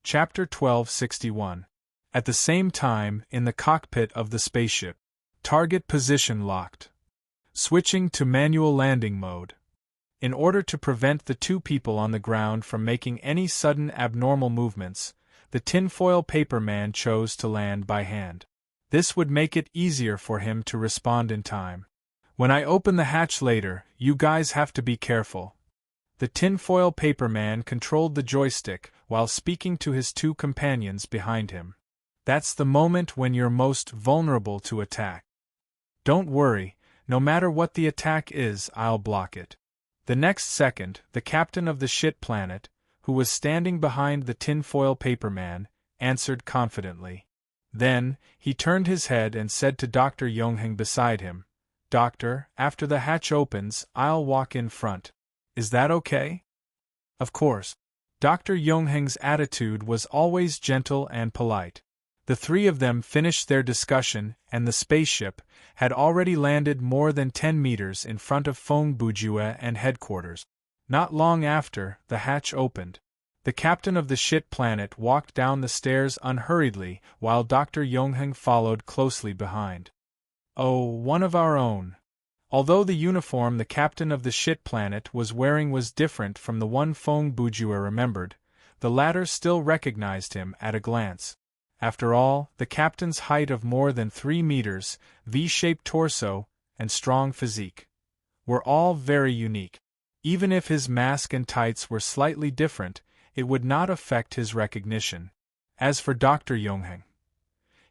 Chapter 1261. At the same time, in the cockpit of the spaceship. Target position locked. Switching to manual landing mode. In order to prevent the two people on the ground from making any sudden abnormal movements, the tinfoil paper man chose to land by hand. This would make it easier for him to respond in time. When I open the hatch later, you guys have to be careful. The tinfoil paper man controlled the joystick while speaking to his two companions behind him. That's the moment when you're most vulnerable to attack. Don't worry, no matter what the attack is, I'll block it. The next second, the captain of the shit planet, who was standing behind the tinfoil paper man, answered confidently. Then, he turned his head and said to Dr. Yongheng beside him, "Doctor, after the hatch opens, I'll walk in front. Is that okay?" Of course. Dr. Yongheng's attitude was always gentle and polite. The three of them finished their discussion, and the spaceship had already landed more than 10 meters in front of Feng Bujue and headquarters. Not long after, the hatch opened. The captain of the shit planet walked down the stairs unhurriedly, while Dr. Yongheng followed closely behind. Oh, one of our own. Although the uniform the captain of the shit planet was wearing was different from the one Feng Bujue remembered, the latter still recognized him at a glance. After all, the captain's height of more than 3 meters, V-shaped torso, and strong physique were all very unique. Even if his mask and tights were slightly different, it would not affect his recognition. As for Dr. Yongheng,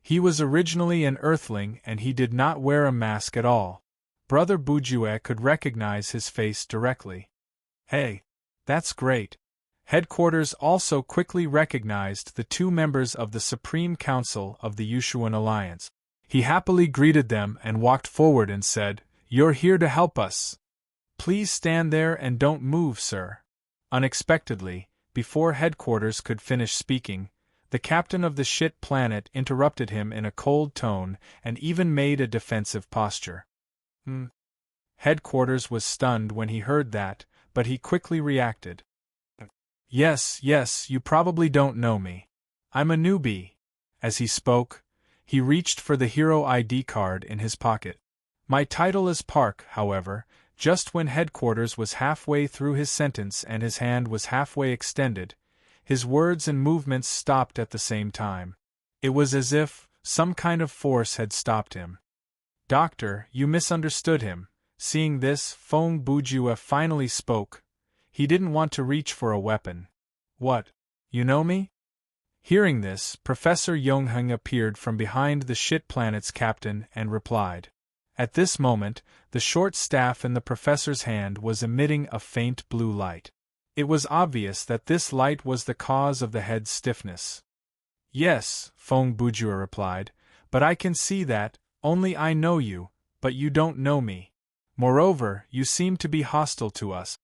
he was originally an Earthling and he did not wear a mask at all. Brother Bujue could recognize his face directly. Hey, that's great. Headquarters also quickly recognized the two members of the Supreme Council of the Yushuan Alliance. He happily greeted them and walked forward and said, "You're here to help us. Please stand there and don't move, sir." Unexpectedly, before headquarters could finish speaking, the captain of the shit planet interrupted him in a cold tone and even made a defensive posture. Headquarters was stunned when he heard that, but he quickly reacted. Yes, you probably don't know me. I'm a newbie." As he spoke, he reached for the hero ID card in his pocket. "My title is Park," however, just when headquarters was halfway through his sentence and his hand was halfway extended, his words and movements stopped at the same time. It was as if some kind of force had stopped him. "Doctor, you misunderstood him." Seeing this, Feng Bujue finally spoke. He didn't want to reach for a weapon. "What? You know me?" Hearing this, Professor Yongheng appeared from behind the shit planet's captain and replied. At this moment, the short staff in the professor's hand was emitting a faint blue light. It was obvious that this light was the cause of the head's stiffness. "Yes," Feng Bujue replied, "but I can see that, only I know you, but you don't know me. Moreover, you seem to be hostile to us."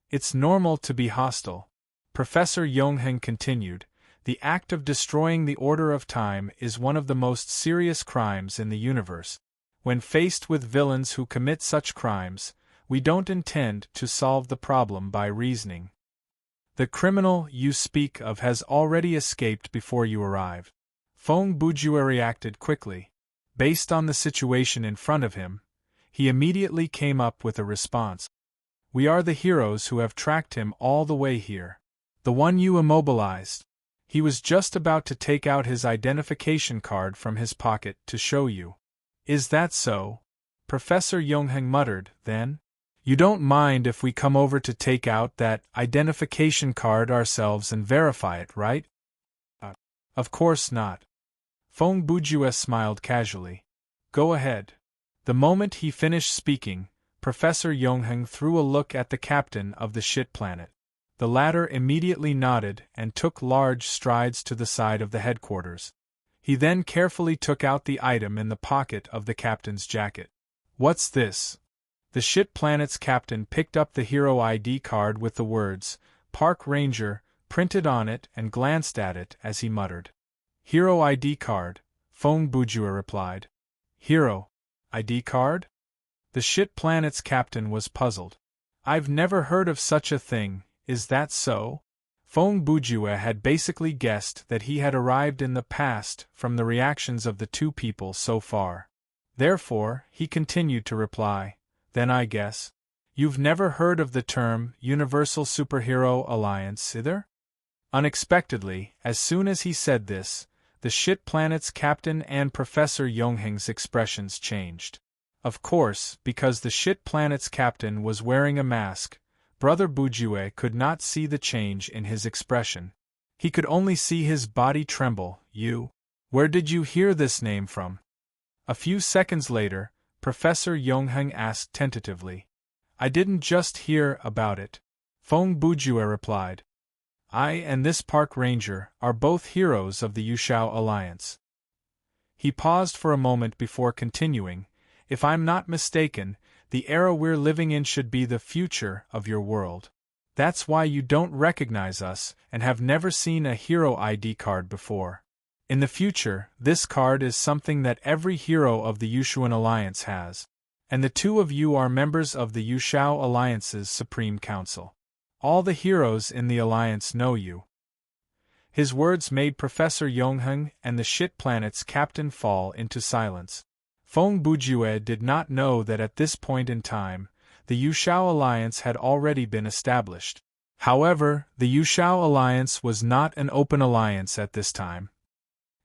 "It's normal to be hostile," Professor Yongheng continued. "The act of destroying the order of time is one of the most serious crimes in the universe. When faced with villains who commit such crimes, we don't intend to solve the problem by reasoning. The criminal you speak of has already escaped before you arrived." Feng Bujue reacted quickly. Based on the situation in front of him, he immediately came up with a response. "We are the heroes who have tracked him all the way here. The one you immobilized." He was just about to take out his identification card from his pocket to show you. "Is that so?" Professor Yongheng muttered, then. "You don't mind if we come over to take out that identification card ourselves and verify it, right?" "Of course not." Feng Bujue smiled casually. "Go ahead." The moment he finished speaking, Professor Yongheng threw a look at the captain of the shit planet. The latter immediately nodded and took large strides to the side of the headquarters. He then carefully took out the item in the pocket of the captain's jacket. "What's this?" The shit planet's captain picked up the hero ID card with the words, "Park Ranger," printed on it and glanced at it as he muttered. "Hero ID card," Feng Bujue replied. "Hero ID card?" The shit planet's captain was puzzled. "I've never heard of such a thing, is that so?" Feng Bujue had basically guessed that he had arrived in the past from the reactions of the two people so far. Therefore, he continued to reply, "Then I guess you've never heard of the term Universal Superhero Alliance either?" Unexpectedly, as soon as he said this, the shit planet's captain and Professor Yongheng's expressions changed. Of course, because the shit planet's captain was wearing a mask, Brother Bujue could not see the change in his expression. He could only see his body tremble. Where did you hear this name from?" A few seconds later, Professor Yongheng asked tentatively. "I didn't just hear about it," Feng Bujue replied. "I and this park ranger are both heroes of the Yushao Alliance." He paused for a moment before continuing, "If I'm not mistaken, the era we're living in should be the future of your world. That's why you don't recognize us and have never seen a hero ID card before. In the future, this card is something that every hero of the Yushuan Alliance has. And the two of you are members of the Yushao Alliance's Supreme Council. All the heroes in the Alliance know you." His words made Professor Yongheng and the shit planet's captain fall into silence. Feng Bujue did not know that at this point in time, the Yushao Alliance had already been established. However, the Yushao Alliance was not an open alliance at this time.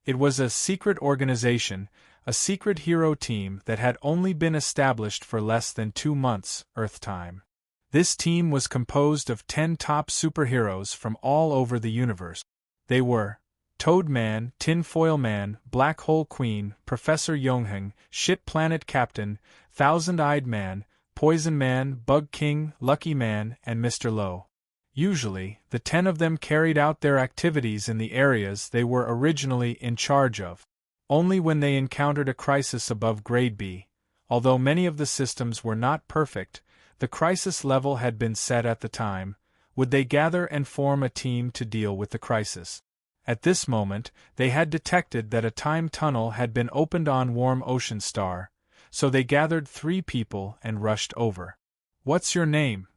It was a secret organization, a secret hero team that had only been established for less than 2 months, Earth time. This team was composed of 10 top superheroes from all over the universe. They were Toad Man, Tinfoil Man, Black Hole Queen, Professor Yongheng, Shit Planet Captain, Thousand-Eyed Man, Poison Man, Bug King, Lucky Man, and Mr. Low. Usually, the 10 of them carried out their activities in the areas they were originally in charge of. Only when they encountered a crisis above Grade B, although many of the systems were not perfect, the crisis level had been set at the time, would they gather and form a team to deal with the crisis. At this moment, they had detected that a time tunnel had been opened on Warm Ocean Star, so they gathered 3 people and rushed over. "What's your name?"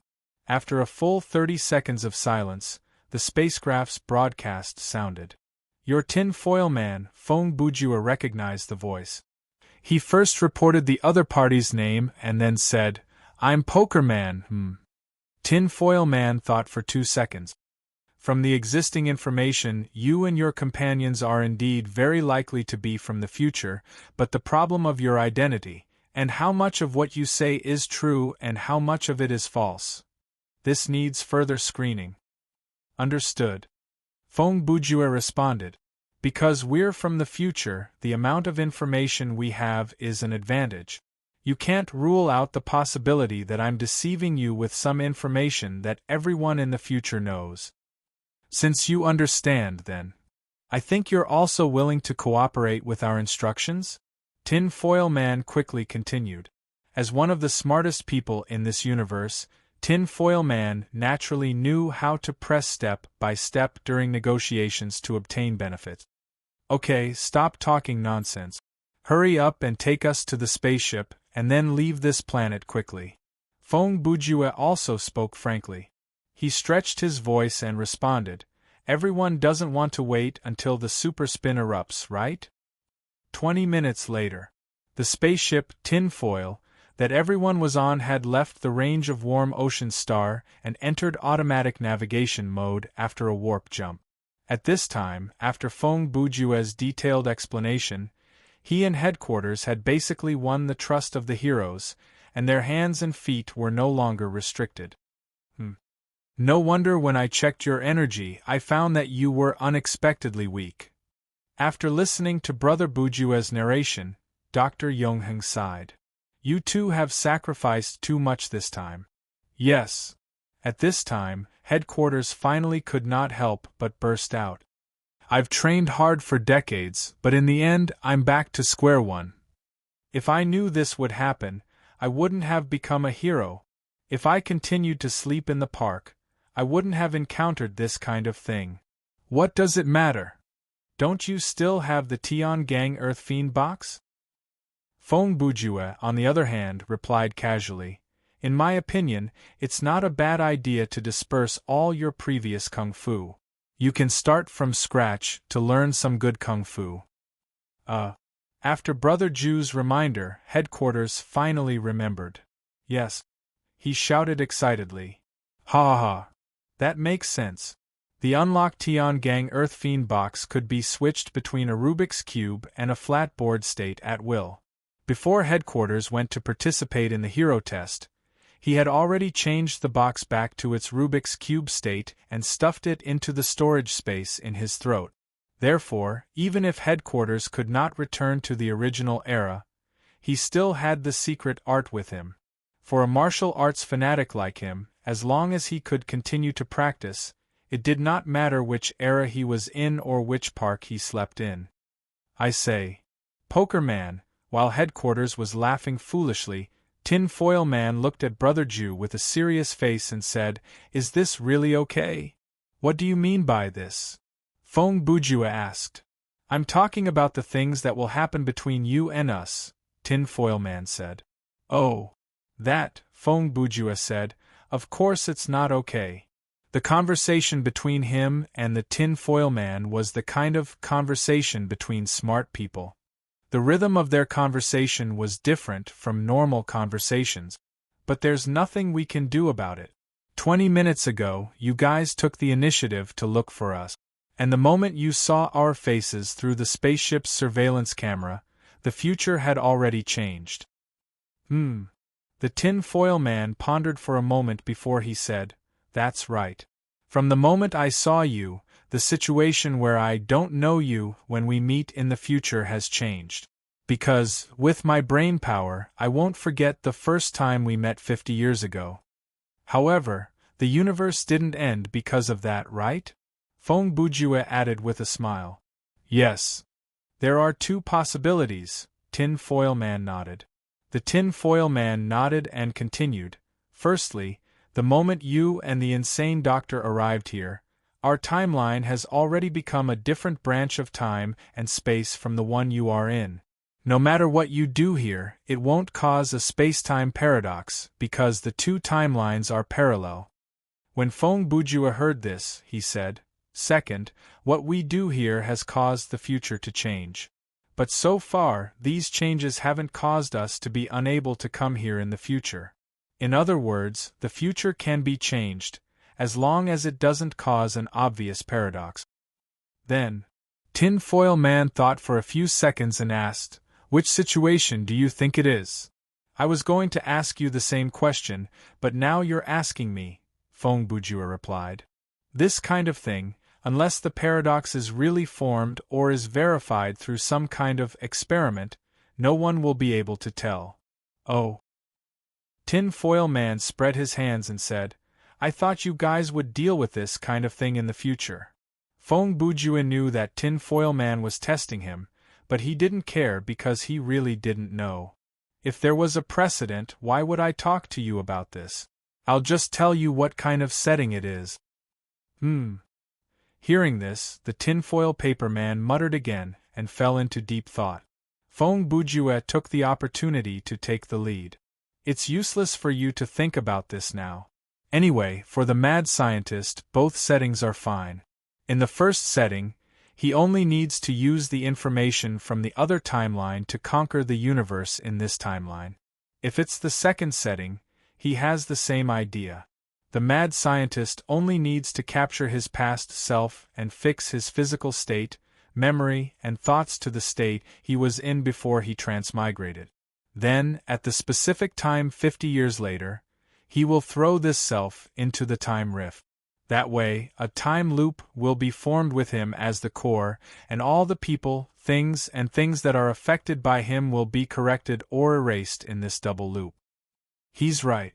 After a full 30 seconds of silence, the spacecraft's broadcast sounded. "Your Tin-Foil Man," Feng Bujue recognized the voice. He first reported the other party's name and then said, "I'm Poker Man, Tin-Foil Man thought for 2 seconds. "From the existing information, you and your companions are indeed very likely to be from the future, but the problem of your identity, and how much of what you say is true and how much of it is false. This needs further screening." "Understood," Feng Bujue responded. "Because we're from the future, the amount of information we have is an advantage. You can't rule out the possibility that I'm deceiving you with some information that everyone in the future knows. Since you understand, then, I think you're also willing to cooperate with our instructions?" Tin-Foil Man quickly continued. As one of the smartest people in this universe, Tin-Foil Man naturally knew how to press step by step during negotiations to obtain benefits. "Okay, stop talking nonsense. Hurry up and take us to the spaceship, and then leave this planet quickly." Feng Bujue also spoke frankly. He stretched his voice and responded, "Everyone doesn't want to wait until the super spin erupts, right?" 20 minutes later, the spaceship Tinfoil that everyone was on had left the range of Warm Ocean Star and entered automatic navigation mode after a warp jump. At this time, after Feng Bujue's detailed explanation, he and headquarters had basically won the trust of the heroes, and their hands and feet were no longer restricted. "No wonder when I checked your energy I found that you were unexpectedly weak." After listening to Brother Bujue's narration, Dr. Yongheng sighed. "You two have sacrificed too much this time." "Yes." At this time, headquarters finally could not help but burst out. "I've trained hard for decades, but in the end I'm back to square one. If I knew this would happen, I wouldn't have become a hero. If I continued to sleep in the park, I wouldn't have encountered this kind of thing. What does it matter? Don't you still have the Tian Gang Earth Fiend box?" Feng Bujue, on the other hand, replied casually, In my opinion, it's not a bad idea to disperse all your previous kung fu. You can start from scratch to learn some good kung fu. After Brother Ju's reminder, headquarters finally remembered. Yes, he shouted excitedly. Ha ha ha. That makes sense. The unlocked Tiangang Earth Fiend box could be switched between a Rubik's Cube and a flat board state at will. Before headquarters went to participate in the hero test, he had already changed the box back to its Rubik's Cube state and stuffed it into the storage space in his throat. Therefore, even if headquarters could not return to the original era, he still had the secret art with him. For a martial arts fanatic like him, as long as he could continue to practice, it did not matter which era he was in or which park he slept in. I say, Poker Man, while headquarters was laughing foolishly, Tin Foil Man looked at Brother Ju with a serious face and said, "Is this really okay? What do you mean by this?" Feng Bujua asked. "I'm talking about the things that will happen between you and us," Tin Foil Man said. "Oh, that," Feng Bujua said, "of course it's not okay." The conversation between him and the Tin Foil Man was the kind of conversation between smart people. The rhythm of their conversation was different from normal conversations, but there's nothing we can do about it. 20 minutes ago, you guys took the initiative to look for us. And the moment you saw our faces through the spaceship's surveillance camera, the future had already changed. The Tin Foil Man pondered for a moment before he said, "That's right. From the moment I saw you, the situation where I don't know you when we meet in the future has changed. Because, with my brain power, I won't forget the first time we met 50 years ago. However, the universe didn't end because of that, right?" Feng Bujua added with a smile. "Yes. There are two possibilities," Tin Foil Man nodded. The Tin Foil Man nodded and continued, "Firstly, the moment you and the insane doctor arrived here, our timeline has already become a different branch of time and space from the one you are in. No matter what you do here, it won't cause a space-time paradox because the two timelines are parallel." When Feng Bujua heard this, he said, "Second, what we do here has caused the future to change. But so far, these changes haven't caused us to be unable to come here in the future. In other words, the future can be changed, as long as it doesn't cause an obvious paradox." Then, Tin Foil Man thought for a few seconds and asked, "Which situation do you think it is?" "I was going to ask you the same question, but now you're asking me," Feng Bujua replied. "This kind of thing, unless the paradox is really formed or is verified through some kind of experiment, no one will be able to tell." "Oh." Tin Foil Man spread his hands and said, "I thought you guys would deal with this kind of thing in the future." Feng Bujua knew that Tin Foil Man was testing him, but he didn't care because he really didn't know. "If there was a precedent, why would I talk to you about this? I'll just tell you what kind of setting it is." Hearing this, the tinfoil paper man muttered again and fell into deep thought. Feng Bujua took the opportunity to take the lead. "It's useless for you to think about this now. Anyway, for the mad scientist, both settings are fine. In the first setting, he only needs to use the information from the other timeline to conquer the universe in this timeline. If it's the second setting, he has the same idea. The mad scientist only needs to capture his past self and fix his physical state, memory, and thoughts to the state he was in before he transmigrated. Then, at the specific time 50 years later, he will throw this self into the time rift. That way, a time loop will be formed with him as the core, and all the people, things, and things that are affected by him will be corrected or erased in this double loop." "He's right."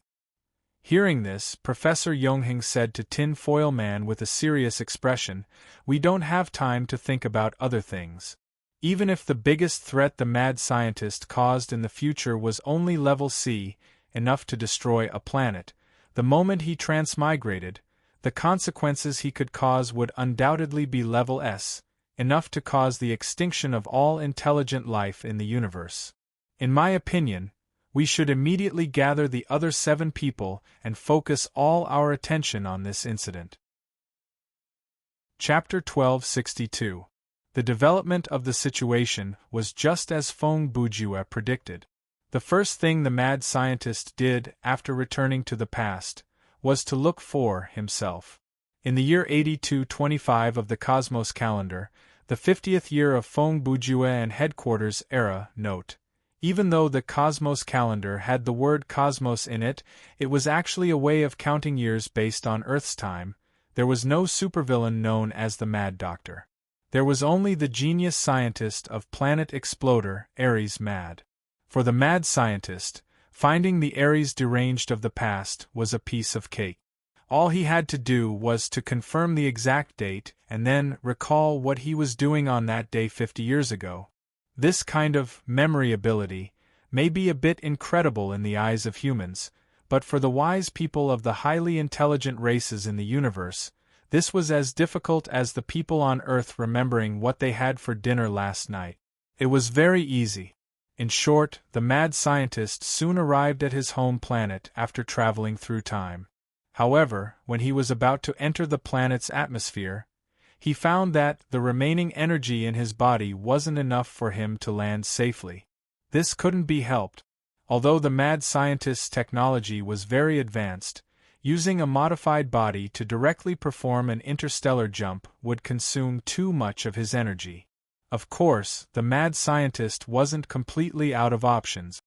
Hearing this, Professor Yongheng said to Tin Foil Man with a serious expression, "We don't have time to think about other things. Even if the biggest threat the mad scientist caused in the future was only level C, enough to destroy a planet, the moment he transmigrated, the consequences he could cause would undoubtedly be level S, enough to cause the extinction of all intelligent life in the universe. In my opinion, We should immediately gather the other 7 people and focus all our attention on this incident. Chapter 1262. The development of the situation was just as Feng Bujue predicted. The first thing the mad scientist did after returning to the past was to look for himself. In the year 8225 of the Cosmos calendar, the 50th year of Feng Bujue and headquarters era, note. Even though the Cosmos calendar had the word cosmos in it, it was actually a way of counting years based on Earth's time. There was no supervillain known as the Mad Doctor. There was only the genius scientist of Planet Exploder, Ares Mad. For the mad scientist, finding the Ares deranged of the past was a piece of cake. All he had to do was to confirm the exact date and then recall what he was doing on that day 50 years ago. This kind of memory ability may be a bit incredible in the eyes of humans, but for the wise people of the highly intelligent races in the universe, this was as difficult as the people on Earth remembering what they had for dinner last night. It was very easy. In short, the mad scientist soon arrived at his home planet after traveling through time. However, when he was about to enter the planet's atmosphere, he found that the remaining energy in his body wasn't enough for him to land safely. This couldn't be helped. Although the mad scientist's technology was very advanced, using a modified body to directly perform an interstellar jump would consume too much of his energy. Of course, the mad scientist wasn't completely out of options.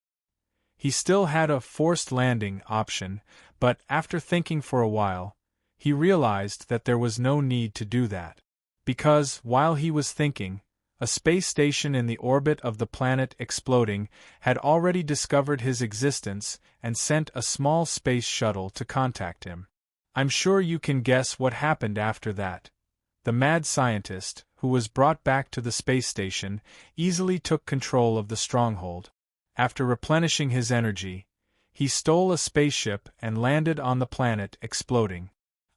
He still had a forced landing option, but after thinking for a while, he realized that there was no need to do that. Because, while he was thinking, a space station in the orbit of the planet exploding had already discovered his existence and sent a small space shuttle to contact him. I'm sure you can guess what happened after that. The mad scientist, who was brought back to the space station, easily took control of the stronghold. After replenishing his energy, he stole a spaceship and landed on the planet exploding.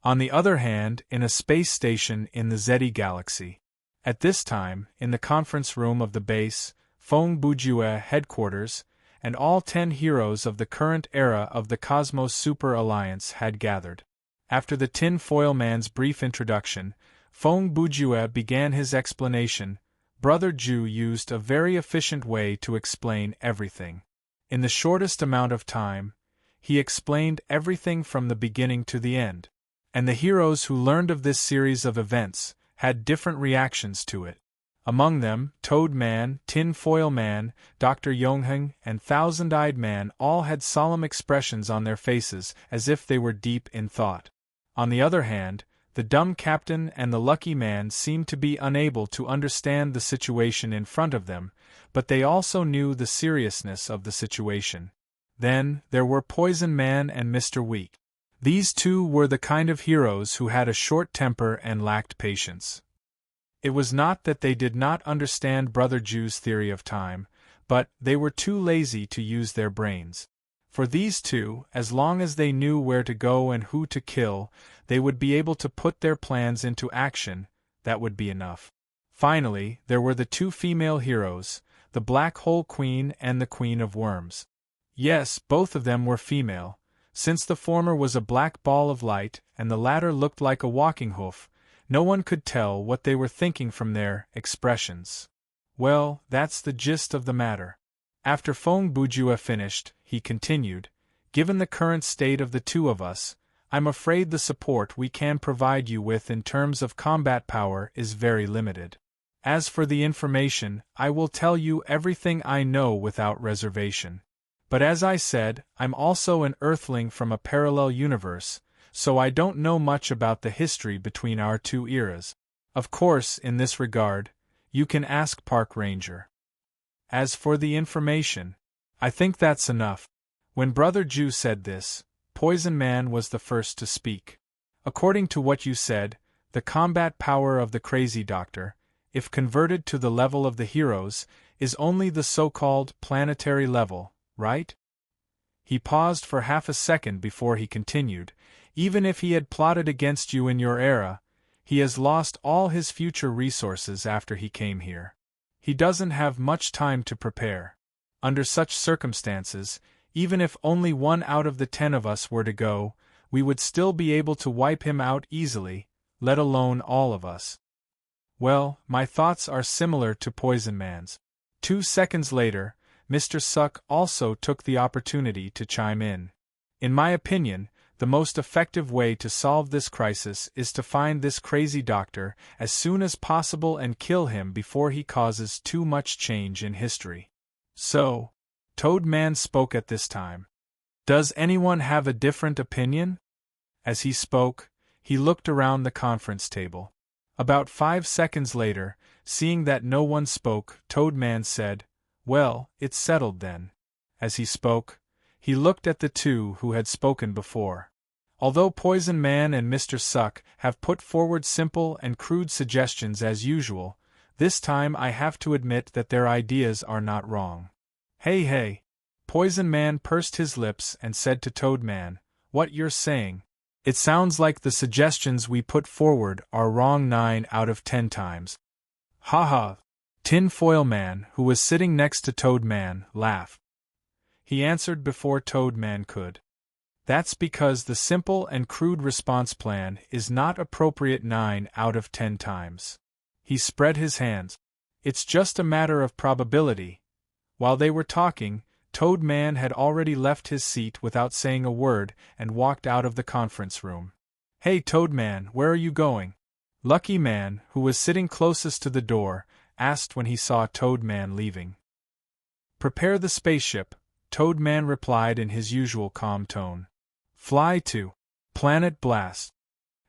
On the other hand, in a space station in the Zeti galaxy. At this time, in the conference room of the base, Feng Bujue headquarters, and all 10 heroes of the current era of the Cosmos Super Alliance had gathered. After the Tin Foil Man's brief introduction, Feng Bujue began his explanation. Brother Ju used a very efficient way to explain everything. In the shortest amount of time, he explained everything from the beginning to the end. And the heroes who learned of this series of events had different reactions to it. Among them, Toad Man, Tin Foil Man, Dr. Yongheng, and Thousand-Eyed Man all had solemn expressions on their faces as if they were deep in thought. On the other hand, the dumb captain and the lucky man seemed to be unable to understand the situation in front of them, but they also knew the seriousness of the situation. Then, there were Poison Man and Mr. Weak. These two were the kind of heroes who had a short temper and lacked patience. It was not that they did not understand Brother Ju's theory of time, but they were too lazy to use their brains. For these two, as long as they knew where to go and who to kill, they would be able to put their plans into action. That would be enough. Finally, there were the 2 female heroes, the Black Hole Queen and the Queen of Worms. Yes, both of them were female. Since the former was a black ball of light and the latter looked like a walking hoof, no one could tell what they were thinking from their expressions. Well, that's the gist of the matter. After Feng Bujue finished, he continued, given the current state of the two of us, I'm afraid the support we can provide you with in terms of combat power is very limited. As for the information, I will tell you everything I know without reservation. But as I said, I'm also an Earthling from a parallel universe, so I don't know much about the history between our 2 eras. Of course, in this regard, you can ask Park Ranger. As for the information, I think that's enough. When Brother Ju said this, Poison Man was the first to speak. According to what you said, the combat power of the Crazy Doctor, if converted to the level of the heroes, is only the so-called planetary level, right? He paused for half a second before he continued. Even if he had plotted against you in your era, he has lost all his future resources after he came here. He doesn't have much time to prepare. Under such circumstances, Even if only 1 out of the 10 of us were to go, we would still be able to wipe him out easily, let alone all of us. Well, my thoughts are similar to Poison Man's. 2 seconds later, Mr. Suck also took the opportunity to chime in. In my opinion, the most effective way to solve this crisis is to find this crazy doctor as soon as possible and kill him before he causes too much change in history. So, Toadman spoke at this time. Does anyone have a different opinion? As he spoke, he looked around the conference table. About 5 seconds later, seeing that no one spoke, Toadman said, "Well, it's settled then." As he spoke, he looked at the 2 who had spoken before. Although Poison Man and Mr. Suck have put forward simple and crude suggestions as usual, this time I have to admit that their ideas are not wrong. Hey, Poison Man pursed his lips and said to Toadman, "What you're saying? It sounds like the suggestions we put forward are wrong 9 out of 10 times." "Ha!" Tinfoil Man, who was sitting next to Toadman, laughed. He answered before Toadman could. "That's because the simple and crude response plan is not appropriate 9 out of 10 times." He spread his hands. "It's just a matter of probability." While they were talking, Toadman had already left his seat without saying a word and walked out of the conference room. "Hey Toadman, where are you going?" Lucky Man, who was sitting closest to the door, asked when he saw Toadman leaving. "Prepare the spaceship," Toadman replied in his usual calm tone. "Fly to Planet Blast."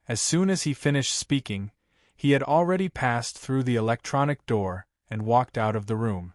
As soon as he finished speaking, he had already passed through the electronic door and walked out of the room.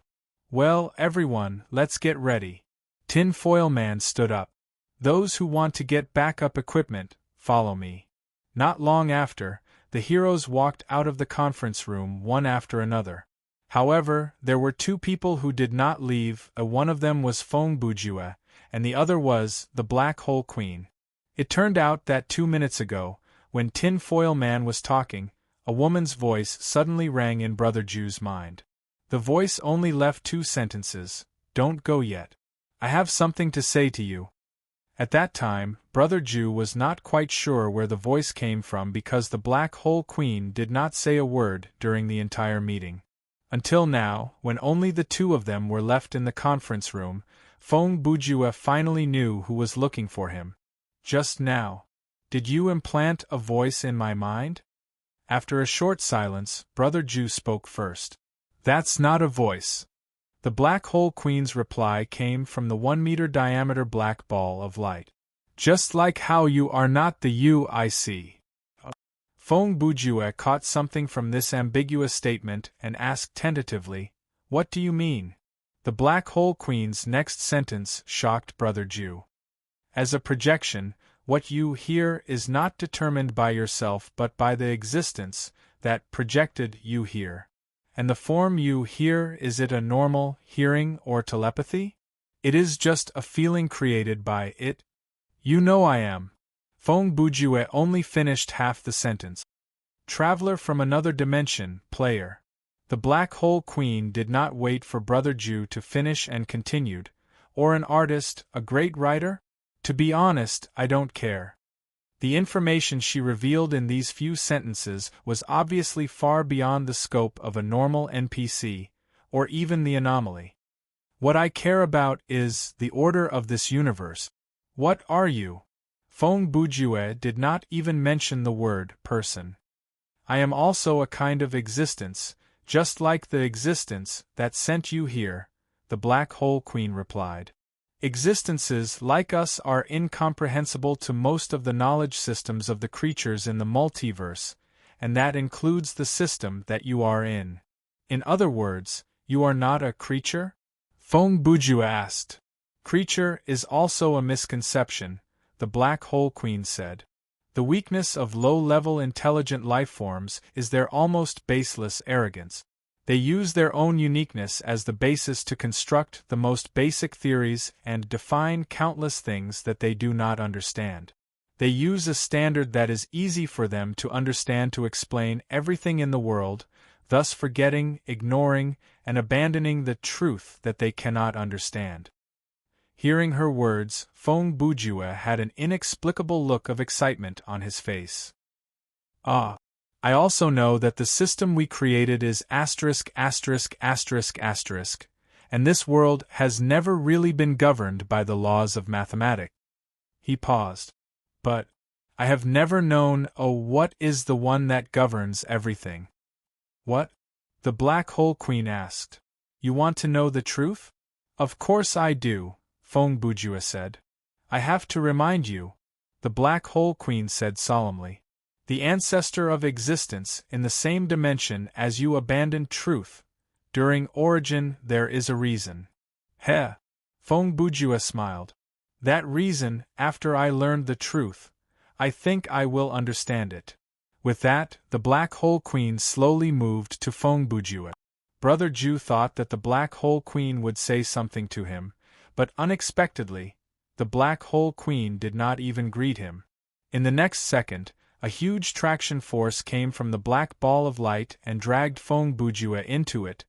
"Well, everyone, let's get ready." Tinfoil Man stood up. "Those who want to get backup equipment, follow me." Not long after, the heroes walked out of the conference room one after another. However, there were 2 people who did not leave. One of them was Fong Bujue, and the other was the Black Hole Queen. It turned out that 2 minutes ago, when Tinfoil Man was talking, a woman's voice suddenly rang in Brother Jew's mind. The voice only left 2 sentences: "Don't go yet. I have something to say to you." At that time, Brother Jew was not quite sure where the voice came from because the Black Hole Queen did not say a word during the entire meeting. Until now, when only the 2 of them were left in the conference room, Fong Bujue finally knew who was looking for him. "Just now. Did you implant a voice in my mind?" After a short silence, Brother Jew spoke first. "That's not a voice." The Black Hole Queen's reply came from the 1-meter diameter black ball of light. "Just like how you are not the you I see." Fong Bujue caught something from this ambiguous statement and asked tentatively, "What do you mean?" The Black Hole Queen's next sentence shocked Brother Jew. "As a projection, what you hear is not determined by yourself but by the existence that projected you hear. And the form you hear, is it a normal hearing or telepathy? It is just a feeling created by it. You know I am." Fong Bujue only finished half the sentence. "Traveler from another dimension, player." The Black Hole Queen did not wait for Brother Jew to finish and continued, "Or an artist, a great writer? To be honest, I don't care." The information she revealed in these few sentences was obviously far beyond the scope of a normal NPC, or even the anomaly. "What I care about is the order of this universe." "What are you?" Fong Bujue did not even mention the word person. "I am also a kind of existence, just like the existence that sent you here," the Black Hole Queen replied. "Existences like us are incomprehensible to most of the knowledge systems of the creatures in the multiverse, and that includes the system that you are in. In other words, you are not a creature?" Fong Bujue asked. "Creature is also a misconception," the Black Hole Queen said. "The weakness of low-level intelligent lifeforms is their almost baseless arrogance. They use their own uniqueness as the basis to construct the most basic theories and define countless things that they do not understand. They use a standard that is easy for them to understand to explain everything in the world, thus forgetting, ignoring, and abandoning the truth that they cannot understand. Hearing her words, Feng Bujue had an inexplicable look of excitement on his face. Ah! I also know that the system we created is *********, and this world has never really been governed by the laws of mathematics. He paused. But I have never known, what is the one that governs everything? What? The Black Hole Queen asked. You want to know the truth? Of course I do, Feng Bujue said. I have to remind you, the Black Hole Queen said solemnly. The ancestor of existence in the same dimension as you abandoned truth. During origin there is a reason. Heh! Feng Bujue smiled. That reason, after I learned the truth, I think I will understand it. With that, the Black Hole Queen slowly moved to Feng Bujue. Brother Ju thought that the Black Hole Queen would say something to him, but unexpectedly, the Black Hole Queen did not even greet him. In the next second, a huge traction force came from the black ball of light and dragged Feng Bujue into it.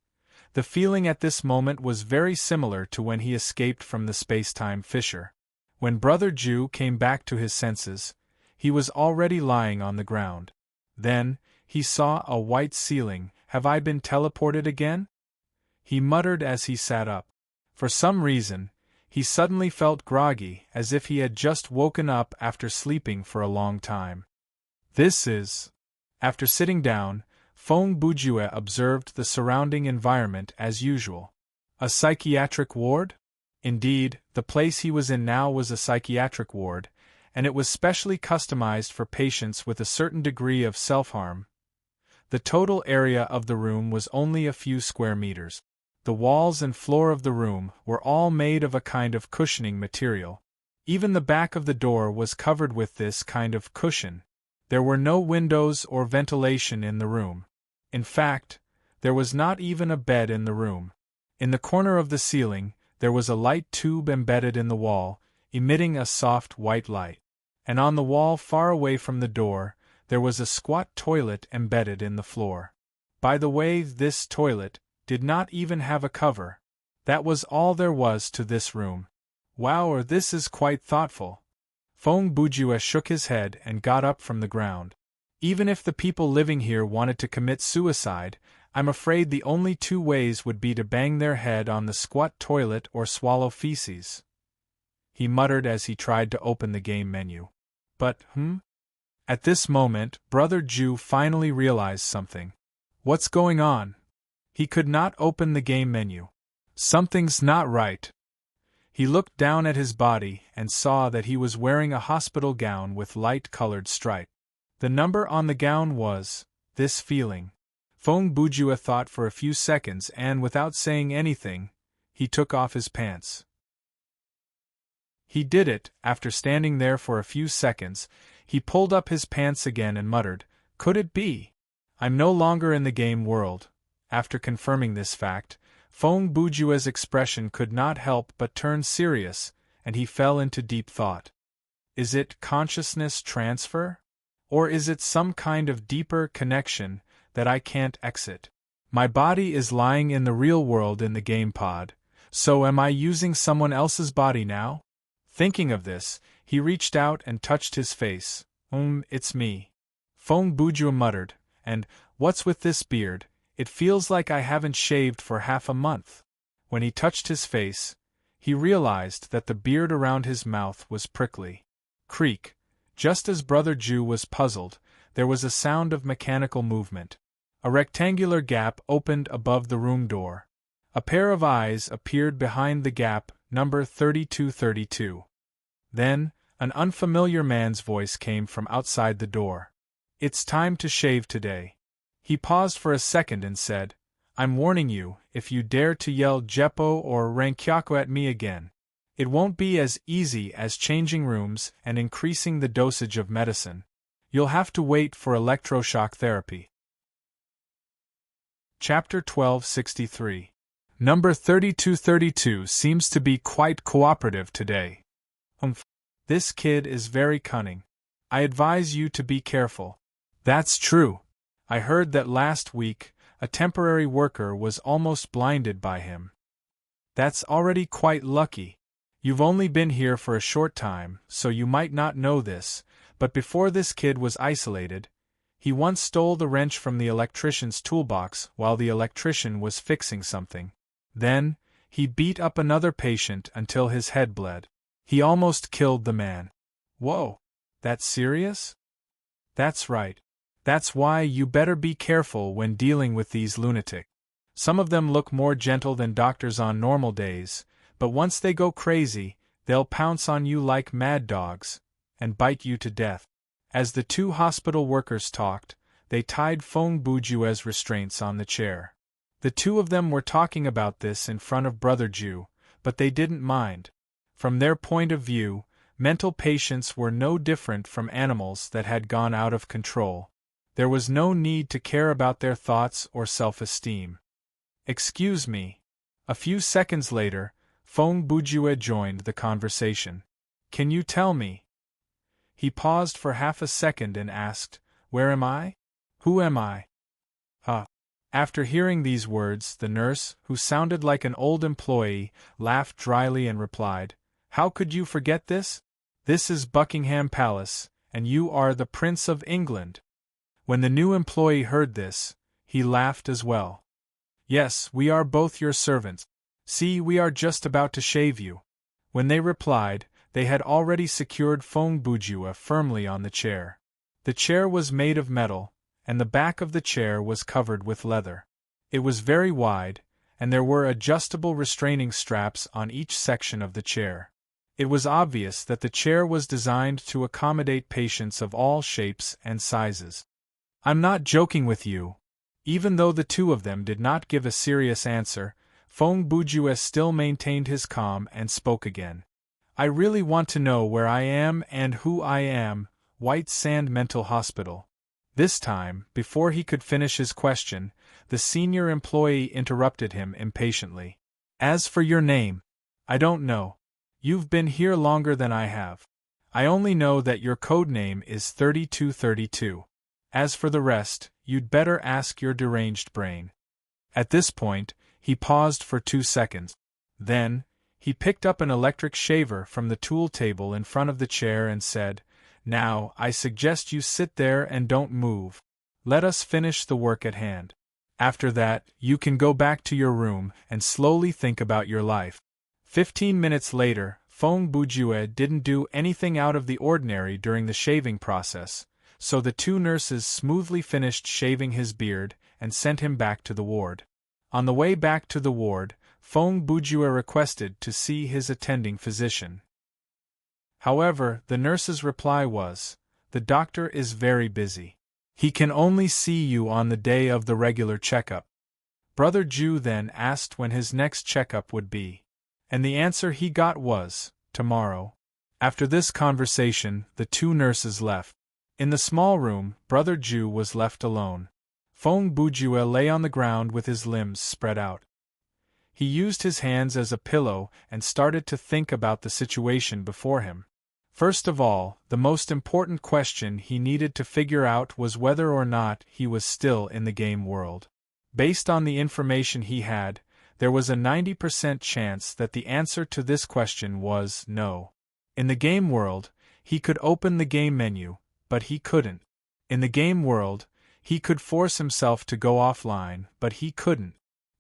The feeling at this moment was very similar to when he escaped from the space-time fissure. When Brother Ju came back to his senses, he was already lying on the ground. Then, he saw a white ceiling. Have I been teleported again? He muttered as he sat up. For some reason, he suddenly felt groggy, as if he had just woken up after sleeping for a long time. This is... After sitting down, Feng Bujue observed the surrounding environment as usual. A psychiatric ward? Indeed, the place he was in now was a psychiatric ward, and it was specially customized for patients with a certain degree of self-harm. The total area of the room was only a few square meters. The walls and floor of the room were all made of a kind of cushioning material. Even the back of the door was covered with this kind of cushion. There were no windows or ventilation in the room. In fact, there was not even a bed in the room. In the corner of the ceiling, there was a light tube embedded in the wall, emitting a soft white light. And on the wall far away from the door, there was a squat toilet embedded in the floor. By the way, this toilet did not even have a cover. That was all there was to this room. Wow, this is quite thoughtful. Feng Bujue shook his head and got up from the ground. Even if the people living here wanted to commit suicide, I'm afraid the only two ways would be to bang their head on the squat toilet or swallow feces. He muttered as he tried to open the game menu. But, At this moment, Brother Ju finally realized something. What's going on? He could not open the game menu. Something's not right. He looked down at his body and saw that he was wearing a hospital gown with light-colored stripe. The number on the gown was, this feeling. Feng Bujue thought for a few seconds and, without saying anything, he took off his pants. He did it, after standing there for a few seconds. He pulled up his pants again and muttered, Could it be? I'm no longer in the game world. After confirming this fact, Feng Bujue's expression could not help but turn serious, and he fell into deep thought. Is it consciousness transfer? Or is it some kind of deeper connection that I can't exit? My body is lying in the real world in the game pod, so am I using someone else's body now? Thinking of this, he reached out and touched his face. It's me. Feng Bujue muttered, and, what's with this beard? It feels like I haven't shaved for half a month. When he touched his face, he realized that the beard around his mouth was prickly. Creak. Just as Brother Ju was puzzled, there was a sound of mechanical movement. A rectangular gap opened above the room door. A pair of eyes appeared behind the gap, number 3232. Then, an unfamiliar man's voice came from outside the door. It's time to shave today. He paused for a second and said, I'm warning you, if you dare to yell Jeppo or Rankyaku at me again, it won't be as easy as changing rooms and increasing the dosage of medicine. You'll have to wait for electroshock therapy. Chapter 1263. Number 3232 seems to be quite cooperative today. This kid is very cunning. I advise you to be careful. That's true. I heard that last week, a temporary worker was almost blinded by him. That's already quite lucky. You've only been here for a short time, so you might not know this, but before this kid was isolated, he once stole the wrench from the electrician's toolbox while the electrician was fixing something. Then, he beat up another patient until his head bled. He almost killed the man. Whoa! That's serious? That's right. That's why you better be careful when dealing with these lunatics. Some of them look more gentle than doctors on normal days, but once they go crazy, they'll pounce on you like mad dogs, and bite you to death. As the two hospital workers talked, they tied Feng Bujue's restraints on the chair. The two of them were talking about this in front of Brother Ju, but they didn't mind. From their point of view, mental patients were no different from animals that had gone out of control. There was no need to care about their thoughts or self-esteem. Excuse me. A few seconds later, Feng Bujue joined the conversation. Can you tell me? He paused for half a second and asked, Where am I? Who am I? After hearing these words, the nurse, who sounded like an old employee, laughed dryly and replied, How could you forget this? This is Buckingham Palace, and you are the Prince of England. When the new employee heard this, he laughed as well. Yes, we are both your servants. See, we are just about to shave you. When they replied, they had already secured Feng Bujue firmly on the chair. The chair was made of metal, and the back of the chair was covered with leather. It was very wide, and there were adjustable restraining straps on each section of the chair. It was obvious that the chair was designed to accommodate patients of all shapes and sizes. I'm not joking with you. Even though the two of them did not give a serious answer, Feng Bujue still maintained his calm and spoke again. I really want to know where I am and who I am, White Sand Mental Hospital. This time, before he could finish his question, the senior employee interrupted him impatiently. As for your name, I don't know. You've been here longer than I have. I only know that your code name is 3232. As for the rest, you'd better ask your deranged brain. At this point, he paused for 2 seconds. Then, he picked up an electric shaver from the tool table in front of the chair and said, Now, I suggest you sit there and don't move. Let us finish the work at hand. After that, you can go back to your room and slowly think about your life. 15 minutes later, Feng Bujue didn't do anything out of the ordinary during the shaving process, so the two nurses smoothly finished shaving his beard and sent him back to the ward. On the way back to the ward, Feng Bujue requested to see his attending physician. However, the nurse's reply was, The doctor is very busy. He can only see you on the day of the regular checkup. Brother Ju then asked when his next checkup would be. And the answer he got was, tomorrow. After this conversation, the two nurses left. In the small room, Brother Ju was left alone. Feng Bujue lay on the ground with his limbs spread out. He used his hands as a pillow and started to think about the situation before him. First of all, the most important question he needed to figure out was whether or not he was still in the game world. Based on the information he had, there was a 90% chance that the answer to this question was no. In the game world, he could open the game menu, but he couldn't. In the game world, he could force himself to go offline, but he couldn't.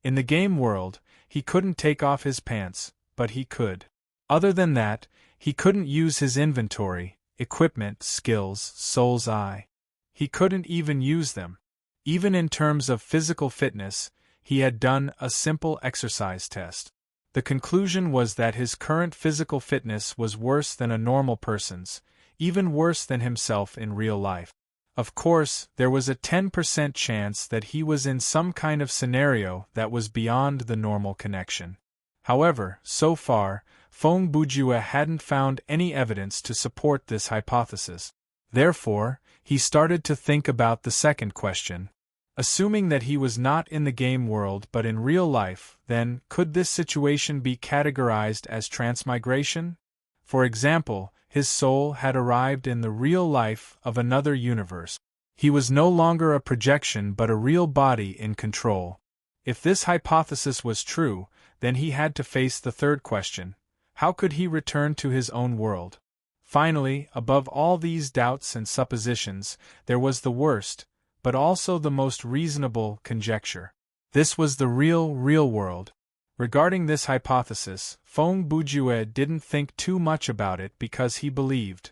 In the game world, he couldn't take off his pants, but he could. Other than that, he couldn't use his inventory, equipment, skills, soul's eye. He couldn't even use them. Even in terms of physical fitness, he had done a simple exercise test. The conclusion was that his current physical fitness was worse than a normal person's, even worse than himself in real life. Of course, there was a 10% chance that he was in some kind of scenario that was beyond the normal connection. However, so far, Feng Bujue hadn't found any evidence to support this hypothesis. Therefore, he started to think about the second question. Assuming that he was not in the game world but in real life, then, could this situation be categorized as transmigration? For example, his soul had arrived in the real life of another universe. He was no longer a projection but a real body in control. If this hypothesis was true, then he had to face the third question. How could he return to his own world? Finally, above all these doubts and suppositions, there was the worst, but also the most reasonable, conjecture. This was the real world. Regarding this hypothesis, Feng Bujue didn't think too much about it because he believed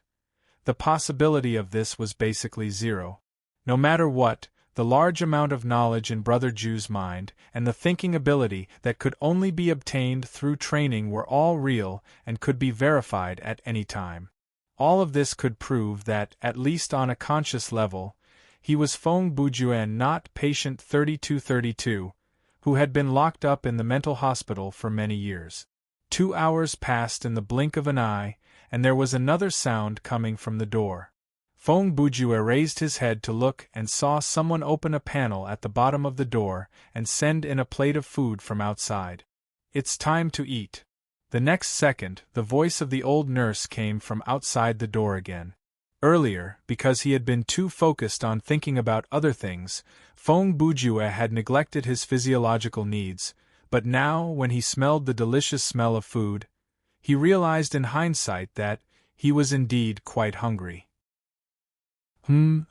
the possibility of this was basically zero. No matter what, the large amount of knowledge in Brother Ju's mind and the thinking ability that could only be obtained through training were all real and could be verified at any time. All of this could prove that, at least on a conscious level, he was Feng Bujue, not patient 3232, who had been locked up in the mental hospital for many years. 2 hours passed in the blink of an eye, and there was another sound coming from the door. Feng Bujue raised his head to look and saw someone open a panel at the bottom of the door and send in a plate of food from outside. "It's time to eat." The next second, the voice of the old nurse came from outside the door again. Earlier, because he had been too focused on thinking about other things, Feng Bujue had neglected his physiological needs, but now, when he smelled the delicious smell of food, he realized in hindsight that he was indeed quite hungry.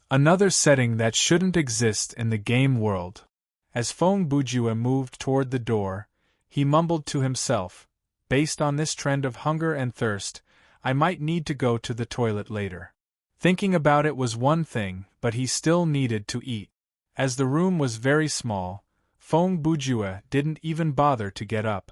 Another setting that shouldn't exist in the game world. As Feng Bujue moved toward the door, he mumbled to himself, "Based on this trend of hunger and thirst, I might need to go to the toilet later." Thinking about it was one thing, but he still needed to eat. As the room was very small, Feng Bujue didn't even bother to get up.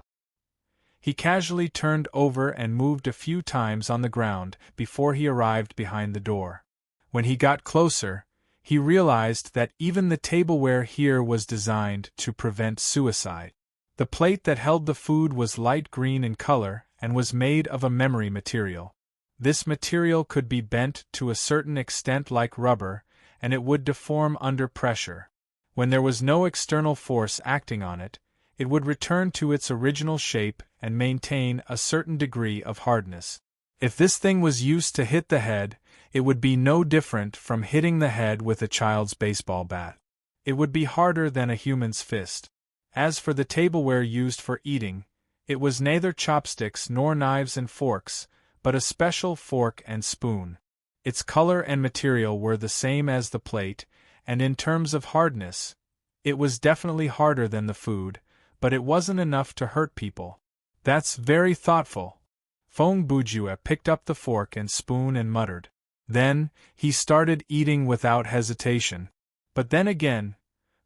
He casually turned over and moved a few times on the ground before he arrived behind the door. When he got closer, he realized that even the tableware here was designed to prevent suicide. The plate that held the food was light green in color and was made of a memory material. This material could be bent to a certain extent like rubber, and it would deform under pressure. When there was no external force acting on it, it would return to its original shape and maintain a certain degree of hardness. If this thing was used to hit the head, it would be no different from hitting the head with a child's baseball bat. It would be harder than a human's fist. As for the tableware used for eating, it was neither chopsticks nor knives and forks, but a special fork and spoon. Its color and material were the same as the plate, and in terms of hardness, it was definitely harder than the food, but it wasn't enough to hurt people. "That's very thoughtful." Feng Bujue picked up the fork and spoon and muttered. Then, he started eating without hesitation. But then again,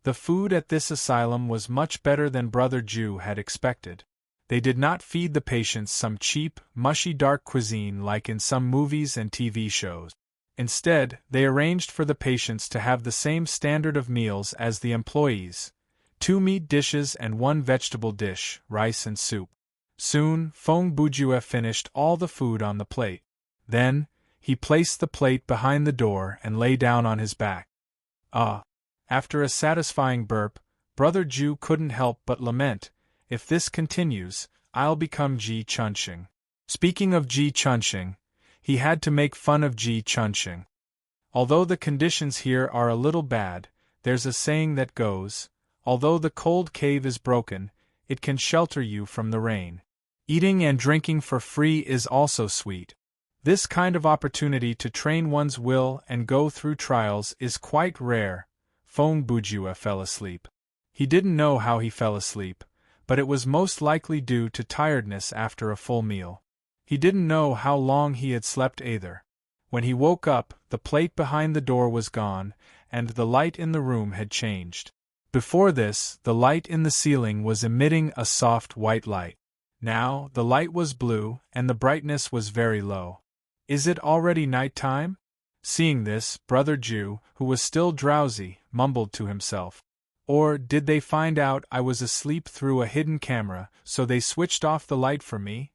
the food at this asylum was much better than Brother Ju had expected. They did not feed the patients some cheap, mushy dark cuisine like in some movies and TV shows. Instead, they arranged for the patients to have the same standard of meals as the employees: 2 meat dishes and 1 vegetable dish, rice and soup. Soon, Feng Bujue finished all the food on the plate. Then, he placed the plate behind the door and lay down on his back. After a satisfying burp, Brother Ju couldn't help but lament, "If this continues, I'll become Ji Chunxing." Speaking of Ji Chunxing, he had to make fun of Ji Chunxing. Although the conditions here are a little bad, there's a saying that goes, "Although the cold cave is broken, it can shelter you from the rain." Eating and drinking for free is also sweet. This kind of opportunity to train one's will and go through trials is quite rare. Feng Bujue fell asleep. He didn't know how he fell asleep, but it was most likely due to tiredness after a full meal. He didn't know how long he had slept either. When he woke up, the plate behind the door was gone, and the light in the room had changed. Before this, the light in the ceiling was emitting a soft white light. Now, the light was blue, and the brightness was very low. "Is it already night time?" Seeing this, Brother Ju, who was still drowsy, mumbled to himself. "Or did they find out I was asleep through a hidden camera, so they switched off the light for me?"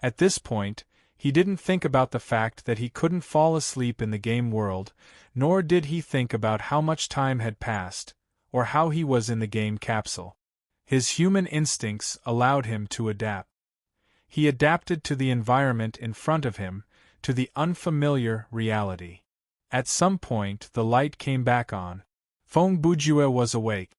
At this point, he didn't think about the fact that he couldn't fall asleep in the game world, nor did he think about how much time had passed, or how he was in the game capsule. His human instincts allowed him to adapt. He adapted to the environment in front of him, to the unfamiliar reality. At some point, the light came back on. Feng Bujue was awake.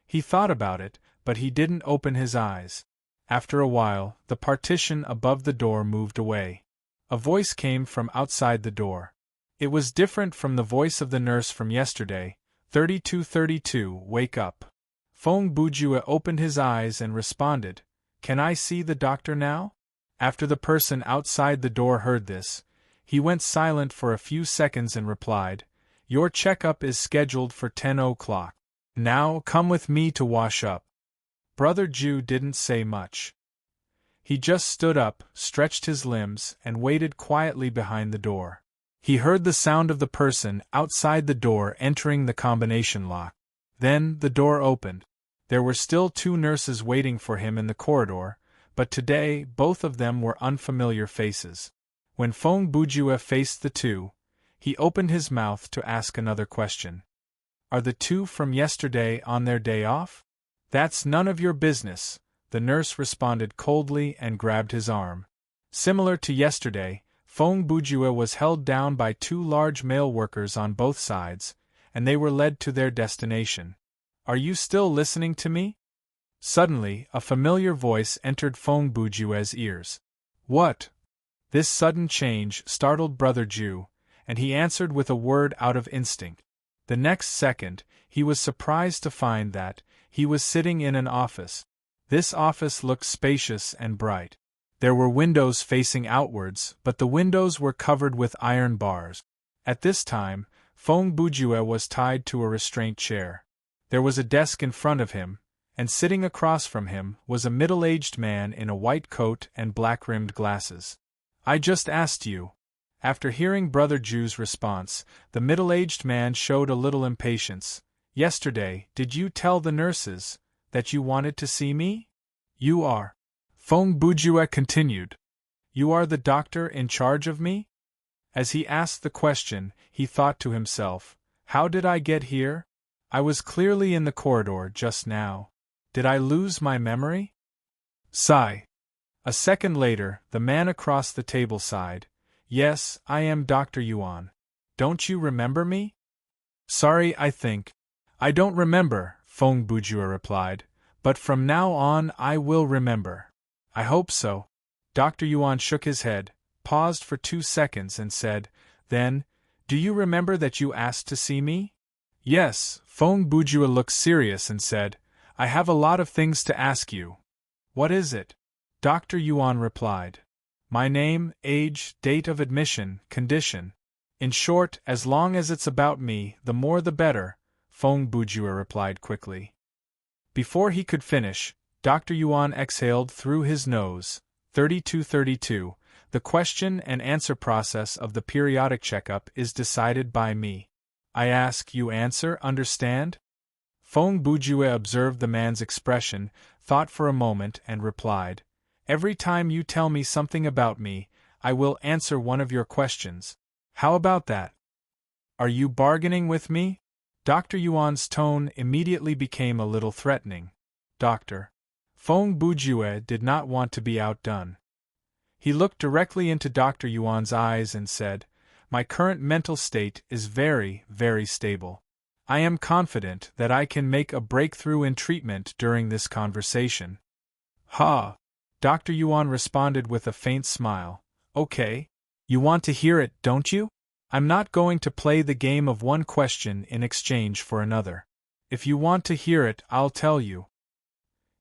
He thought about it, but he didn't open his eyes. After a while, the partition above the door moved away. A voice came from outside the door. It was different from the voice of the nurse from yesterday. 3232, wake up. Feng Bujue opened his eyes and responded, Can I see the doctor now? After the person outside the door heard this, he went silent for a few seconds and replied, Your checkup is scheduled for 10 o'clock. Now come with me to wash up. Brother Ju didn't say much. He just stood up, stretched his limbs, and waited quietly behind the door. He heard the sound of the person outside the door entering the combination lock. Then the door opened. There were still 2 nurses waiting for him in the corridor, but today both of them were unfamiliar faces. When Feng Bujue faced the 2, he opened his mouth to ask another question. Are the 2 from yesterday on their day off? That's none of your business, the nurse responded coldly and grabbed his arm. Similar to yesterday, Feng Bujue was held down by 2 large male workers on both sides, and they were led to their destination. Are you still listening to me? Suddenly, a familiar voice entered Feng Bujue's ears. What? This sudden change startled Brother Ju, and he answered with a word out of instinct. The next second, he was surprised to find that he was sitting in an office. This office looked spacious and bright. There were windows facing outwards, but the windows were covered with iron bars. At this time, Feng Bujue was tied to a restraint chair. There was a desk in front of him, and sitting across from him was a middle-aged man in a white coat and black-rimmed glasses. I just asked you. After hearing Brother Ju's response, the middle-aged man showed a little impatience. Yesterday, did you tell the nurses that you wanted to see me? You are. Feng Bujue continued. You are the doctor in charge of me? As he asked the question, he thought to himself, How did I get here? I was clearly in the corridor just now. Did I lose my memory? Sigh. A second later, the man across the table sighed. Yes, I am Dr. Yuan. Don't you remember me? Sorry, I think. I don't remember, Feng Bujue replied, but from now on I will remember. I hope so. Dr. Yuan shook his head, paused for 2 seconds and said, Then, do you remember that you asked to see me? Yes, Feng Bujue looked serious and said, I have a lot of things to ask you. What is it? Dr. Yuan replied. My name, age, date of admission, condition. In short, as long as it's about me, the more the better, Feng Bujue replied quickly. Before he could finish, Dr. Yuan exhaled through his nose. 3232. The question and answer process of the periodic checkup is decided by me. I ask, you answer, understand? Feng Bujue observed the man's expression, thought for a moment and replied, Every time you tell me something about me, I will answer one of your questions. How about that? Are you bargaining with me? Dr. Yuan's tone immediately became a little threatening. Doctor. Feng Bujue did not want to be outdone. He looked directly into Dr. Yuan's eyes and said, My current mental state is very, very stable. I am confident that I can make a breakthrough in treatment during this conversation. Ha! Dr. Yuan responded with a faint smile. Okay. You want to hear it, don't you? I'm not going to play the game of one question in exchange for another. If you want to hear it, I'll tell you.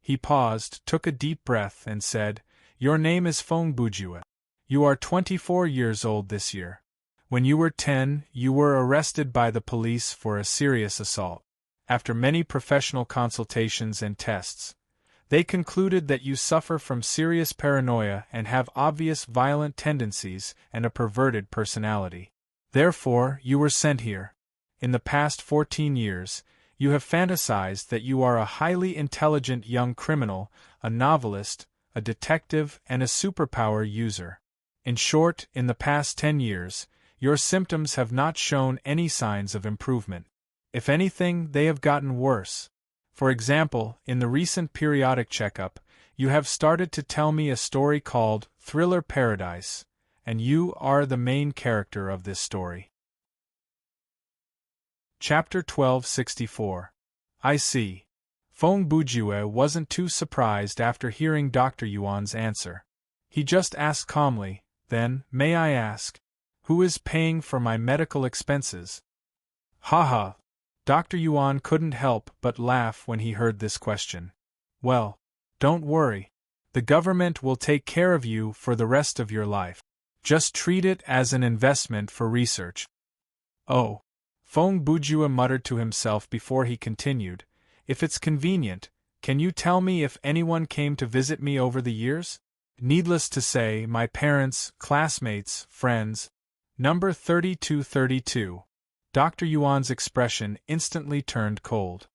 He paused, took a deep breath, and said, Your name is Feng Bujue. You are 24 years old this year. When you were 10, you were arrested by the police for a serious assault. After many professional consultations and tests, they concluded that you suffer from serious paranoia and have obvious violent tendencies and a perverted personality. Therefore, you were sent here. In the past 14 years, you have fantasized that you are a highly intelligent young criminal, a novelist, a detective, and a superpower user. In short, in the past 10 years, your symptoms have not shown any signs of improvement. If anything, they have gotten worse. For example, in the recent periodic checkup, you have started to tell me a story called Thriller Paradise, and you are the main character of this story. Chapter 1264. I see. Feng Bujue wasn't too surprised after hearing Dr. Yuan's answer. He just asked calmly, "Then, may I ask, who is paying for my medical expenses?" Haha! Dr. Yuan couldn't help but laugh when he heard this question. "Well, don't worry. The government will take care of you for the rest of your life. Just treat it as an investment for research." "Oh," Feng Bujue muttered to himself before he continued, "if it's convenient, can you tell me if anyone came to visit me over the years? Needless to say, my parents, classmates, friends." Number 3232. Dr. Yuan's expression instantly turned cold.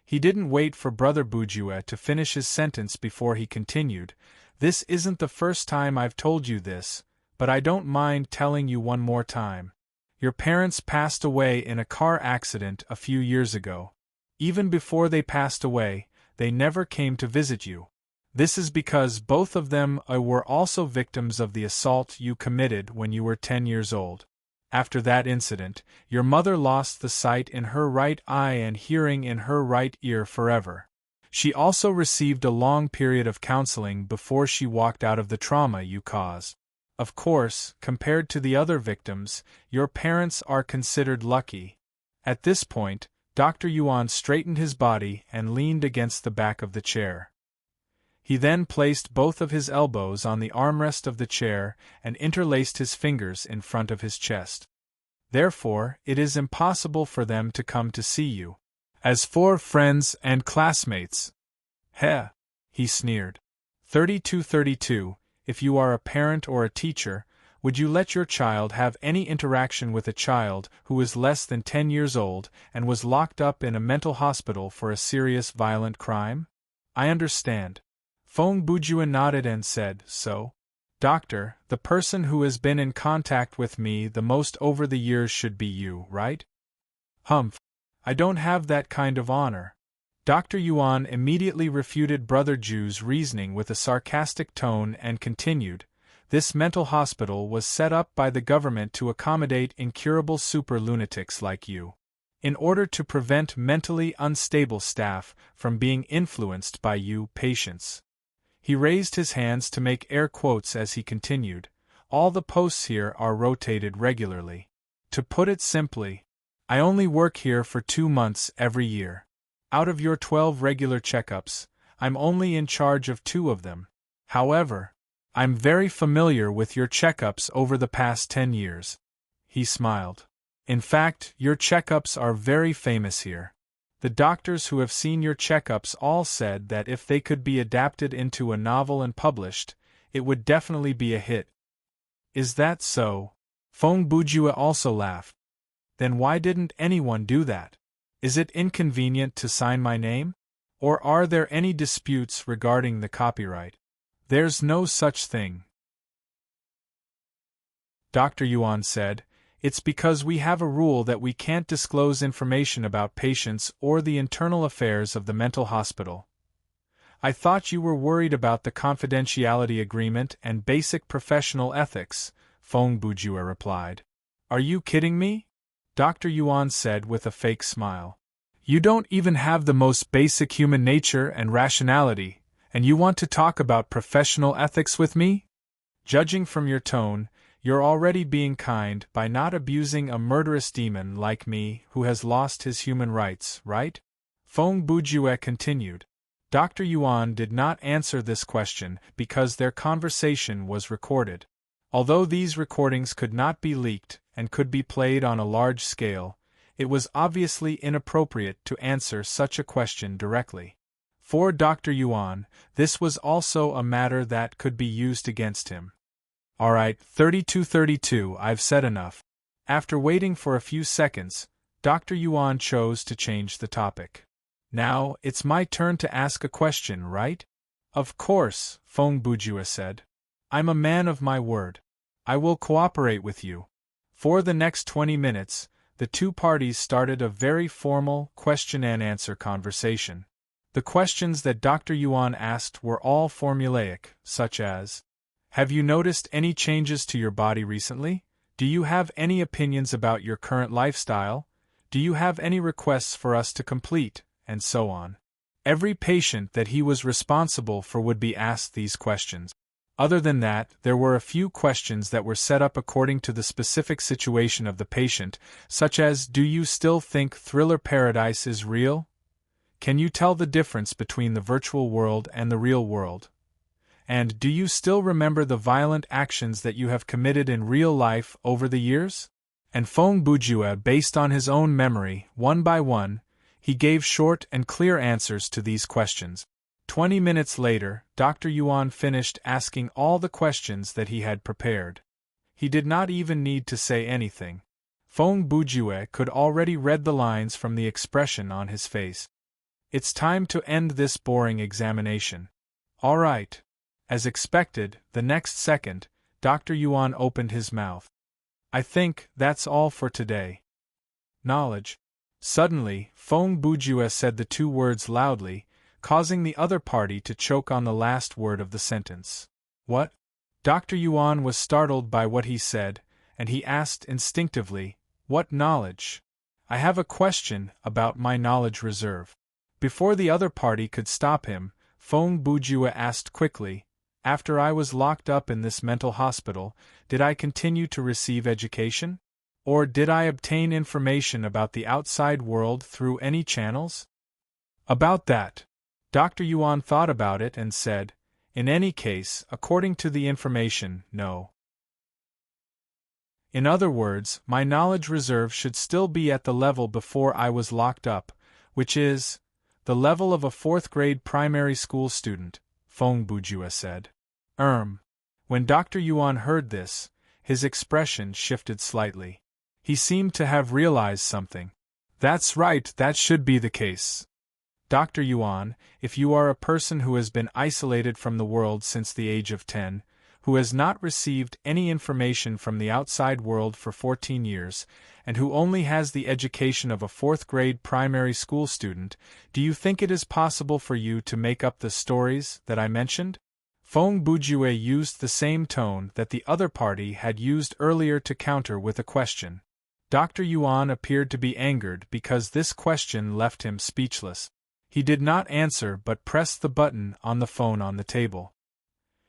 He didn't wait for Brother Bujue to finish his sentence before he continued, "This isn't the first time I've told you this, but I don't mind telling you one more time. Your parents passed away in a car accident a few years ago. Even before they passed away, they never came to visit you. This is because both of them were also victims of the assault you committed when you were 10 years old. After that incident, your mother lost the sight in her right eye and hearing in her right ear forever. She also received a long period of counseling before she walked out of the trauma you caused. Of course, compared to the other victims, your parents are considered lucky." At this point, Dr. Yuan straightened his body and leaned against the back of the chair. He then placed both of his elbows on the armrest of the chair and interlaced his fingers in front of his chest. "Therefore, it is impossible for them to come to see you. As for friends and classmates..." "Heh!" he sneered. 3232. If you are a parent or a teacher, would you let your child have any interaction with a child who is less than 10 years old and was locked up in a mental hospital for a serious violent crime? I understand. Feng Bujue nodded and said, "So, Doctor, the person who has been in contact with me the most over the years should be you, right?" "Humph. I don't have that kind of honor." Dr. Yuan immediately refuted Brother Ju's reasoning with a sarcastic tone and continued, "This mental hospital was set up by the government to accommodate incurable super lunatics like you, in order to prevent mentally unstable staff from being influenced by you patients." He raised his hands to make air quotes as he continued, "All the posts here are rotated regularly. To put it simply, I only work here for 2 months every year. Out of your 12 regular checkups, I'm only in charge of 2 of them. However, I'm very familiar with your checkups over the past 10 years. He smiled. "In fact, your checkups are very famous here. The doctors who have seen your checkups all said that if they could be adapted into a novel and published, it would definitely be a hit." "Is that so?" Feng Bujue also laughed. "Then why didn't anyone do that? Is it inconvenient to sign my name? Or are there any disputes regarding the copyright?" "There's no such thing," Dr. Yuan said. "It's because we have a rule that we can't disclose information about patients or the internal affairs of the mental hospital." "I thought you were worried about the confidentiality agreement and basic professional ethics," Feng Bujue replied. "Are you kidding me?" Dr. Yuan said with a fake smile. "You don't even have the most basic human nature and rationality, and you want to talk about professional ethics with me? Judging from your tone, you're already being kind by not abusing a murderous demon like me who has lost his human rights, right?" Feng Bujue continued. Dr. Yuan did not answer this question because their conversation was recorded. Although these recordings could not be leaked and could be played on a large scale, it was obviously inappropriate to answer such a question directly. For Dr. Yuan, this was also a matter that could be used against him. "Alright, 3232, I've said enough." After waiting for a few seconds, Dr. Yuan chose to change the topic. "Now, it's my turn to ask a question, right?" "Of course," Feng Bujue said. "I'm a man of my word. I will cooperate with you." For the next 20 minutes, the two parties started a very formal question-and-answer conversation. The questions that Dr. Yuan asked were all formulaic, such as, "Have you noticed any changes to your body recently? Do you have any opinions about your current lifestyle? Do you have any requests for us to complete?" and so on. Every patient that he was responsible for would be asked these questions. Other than that, there were a few questions that were set up according to the specific situation of the patient, such as, do you still think Thriller Paradise is real? Can you tell the difference between the virtual world and the real world? And do you still remember the violent actions that you have committed in real life over the years? And Feng Bujue, based on his own memory, one by one, he gave short and clear answers to these questions. 20 minutes later, Dr. Yuan finished asking all the questions that he had prepared. He did not even need to say anything. Feng Bujue could already read the lines from the expression on his face. It's time to end this boring examination. All right. As expected, the next second, Dr. Yuan opened his mouth. I think that's all for today. Knowledge. Suddenly, Feng Bujue said the two words loudly, causing the other party to choke on the last word of the sentence. What? Dr. Yuan was startled by what he said, and he asked instinctively, what knowledge? I have a question about my knowledge reserve. Before the other party could stop him, Feng Bujue asked quickly, after I was locked up in this mental hospital, did I continue to receive education? Or did I obtain information about the outside world through any channels? About that, Dr. Yuan thought about it and said, in any case, according to the information, no. In other words, my knowledge reserve should still be at the level before I was locked up, which is the level of a 4th grade primary school student, Feng Bujue said. When Dr. Yuan heard this, his expression shifted slightly. He seemed to have realized something. That's right, that should be the case. Dr. Yuan, if you are a person who has been isolated from the world since the age of 10, who has not received any information from the outside world for 14 years, and who only has the education of a 4th grade primary school student, do you think it is possible for you to make up the stories that I mentioned? Feng Bujue used the same tone that the other party had used earlier to counter with a question. Dr. Yuan appeared to be angered because this question left him speechless. He did not answer but pressed the button on the phone on the table.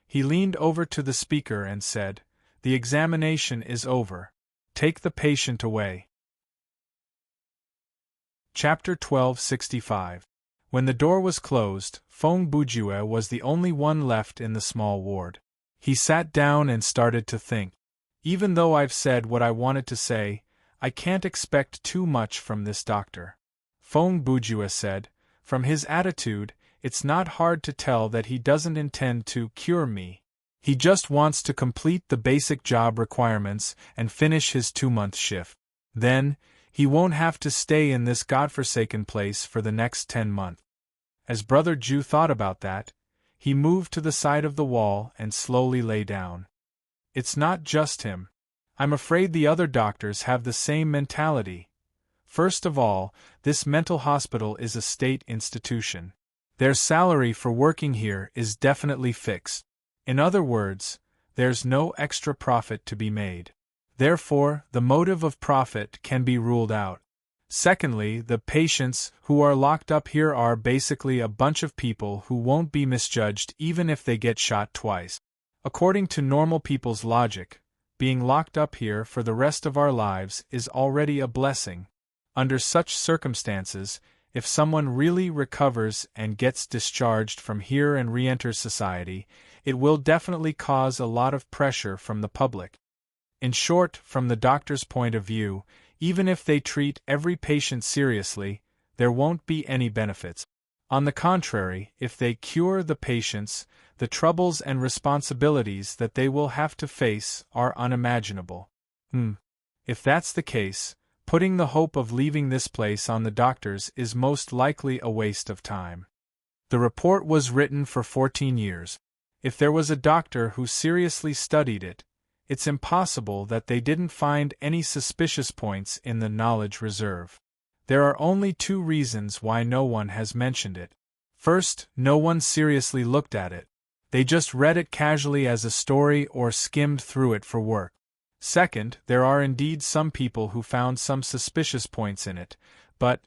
He leaned over to the speaker and said, the examination is over. Take the patient away. Chapter 1265. When the door was closed, Feng Bujue was the only one left in the small ward. He sat down and started to think. Even though I've said what I wanted to say, I can't expect too much from this doctor. Feng Bujue said, from his attitude, it's not hard to tell that he doesn't intend to cure me. He just wants to complete the basic job requirements and finish his 2-month shift. Then, he won't have to stay in this godforsaken place for the next 10 months. As Brother Ju thought about that, he moved to the side of the wall and slowly lay down. It's not just him. I'm afraid the other doctors have the same mentality. First of all, this mental hospital is a state institution. Their salary for working here is definitely fixed. In other words, there's no extra profit to be made. Therefore, the motive of profit can be ruled out. Secondly, the patients who are locked up here are basically a bunch of people who won't be misjudged even if they get shot twice. According to normal people's logic, being locked up here for the rest of our lives is already a blessing. Under such circumstances, if someone really recovers and gets discharged from here and re-enters society, it will definitely cause a lot of pressure from the public. In short, from the doctor's point of view, even if they treat every patient seriously, there won't be any benefits. On the contrary, if they cure the patients, the troubles and responsibilities that they will have to face are unimaginable. If that's the case, putting the hope of leaving this place on the doctors is most likely a waste of time. The report was written for 14 years. If there was a doctor who seriously studied it, it's impossible that they didn't find any suspicious points in the knowledge reserve. There are only 2 reasons why no one has mentioned it. First, no one seriously looked at it. They just read it casually as a story or skimmed through it for work. Second, there are indeed some people who found some suspicious points in it, but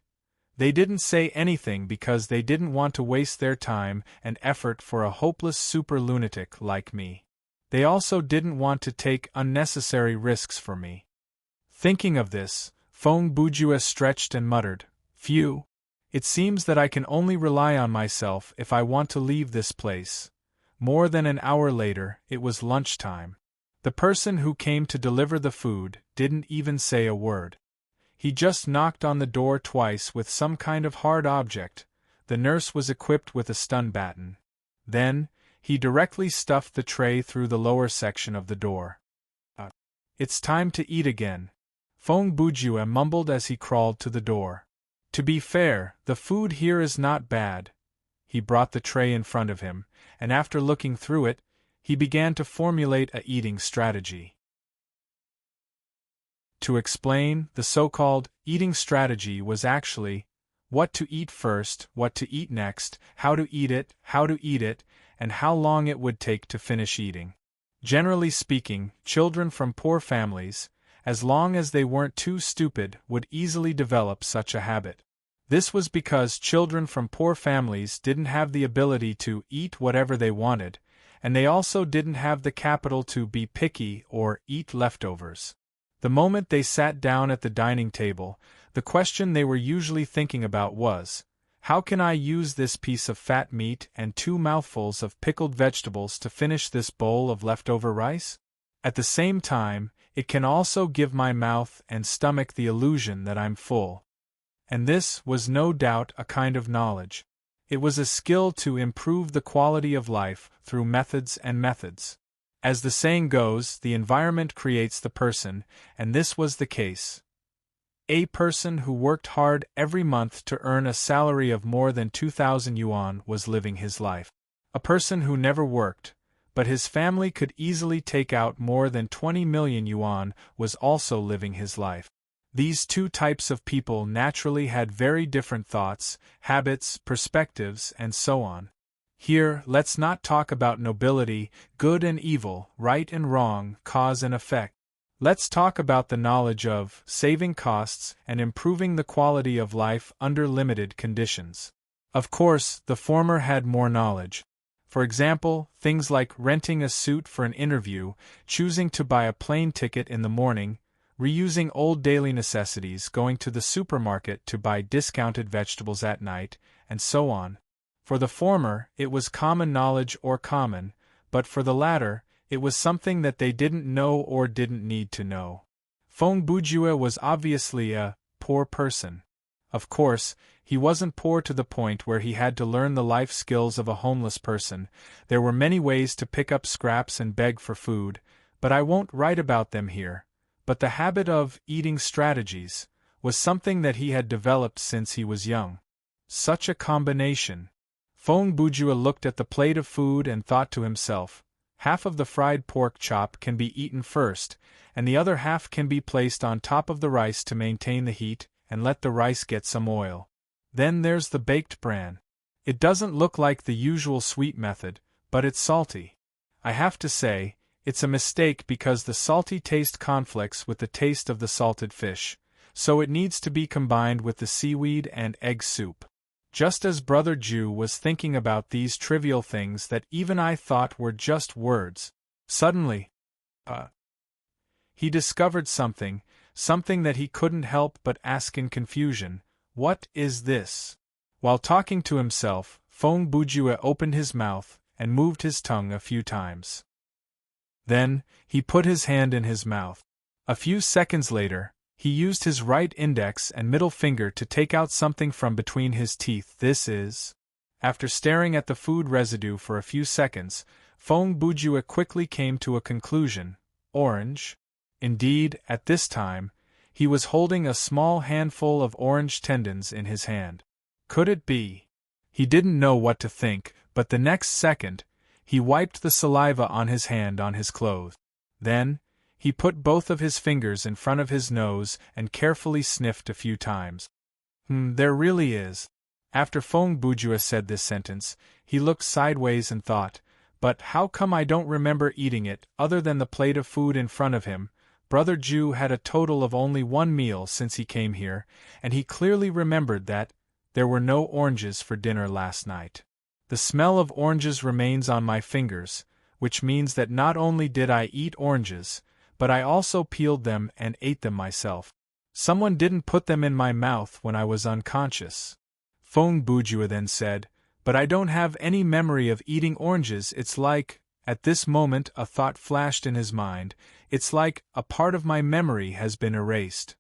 They didn't say anything because they didn't want to waste their time and effort for a hopeless super lunatic like me. They also didn't want to take unnecessary risks for me. Thinking of this, Feng Bujue stretched and muttered, "Phew. It seems that I can only rely on myself if I want to leave this place." More than an hour later, it was lunchtime. The person who came to deliver the food didn't even say a word. He just knocked on the door twice with some kind of hard object. The nurse was equipped with a stun baton. Then, he directly stuffed the tray through the lower section of the door. "It's time to eat again," Feng Bujue mumbled as he crawled to the door. "To be fair, the food here is not bad." He brought the tray in front of him, and after looking through it, he began to formulate a eating strategy. To explain, the so-called eating strategy was actually what to eat first, what to eat next, how to eat it, and how long it would take to finish eating. Generally speaking, children from poor families, as long as they weren't too stupid, would easily develop such a habit. This was because children from poor families didn't have the ability to eat whatever they wanted, and they also didn't have the capital to be picky or eat leftovers. The moment they sat down at the dining table, the question they were usually thinking about was, "How can I use this piece of fat meat and 2 mouthfuls of pickled vegetables to finish this bowl of leftover rice? At the same time, it can also give my mouth and stomach the illusion that I'm full." And this was no doubt a kind of knowledge. It was a skill to improve the quality of life through methods and methods. As the saying goes, the environment creates the person, and this was the case. A person who worked hard every month to earn a salary of more than 2,000 yuan was living his life. A person who never worked, but his family could easily take out more than 20 million yuan, was also living his life. These two types of people naturally had very different thoughts, habits, perspectives, and so on. Here, let's not talk about nobility, good and evil, right and wrong, cause and effect. Let's talk about the knowledge of saving costs and improving the quality of life under limited conditions. Of course, the former had more knowledge. For example, things like renting a suit for an interview, choosing to buy a plane ticket in the morning, reusing old daily necessities, going to the supermarket to buy discounted vegetables at night, and so on. For the former, it was common knowledge or common, but for the latter, it was something that they didn't know or didn't need to know. Feng Bujue was obviously a poor person. Of course, he wasn't poor to the point where he had to learn the life skills of a homeless person. There were many ways to pick up scraps and beg for food, but I won't write about them here. But the habit of eating strategies was something that he had developed since he was young. Such a combination. Feng Bujue looked at the plate of food and thought to himself, half of the fried pork chop can be eaten first, and the other half can be placed on top of the rice to maintain the heat and let the rice get some oil. Then there's the baked bran. It doesn't look like the usual sweet method, but it's salty. I have to say, it's a mistake because the salty taste conflicts with the taste of the salted fish, so it needs to be combined with the seaweed and egg soup. Just as Brother Ju was thinking about these trivial things that even I thought were just words, suddenly, he discovered something that he couldn't help but ask in confusion, "What is this?" While talking to himself, Feng Bujue opened his mouth and moved his tongue a few times. Then, he put his hand in his mouth. A few seconds later, he used his right index and middle finger to take out something from between his teeth. This is... After staring at the food residue for a few seconds, Feng Bujue quickly came to a conclusion. Orange? Indeed, at this time, he was holding a small handful of orange tendons in his hand. Could it be? He didn't know what to think, but the next second, he wiped the saliva on his hand on his clothes. Then, he put both of his fingers in front of his nose and carefully sniffed a few times. There really is. After Feng Bujue said this sentence, he looked sideways and thought, but how come I don't remember eating it, other than the plate of food in front of him? Brother Ju had a total of only one meal since he came here, and he clearly remembered that, there were no oranges for dinner last night. The smell of oranges remains on my fingers, which means that not only did I eat oranges, but I also peeled them and ate them myself. Someone didn't put them in my mouth when I was unconscious. Feng Bujue then said, but I don't have any memory of eating oranges. It's like, at this moment a thought flashed in his mind, it's like a part of my memory has been erased.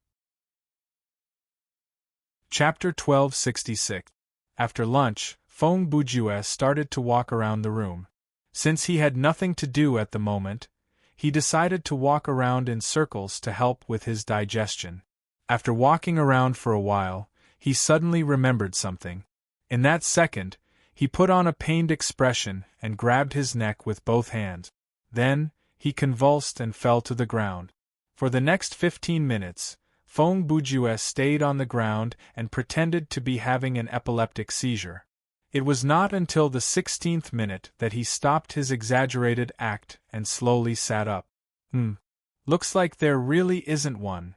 Chapter 1266. After lunch, Feng Bujue started to walk around the room. Since he had nothing to do at the moment, he decided to walk around in circles to help with his digestion. After walking around for a while, he suddenly remembered something. In that second, he put on a pained expression and grabbed his neck with both hands. Then, he convulsed and fell to the ground. For the next 15 minutes, Feng Bujue stayed on the ground and pretended to be having an epileptic seizure. It was not until the 16th minute that he stopped his exaggerated act and slowly sat up. Looks like there really isn't one,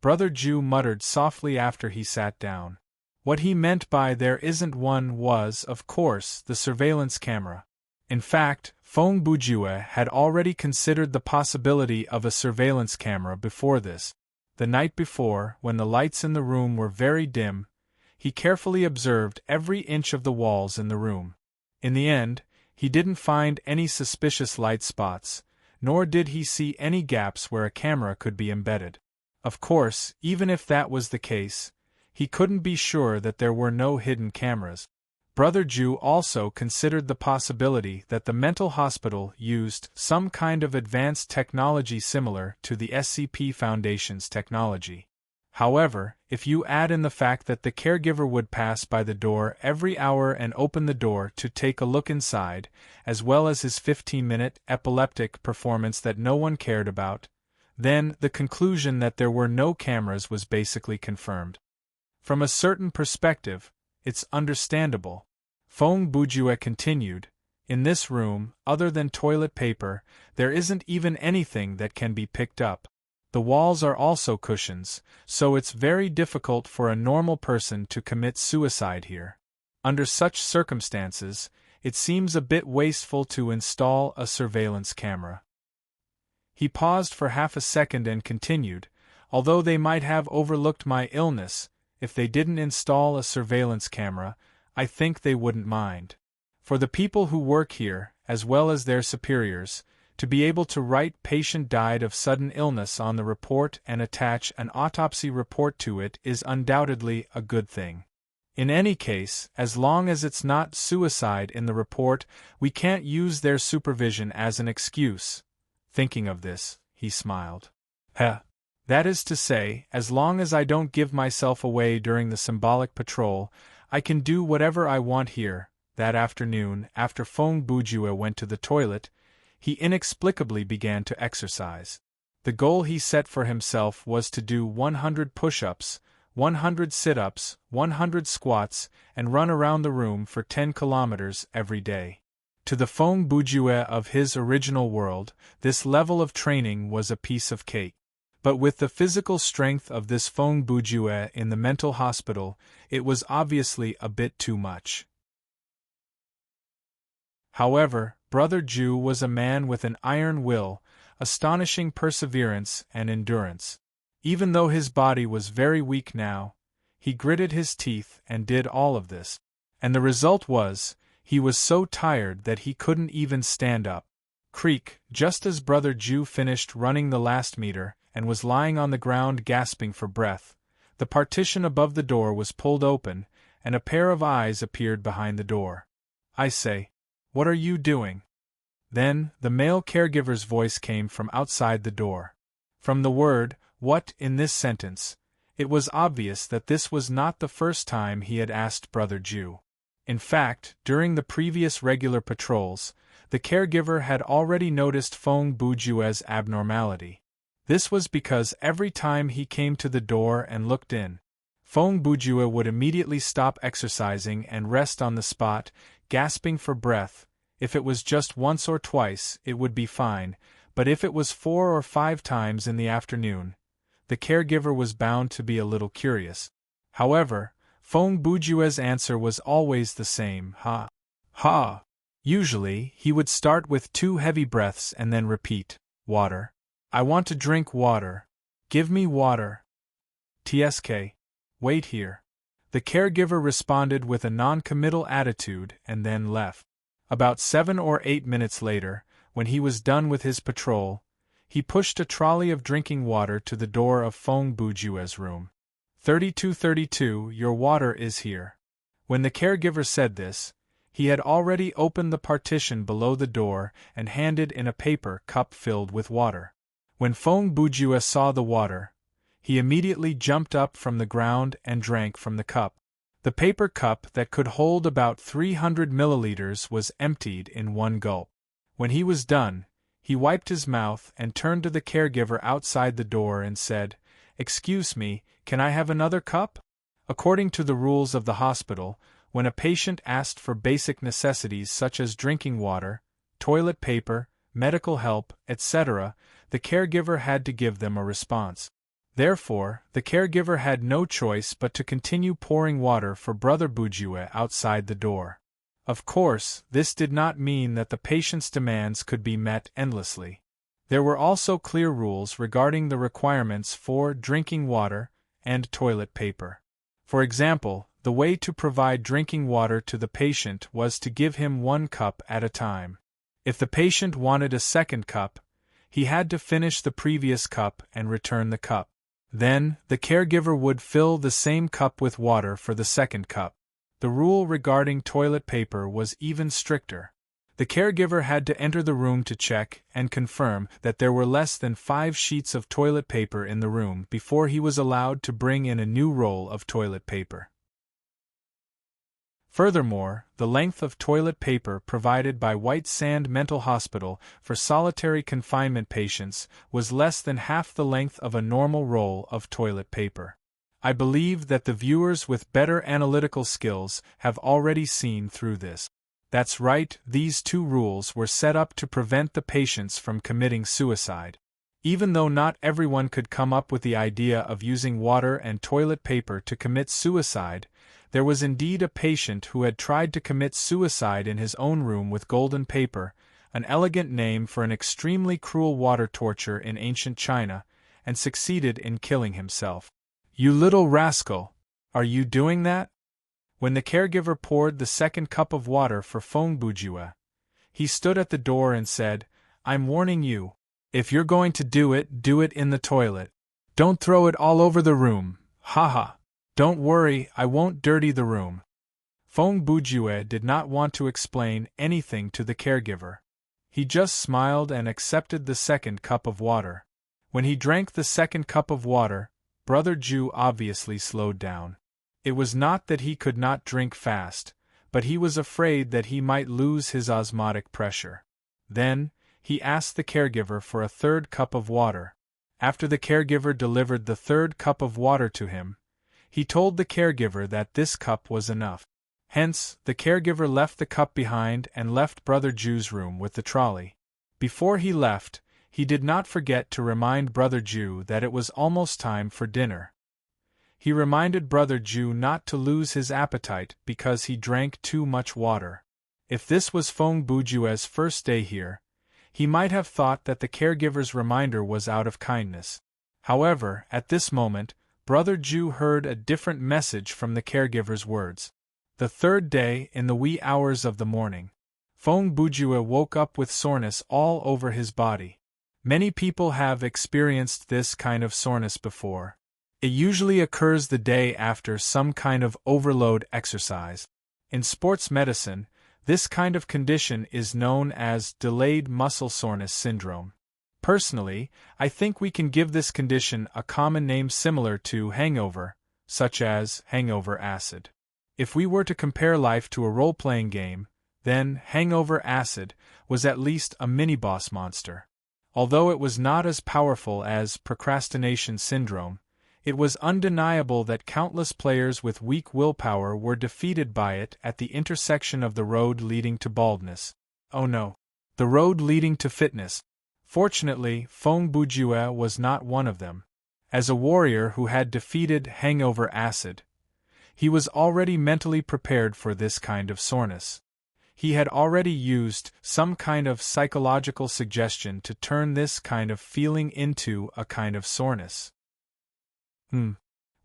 Brother Ju muttered softly after he sat down. What he meant by there isn't one was, of course, the surveillance camera. In fact, Feng Bujue had already considered the possibility of a surveillance camera before this. The night before, when the lights in the room were very dim, he carefully observed every inch of the walls in the room. In the end, he didn't find any suspicious light spots, nor did he see any gaps where a camera could be embedded. Of course, even if that was the case, he couldn't be sure that there were no hidden cameras. Brother Ju also considered the possibility that the mental hospital used some kind of advanced technology similar to the SCP Foundation's technology. However, if you add in the fact that the caregiver would pass by the door every hour and open the door to take a look inside, as well as his 15-minute epileptic performance that no one cared about, then the conclusion that there were no cameras was basically confirmed. From a certain perspective, it's understandable. Feng Bujue continued, in this room, other than toilet paper, there isn't even anything that can be picked up. The walls are also cushions, so it's very difficult for a normal person to commit suicide here. Under such circumstances, it seems a bit wasteful to install a surveillance camera. He paused for half a second and continued, although they might have overlooked my illness, if they didn't install a surveillance camera, I think they wouldn't mind. For the people who work here, as well as their superiors, to be able to write patient died of sudden illness on the report and attach an autopsy report to it is undoubtedly a good thing. In any case, as long as it's not suicide in the report, we can't use their supervision as an excuse. Thinking of this, he smiled. That is to say, as long as I don't give myself away during the symbolic patrol, I can do whatever I want here. That afternoon, after Feng Bujue went to the toilet, he inexplicably began to exercise. The goal he set for himself was to do 100 push-ups, 100 sit-ups, 100 squats, and run around the room for 10 kilometers every day. To the Feng Bujue of his original world, this level of training was a piece of cake. But with the physical strength of this Feng Bujue in the mental hospital, it was obviously a bit too much. However, Brother Ju was a man with an iron will, astonishing perseverance and endurance. Even though his body was very weak now, he gritted his teeth and did all of this. And the result was, he was so tired that he couldn't even stand up. Creak, just as Brother Ju finished running the last meter, and was lying on the ground gasping for breath, the partition above the door was pulled open, and a pair of eyes appeared behind the door. I say, what are you doing? Then, the male caregiver's voice came from outside the door. From the word, what, in this sentence, it was obvious that this was not the first time he had asked Brother Ju. In fact, during the previous regular patrols, the caregiver had already noticed Feng Bujue's abnormality. This was because every time he came to the door and looked in, Feng Bujue would immediately stop exercising and rest on the spot, gasping for breath. If it was just once or twice, it would be fine, but if it was 4 or 5 times in the afternoon, the caregiver was bound to be a little curious. However, Feng Bujue's answer was always the same, ha. Ha. Usually, he would start with 2 heavy breaths and then repeat, water. I want to drink water. Give me water. TSK. Wait here. The caregiver responded with a non-committal attitude and then left. About 7 or 8 minutes later, when he was done with his patrol, he pushed a trolley of drinking water to the door of Feng Bujue's room. 3232, your water is here. When the caregiver said this, he had already opened the partition below the door and handed in a paper cup filled with water. When Feng Bujue saw the water, he immediately jumped up from the ground and drank from the cup. The paper cup that could hold about 300 milliliters was emptied in one gulp. When he was done, he wiped his mouth and turned to the caregiver outside the door and said, "Excuse me, can I have another cup?" According to the rules of the hospital, when a patient asked for basic necessities such as drinking water, toilet paper, medical help, etc., the caregiver had to give them a response. Therefore, the caregiver had no choice but to continue pouring water for Brother Bujue outside the door. Of course, this did not mean that the patient's demands could be met endlessly. There were also clear rules regarding the requirements for drinking water and toilet paper. For example, the way to provide drinking water to the patient was to give him 1 cup at a time. If the patient wanted a second cup, he had to finish the previous cup and return the cup. Then, the caregiver would fill the same cup with water for the second cup. The rule regarding toilet paper was even stricter. The caregiver had to enter the room to check and confirm that there were less than 5 sheets of toilet paper in the room before he was allowed to bring in a new roll of toilet paper. Furthermore, the length of toilet paper provided by White Sand Mental Hospital for solitary confinement patients was less than half the length of a normal roll of toilet paper. I believe that the viewers with better analytical skills have already seen through this. That's right, these 2 rules were set up to prevent the patients from committing suicide. Even though not everyone could come up with the idea of using water and toilet paper to commit suicide, there was indeed a patient who had tried to commit suicide in his own room with golden paper, an elegant name for an extremely cruel water torture in ancient China, and succeeded in killing himself. You little rascal! Are you doing that? When the caregiver poured the second cup of water for Feng Bujue, he stood at the door and said, "I'm warning you. If you're going to do it in the toilet. Don't throw it all over the room, haha. Don't worry, I won't dirty the room." Feng Bujue did not want to explain anything to the caregiver. He just smiled and accepted the second cup of water. When he drank the second cup of water, Brother Ju obviously slowed down. It was not that he could not drink fast, but he was afraid that he might lose his osmotic pressure. Then, he asked the caregiver for a third cup of water. After the caregiver delivered the third cup of water to him, he told the caregiver that this cup was enough. Hence, the caregiver left the cup behind and left Brother Ju's room with the trolley. Before he left, he did not forget to remind Brother Ju that it was almost time for dinner. He reminded Brother Ju not to lose his appetite because he drank too much water. If this was Feng Bujue's first day here, he might have thought that the caregiver's reminder was out of kindness. However, at this moment, Brother Ju heard a different message from the caregiver's words. The third day, in the wee hours of the morning, Feng Bujue woke up with soreness all over his body. Many people have experienced this kind of soreness before. It usually occurs the day after some kind of overload exercise. In sports medicine, this kind of condition is known as delayed muscle soreness syndrome. Personally, I think we can give this condition a common name similar to hangover, such as hangover acid. If we were to compare life to a role-playing game, then hangover acid was at least a mini-boss monster. Although it was not as powerful as procrastination syndrome, it was undeniable that countless players with weak willpower were defeated by it at the intersection of the road leading to baldness. Oh no. The road leading to fitness. Fortunately, Feng Bujue was not one of them. As a warrior who had defeated hangover acid, He was already mentally prepared for this kind of soreness. He had already used some kind of psychological suggestion to turn this kind of feeling into a kind of soreness.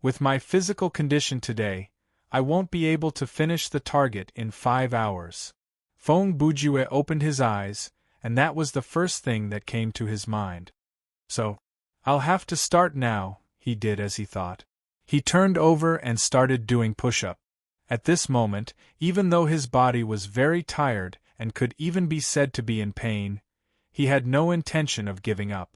With my physical condition today, I won't be able to finish the target in 5 hours. Feng Bujue opened his eyes, and that was the first thing that came to his mind. So, I'll have to start now, he did as he thought. He turned over and started doing push-up. At this moment, even though his body was very tired and could even be said to be in pain, he had no intention of giving up.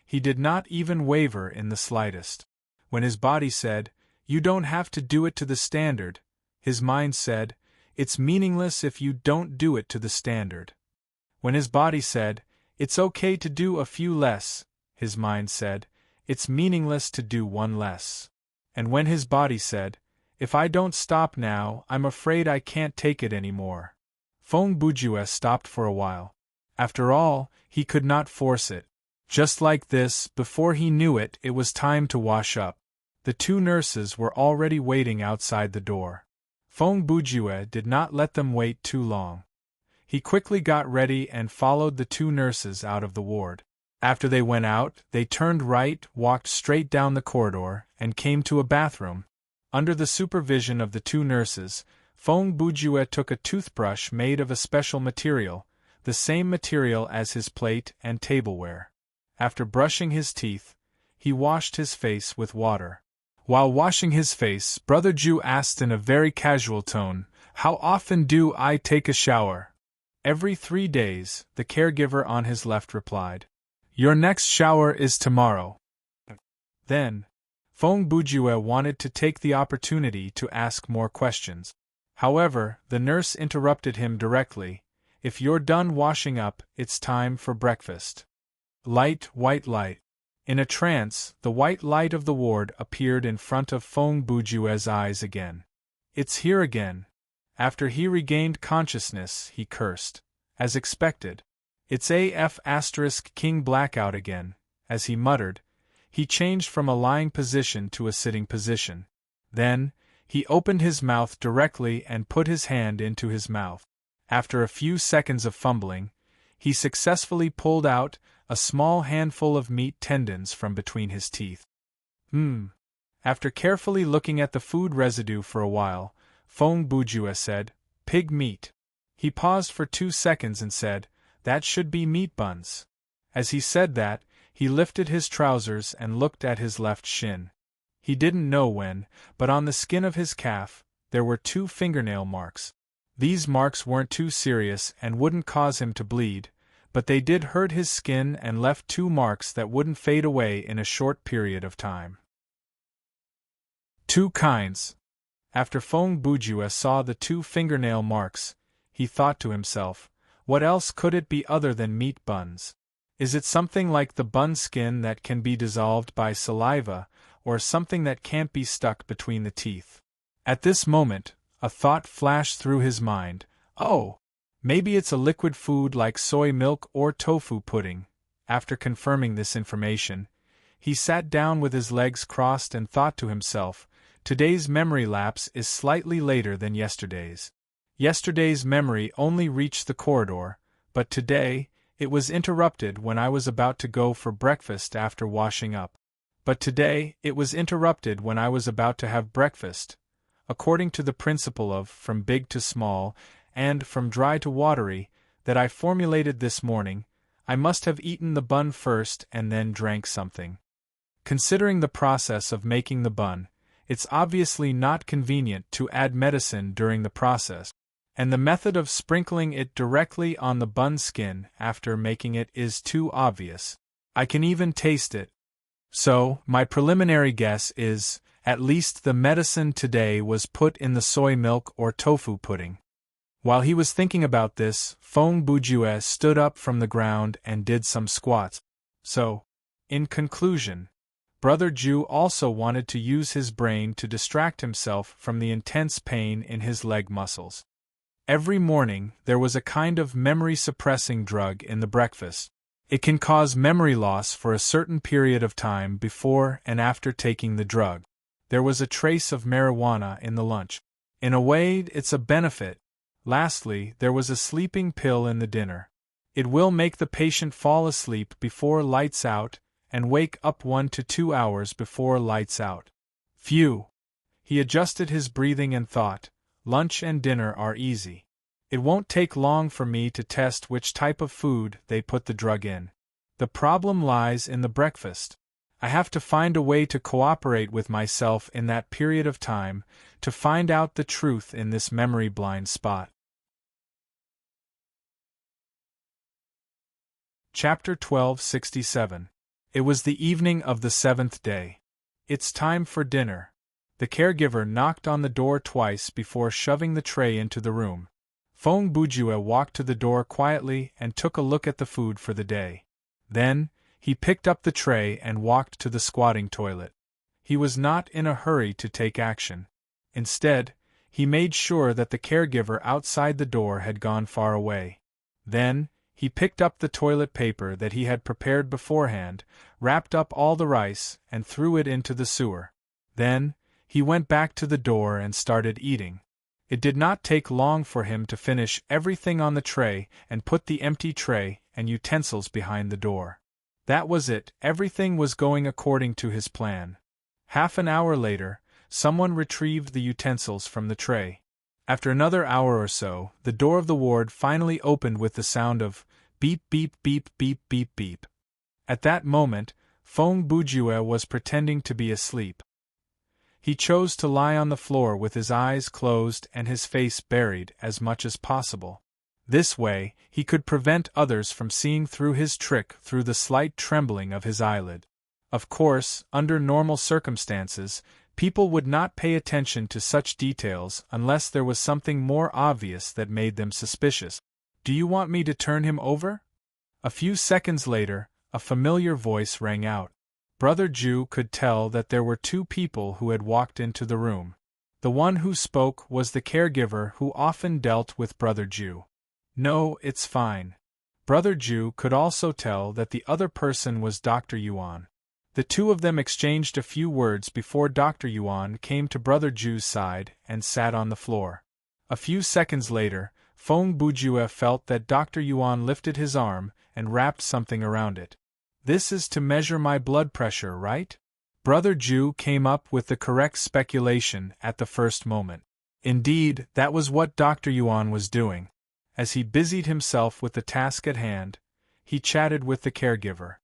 He did not even waver in the slightest. When his body said, "You don't have to do it to the standard," his mind said, "It's meaningless if you don't do it to the standard." When his body said, "It's okay to do a few less," his mind said, "It's meaningless to do one less." And when his body said, "If I don't stop now, I'm afraid I can't take it anymore," Feng Bujue stopped for a while. After all, he could not force it. Just like this, before he knew it, it was time to wash up. The 2 nurses were already waiting outside the door. Feng Bujue did not let them wait too long. He quickly got ready and followed the 2 nurses out of the ward. After they went out, they turned right, walked straight down the corridor, and came to a bathroom. Under the supervision of the 2 nurses, Feng Bujue took a toothbrush made of a special material, the same material as his plate and tableware. After brushing his teeth, he washed his face with water. While washing his face, Brother Ju asked in a very casual tone, "How often do I take a shower?" "Every 3 days," the caregiver on his left replied. "Your next shower is tomorrow." Then, Feng Bujue wanted to take the opportunity to ask more questions. However, the nurse interrupted him directly. "If you're done washing up, it's time for breakfast." Light, white light. In a trance, the white light of the ward appeared in front of Feng Bujue's eyes again. "It's here again." After he regained consciousness, he cursed. As expected. "It's AF** King Blackout again," as he muttered. He changed from a lying position to a sitting position. Then, he opened his mouth directly and put his hand into his mouth. After a few seconds of fumbling, he successfully pulled out a small handful of meat tendons from between his teeth. After carefully looking at the food residue for a while, Feng Bujue said, "Pig meat." He paused for 2 seconds and said, "That should be meat buns." As he said that, he lifted his trousers and looked at his left shin. He didn't know when, but on the skin of his calf, there were 2 fingernail marks. These marks weren't too serious and wouldn't cause him to bleed, but they did hurt his skin and left 2 marks that wouldn't fade away in a short period of time. 2 kinds. After Feng Bujue saw the 2 fingernail marks, he thought to himself, what else could it be other than meat buns? Is it something like the bun skin that can be dissolved by saliva, or something that can't be stuck between the teeth? At this moment, a thought flashed through his mind. Oh! Maybe it's a liquid food like soy milk or tofu pudding. After confirming this information, he sat down with his legs crossed and thought to himself, today's memory lapse is slightly later than yesterday's. Yesterday's memory only reached the corridor, but today, it was interrupted when I was about to go for breakfast after washing up. But today, it was interrupted when I was about to have breakfast. According to the principle of from big to small, and from dry to watery, that I formulated this morning, I must have eaten the bun first and then drank something. Considering the process of making the bun, it's obviously not convenient to add medicine during the process, and the method of sprinkling it directly on the bun skin after making it is too obvious. I can even taste it. So, my preliminary guess is, at least the medicine today was put in the soy milk or tofu pudding. While he was thinking about this, Feng Bujue stood up from the ground and did some squats. So, in conclusion, Brother Ju also wanted to use his brain to distract himself from the intense pain in his leg muscles. Every morning, there was a kind of memory-suppressing drug in the breakfast. It can cause memory loss for a certain period of time before and after taking the drug. There was a trace of marijuana in the lunch. In a way, it's a benefit. Lastly, there was a sleeping pill in the dinner. It will make the patient fall asleep before lights out and wake up 1 to 2 hours before lights out. Phew! He adjusted his breathing and thought, lunch and dinner are easy. It won't take long for me to test which type of food they put the drug in. The problem lies in the breakfast. I have to find a way to cooperate with myself in that period of time to find out the truth in this memory blind spot. Chapter 1267. It was the evening of the 7th day. It's time for dinner. The caregiver knocked on the door twice before shoving the tray into the room. Fong Bujue walked to the door quietly and took a look at the food for the day. Then, he picked up the tray and walked to the squatting toilet. He was not in a hurry to take action. Instead, he made sure that the caregiver outside the door had gone far away. Then, he picked up the toilet paper that he had prepared beforehand, wrapped up all the rice, and threw it into the sewer. Then, he went back to the door and started eating. It did not take long for him to finish everything on the tray and put the empty tray and utensils behind the door. That was it, everything was going according to his plan. Half an hour later, someone retrieved the utensils from the tray. After another hour or so, the door of the ward finally opened with the sound of beep beep beep beep beep beep. At that moment, Fong Bujue was pretending to be asleep. He chose to lie on the floor with his eyes closed and his face buried as much as possible. This way, he could prevent others from seeing through his trick through the slight trembling of his eyelid. Of course, under normal circumstances, people would not pay attention to such details unless there was something more obvious that made them suspicious. "Do you want me to turn him over?" A few seconds later, a familiar voice rang out. Brother Ju could tell that there were two people who had walked into the room. The one who spoke was the caregiver who often dealt with Brother Ju. "No, it's fine." Brother Ju could also tell that the other person was Dr. Yuan. The two of them exchanged a few words before Dr. Yuan came to Brother Ju's side and sat on the floor. A few seconds later, Fong Bujue felt that Dr. Yuan lifted his arm and wrapped something around it. "This is to measure my blood pressure, right?" Brother Ju came up with the correct speculation at the first moment. Indeed, that was what Dr. Yuan was doing. As he busied himself with the task at hand, he chatted with the caregiver.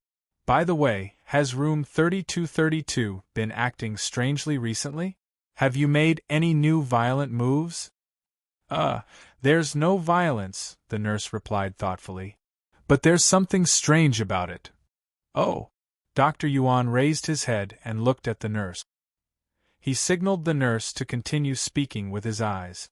"By the way, has room 3232 been acting strangely recently? Have you made any new violent moves?" There's no violence," the nurse replied thoughtfully. "But there's something strange about it." "Oh." Dr. Yuan raised his head and looked at the nurse. He signaled the nurse to continue speaking with his eyes.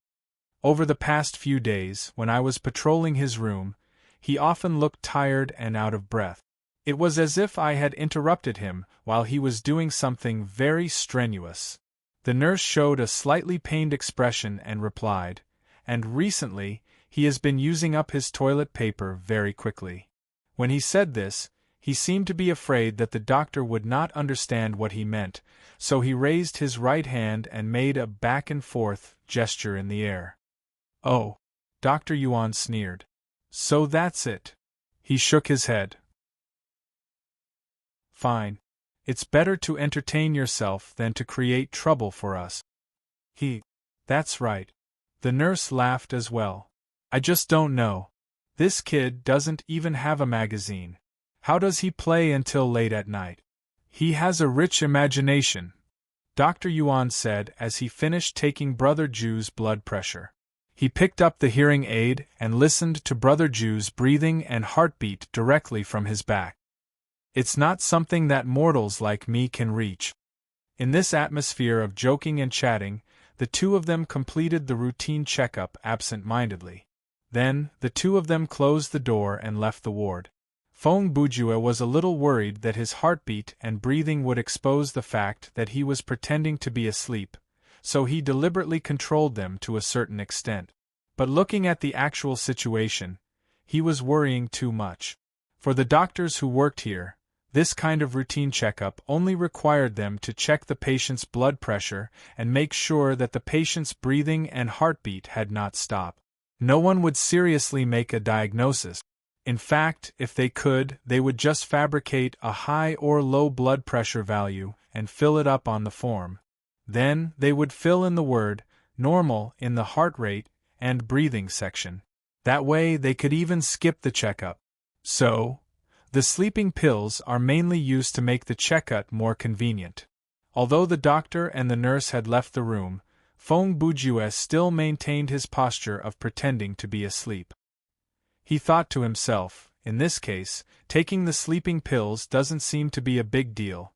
"Over the past few days, when I was patrolling his room, he often looked tired and out of breath. It was as if I had interrupted him while he was doing something very strenuous." The nurse showed a slightly pained expression and replied, "And recently, he has been using up his toilet paper very quickly." When he said this, he seemed to be afraid that the doctor would not understand what he meant, so he raised his right hand and made a back-and-forth gesture in the air. "Oh," Dr. Yuan sneered. "So that's it." He shook his head. "Fine. It's better to entertain yourself than to create trouble for us." That's right." The nurse laughed as well. "I just don't know. This kid doesn't even have a magazine. How does he play until late at night?" "He has a rich imagination," Dr. Yuan said as he finished taking Brother Ju's blood pressure. He picked up the hearing aid and listened to Brother Ju's breathing and heartbeat directly from his back. "It's not something that mortals like me can reach." In this atmosphere of joking and chatting, the two of them completed the routine checkup absent-mindedly. Then, the two of them closed the door and left the ward. Fong Bujue was a little worried that his heartbeat and breathing would expose the fact that he was pretending to be asleep, so he deliberately controlled them to a certain extent. But looking at the actual situation, he was worrying too much. For the doctors who worked here, This kind of routine checkup only required them to check the patient's blood pressure and make sure that the patient's breathing and heartbeat had not stopped. No one would seriously make a diagnosis. In fact, if they could, they would just fabricate a high or low blood pressure value and fill it up on the form. Then, they would fill in the word normal in the heart rate and breathing section. That way, they could even skip the checkup. So, the sleeping pills are mainly used to make the checkup more convenient. Although the doctor and the nurse had left the room, Feng Bujue still maintained his posture of pretending to be asleep. He thought to himself, in this case, taking the sleeping pills doesn't seem to be a big deal.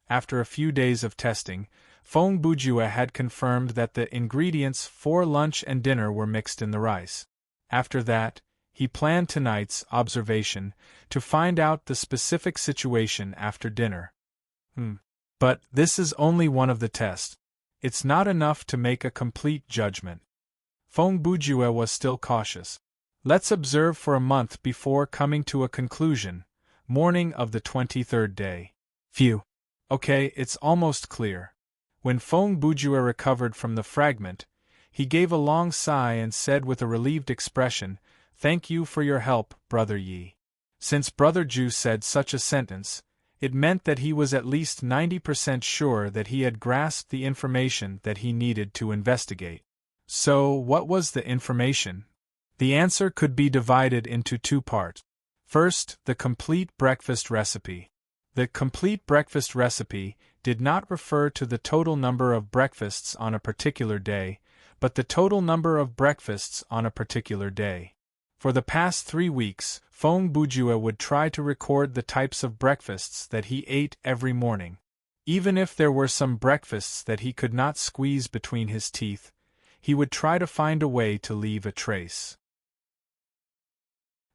After a few days of testing, Feng Bujue had confirmed that the ingredients for lunch and dinner were mixed in the rice. After that, he planned tonight's observation to find out the specific situation after dinner. But this is only one of the tests. It's not enough to make a complete judgment. Feng Bujue was still cautious. Let's observe for a month before coming to a conclusion. Morning of the 23rd day. Phew. Okay, it's almost clear. When Feng Bujue recovered from the fragment, he gave a long sigh and said with a relieved expression, "Thank you for your help, Brother Yi." Since Brother Ju said such a sentence, it meant that he was at least 90% sure that he had grasped the information that he needed to investigate. So, what was the information? The answer could be divided into two parts. First, the complete breakfast recipe. The complete breakfast recipe did not refer to the total number of breakfasts on a particular day, but the total number of breakfasts on a particular day. For the past 3 weeks, Feng Bujue would try to record the types of breakfasts that he ate every morning. Even if there were some breakfasts that he could not squeeze between his teeth, he would try to find a way to leave a trace.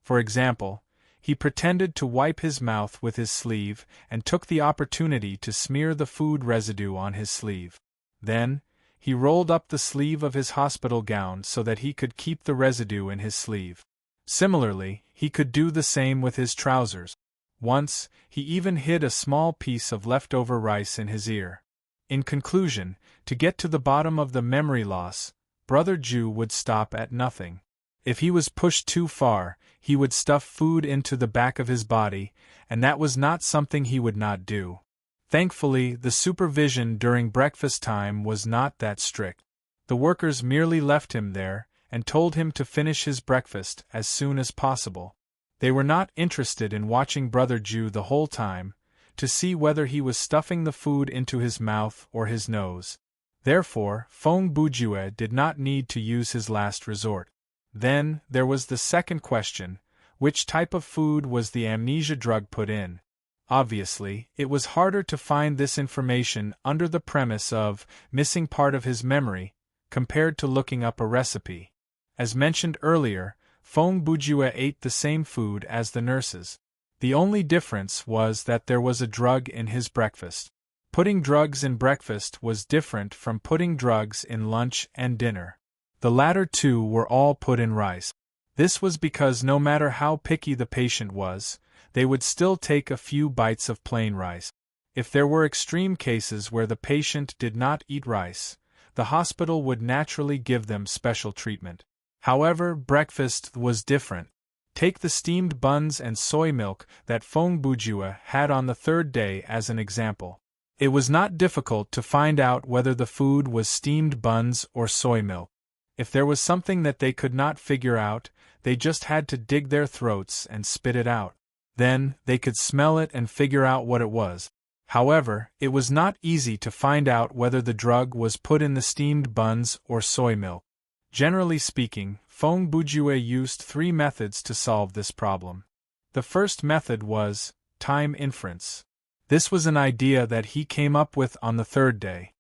For example, he pretended to wipe his mouth with his sleeve and took the opportunity to smear the food residue on his sleeve. Then, he rolled up the sleeve of his hospital gown so that he could keep the residue in his sleeve. Similarly, he could do the same with his trousers. Once, he even hid a small piece of leftover rice in his ear. In conclusion, to get to the bottom of the memory loss, Brother Ju would stop at nothing. If he was pushed too far, he would stuff food into the back of his body, and that was not something he would not do. Thankfully, the supervision during breakfast time was not that strict. The workers merely left him there and told him to finish his breakfast as soon as possible. They were not interested in watching Brother Ju the whole time, to see whether he was stuffing the food into his mouth or his nose. Therefore, Feng Bujue did not need to use his last resort. Then, there was the second question: which type of food was the amnesia drug put in? Obviously, it was harder to find this information under the premise of missing part of his memory, compared to looking up a recipe. As mentioned earlier, Feng Bujue ate the same food as the nurses. The only difference was that there was a drug in his breakfast. Putting drugs in breakfast was different from putting drugs in lunch and dinner. The latter two were all put in rice. This was because no matter how picky the patient was, they would still take a few bites of plain rice. If there were extreme cases where the patient did not eat rice, the hospital would naturally give them special treatment. However, breakfast was different. Take the steamed buns and soy milk that Feng Bujue had on the third day as an example. It was not difficult to find out whether the food was steamed buns or soy milk. If there was something that they could not figure out, they just had to dig their throats and spit it out. Then, they could smell it and figure out what it was. However, it was not easy to find out whether the drug was put in the steamed buns or soy milk. Generally speaking, Feng Bujue used 3 methods to solve this problem. The first method was time inference. This was an idea that he came up with on the third day.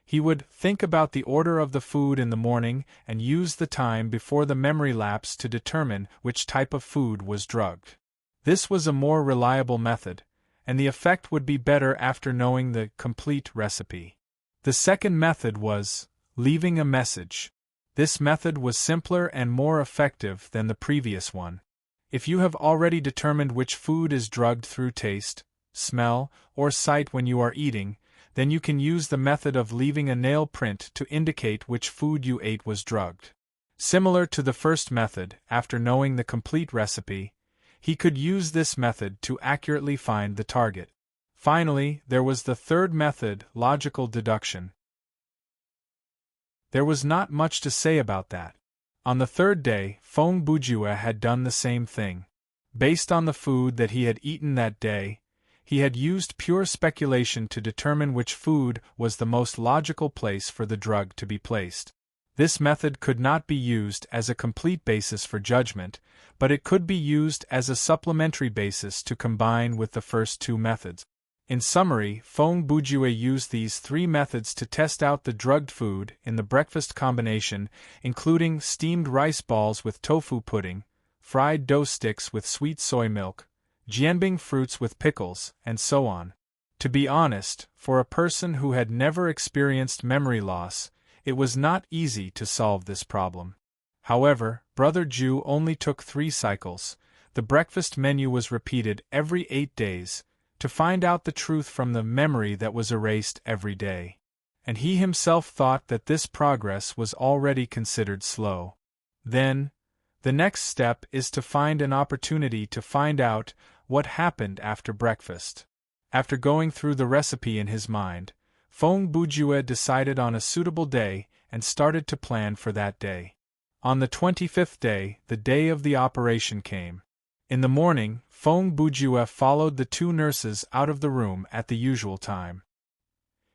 He would think about the order of the food in the morning and use the time before the memory lapse to determine which type of food was drugged. This was a more reliable method, and the effect would be better after knowing the complete recipe. The second method was leaving a message. This method was simpler and more effective than the previous one. If you have already determined which food is drugged through taste, smell, or sight when you are eating, then you can use the method of leaving a nail print to indicate which food you ate was drugged. Similar to the first method, after knowing the complete recipe, he could use this method to accurately find the target. Finally, there was the third method, logical deduction. There was not much to say about that. On the third day, Feng Bujue had done the same thing. Based on the food that he had eaten that day, he had used pure speculation to determine which food was the most logical place for the drug to be placed. This method could not be used as a complete basis for judgment, but it could be used as a supplementary basis to combine with the first two methods. In summary, Feng Bujue used these three methods to test out the drugged food in the breakfast combination, including steamed rice balls with tofu pudding, fried dough sticks with sweet soy milk, jianbing fruits with pickles, and so on. To be honest, for a person who had never experienced memory loss, it was not easy to solve this problem. However, Brother Ju only took 3 cycles. The breakfast menu was repeated every 8 days, to find out the truth from the memory that was erased every day. And he himself thought that this progress was already considered slow. Then, the next step is to find an opportunity to find out what happened after breakfast. After going through the recipe in his mind, Feng Bujue decided on a suitable day and started to plan for that day. On the 25th day, the day of the operation came. In the morning, Feng Bujue followed the 2 nurses out of the room at the usual time.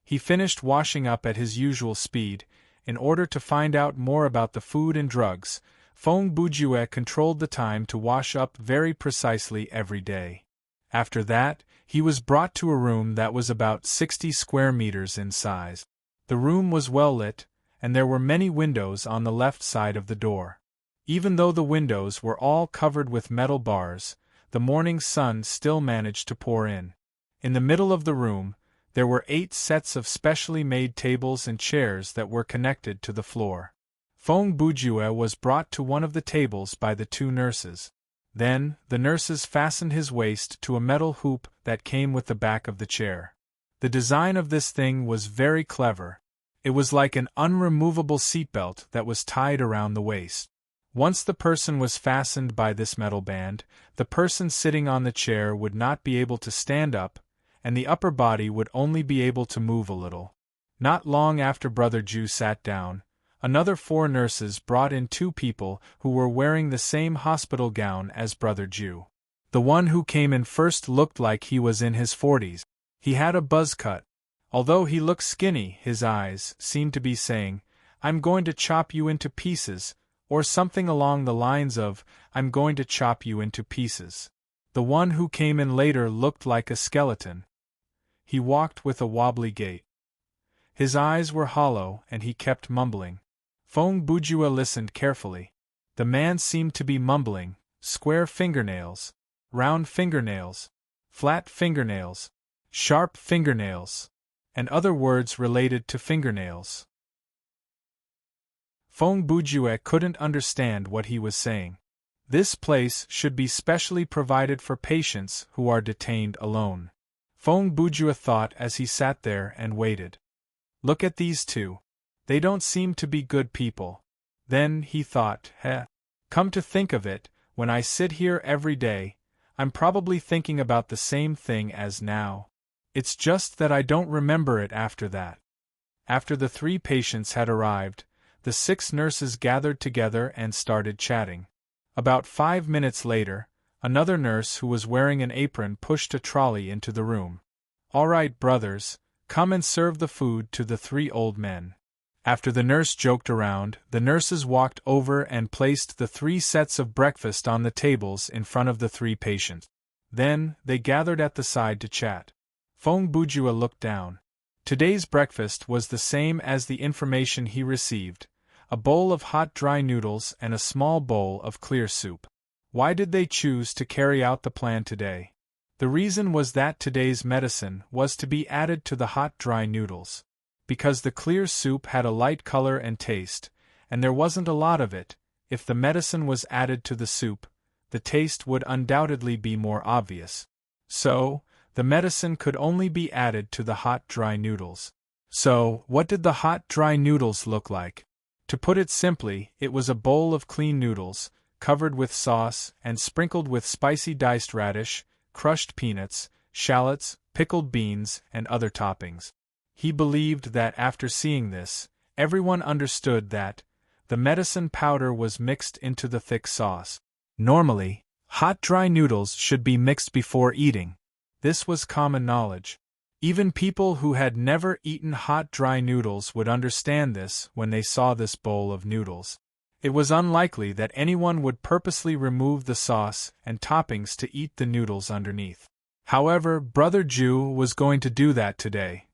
He finished washing up at his usual speed. In order to find out more about the food and drugs, Feng Bujue controlled the time to wash up very precisely every day. After that, he was brought to a room that was about 60 square meters in size. The room was well lit, and there were many windows on the left side of the door. Even though the windows were all covered with metal bars, the morning sun still managed to pour in. In the middle of the room, there were 8 sets of specially made tables and chairs that were connected to the floor. Feng Bujue was brought to one of the tables by the 2 nurses. Then, the nurses fastened his waist to a metal hoop that came with the back of the chair. The design of this thing was very clever. It was like an unremovable seatbelt that was tied around the waist. Once the person was fastened by this metal band, the person sitting on the chair would not be able to stand up, and the upper body would only be able to move a little. Not long after Brother Ju sat down, another 4 nurses brought in 2 people who were wearing the same hospital gown as Brother Ju. The one who came in first looked like he was in his 40s. He had a buzz cut. Although he looked skinny, his eyes seemed to be saying, "I'm going to chop you into pieces," or something along the lines of, "I'm going to chop you into pieces." The one who came in later looked like a skeleton. He walked with a wobbly gait. His eyes were hollow and he kept mumbling. Feng Bujue listened carefully. The man seemed to be mumbling, "Square fingernails, round fingernails, flat fingernails, sharp fingernails," and other words related to fingernails. Feng Bujue couldn't understand what he was saying. This place should be specially provided for patients who are detained alone. Feng Bujue thought as he sat there and waited. Look at these 2. They don't seem to be good people. Then he thought, come to think of it, when I sit here every day, I'm probably thinking about the same thing as now. It's just that I don't remember it after that. After the 3 patients had arrived, the 6 nurses gathered together and started chatting. About 5 minutes later, another nurse who was wearing an apron pushed a trolley into the room. "All right, brothers, come and serve the food to the 3 old men." After the nurse joked around, the nurses walked over and placed the 3 sets of breakfast on the tables in front of the 3 patients. Then, they gathered at the side to chat. Feng Bujue looked down. Today's breakfast was the same as the information he received: a bowl of hot dry noodles and a small bowl of clear soup. Why did they choose to carry out the plan today? The reason was that today's medicine was to be added to the hot dry noodles. Because the clear soup had a light color and taste, and there wasn't a lot of it, if the medicine was added to the soup, the taste would undoubtedly be more obvious. So, the medicine could only be added to the hot, dry noodles. So, what did the hot, dry noodles look like? To put it simply, it was a bowl of clean noodles, covered with sauce and sprinkled with spicy diced radish, crushed peanuts, shallots, pickled beans, and other toppings. He believed that after seeing this, everyone understood that the medicine powder was mixed into the thick sauce. Normally, hot dry noodles should be mixed before eating. This was common knowledge. Even people who had never eaten hot dry noodles would understand this when they saw this bowl of noodles. It was unlikely that anyone would purposely remove the sauce and toppings to eat the noodles underneath. However, Brother Ju was going to do that today.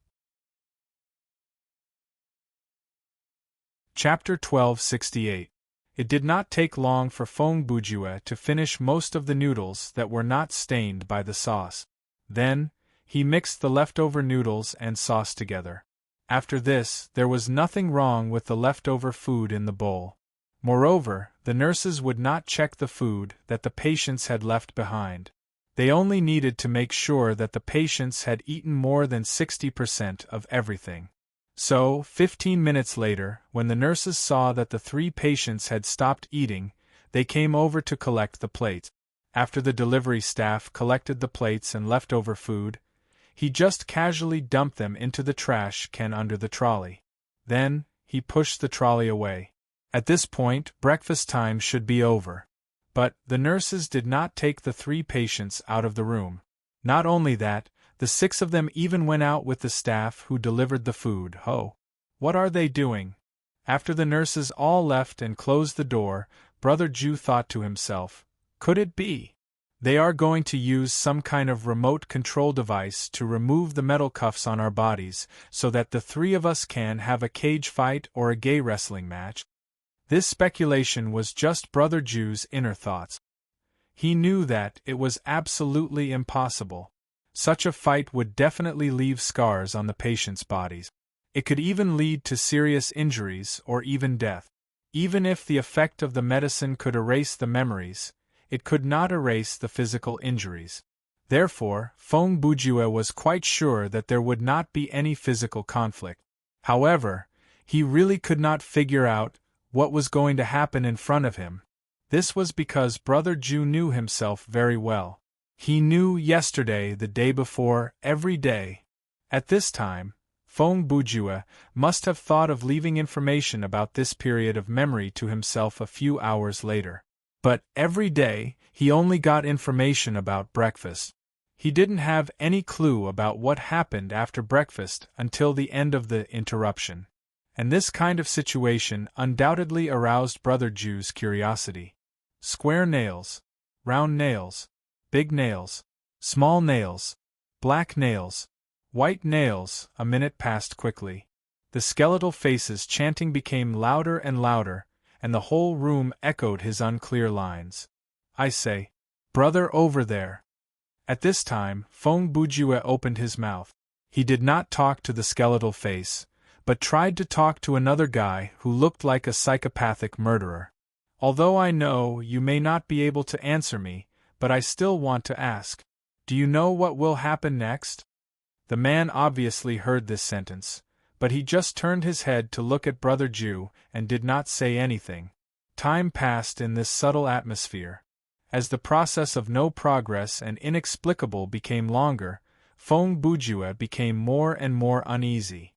Chapter 1268. It did not take long for Feng Bujue to finish most of the noodles that were not stained by the sauce. Then, he mixed the leftover noodles and sauce together. After this, there was nothing wrong with the leftover food in the bowl. Moreover, the nurses would not check the food that the patients had left behind. They only needed to make sure that the patients had eaten more than 60% of everything. So, 15 minutes later, when the nurses saw that the 3 patients had stopped eating, they came over to collect the plates. After the delivery staff collected the plates and leftover food, he just casually dumped them into the trash can under the trolley. Then, he pushed the trolley away. At this point, breakfast time should be over. But, the nurses did not take the 3 patients out of the room. Not only that, the 6 of them even went out with the staff who delivered the food. Oh, what are they doing? After the nurses all left and closed the door, Brother Ju thought to himself, could it be they are going to use some kind of remote control device to remove the metal cuffs on our bodies so that the 3 of us can have a cage fight or a gay wrestling match? This speculation was just Brother Ju's inner thoughts. He knew that it was absolutely impossible. Such a fight would definitely leave scars on the patients' bodies. It could even lead to serious injuries or even death. Even if the effect of the medicine could erase the memories, it could not erase the physical injuries. Therefore, Feng Bujue was quite sure that there would not be any physical conflict. However, he really could not figure out what was going to happen in front of him. This was because Brother Ju knew himself very well. He knew yesterday, the day before, every day. At this time, Feng Bujue must have thought of leaving information about this period of memory to himself a few hours later. But, every day, he only got information about breakfast. He didn't have any clue about what happened after breakfast until the end of the interruption. And this kind of situation undoubtedly aroused Brother Ju's curiosity. Square nails, round nails, big nails, small nails, black nails, white nails. A minute passed quickly. The skeletal faces chanting became louder and louder, and the whole room echoed his unclear lines. I say, brother over there. At this time, Feng Bujue opened his mouth. He did not talk to the skeletal face, but tried to talk to another guy who looked like a psychopathic murderer. Although I know you may not be able to answer me, but I still want to ask. Do you know what will happen next? The man obviously heard this sentence, but he just turned his head to look at Brother Ju and did not say anything. Time passed in this subtle atmosphere. As the process of no progress and inexplicable became longer, Feng Bujue became more and more uneasy.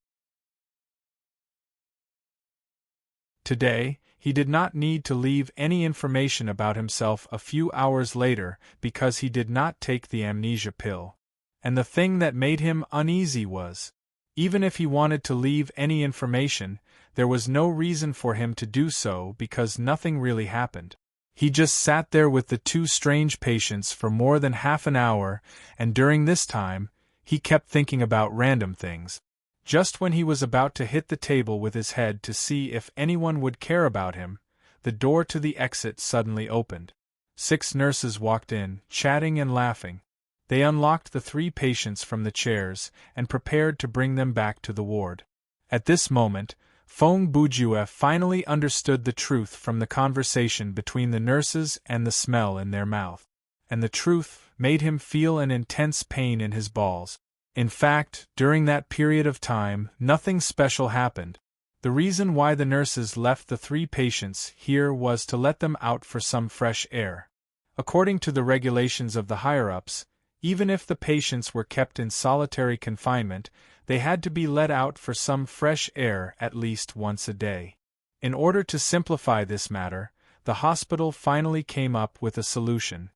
Today, he did not need to leave any information about himself a few hours later because he did not take the amnesia pill. And the thing that made him uneasy was, even if he wanted to leave any information, there was no reason for him to do so because nothing really happened. He just sat there with the 2 strange patients for more than half an hour, and during this time, he kept thinking about random things. Just when he was about to hit the table with his head to see if anyone would care about him, the door to the exit suddenly opened. 6 nurses walked in, chatting and laughing. They unlocked the 3 patients from the chairs and prepared to bring them back to the ward. At this moment, Feng Bujue finally understood the truth from the conversation between the nurses and the smell in their mouth. and the truth made him feel an intense pain in his balls. In fact, during that period of time, nothing special happened. The reason why the nurses left the 3 patients here was to let them out for some fresh air. According to the regulations of the higher-ups, even if the patients were kept in solitary confinement, they had to be let out for some fresh air at least once a day. In order to simplify this matter, the hospital finally came up with a solution.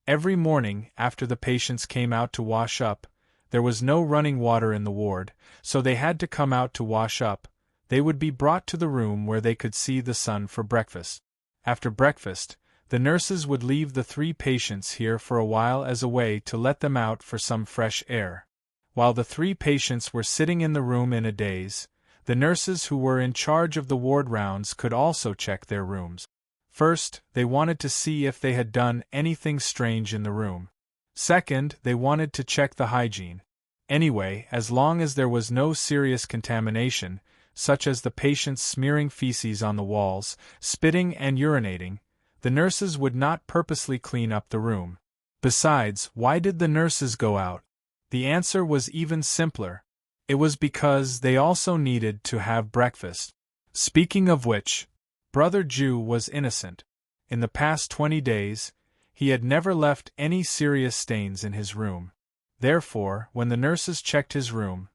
Every morning, after the patients came out to wash up, there was no running water in the ward, so they had to come out to wash up. They would be brought to the room where they could see the sun for breakfast. After breakfast, the nurses would leave the 3 patients here for a while as a way to let them out for some fresh air. While the 3 patients were sitting in the room in a daze, the nurses who were in charge of the ward rounds could also check their rooms. First, they wanted to see if they had done anything strange in the room. Second, they wanted to check the hygiene. Anyway, as long as there was no serious contamination, such as the patients smearing feces on the walls, spitting and urinating, the nurses would not purposely clean up the room. Besides, why did the nurses go out? The answer was even simpler. It was because they also needed to have breakfast. Speaking of which, Brother Jew was innocent. In the past 20 days, he had never left any serious stains in his room. Therefore, when the nurses checked his room,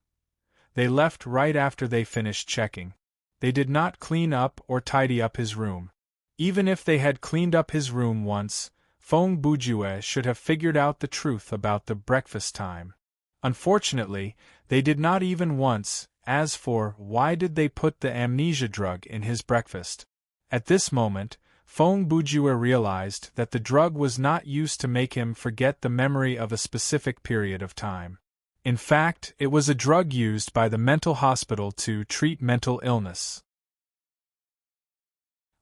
they left right after they finished checking. They did not clean up or tidy up his room. Even if they had cleaned up his room once, Feng Bujue should have figured out the truth about the breakfast time. Unfortunately, they did not even once. As for why did they put the amnesia drug in his breakfast? At this moment, Feng Bujue realized that the drug was not used to make him forget the memory of a specific period of time. In fact, it was a drug used by the mental hospital to treat mental illness.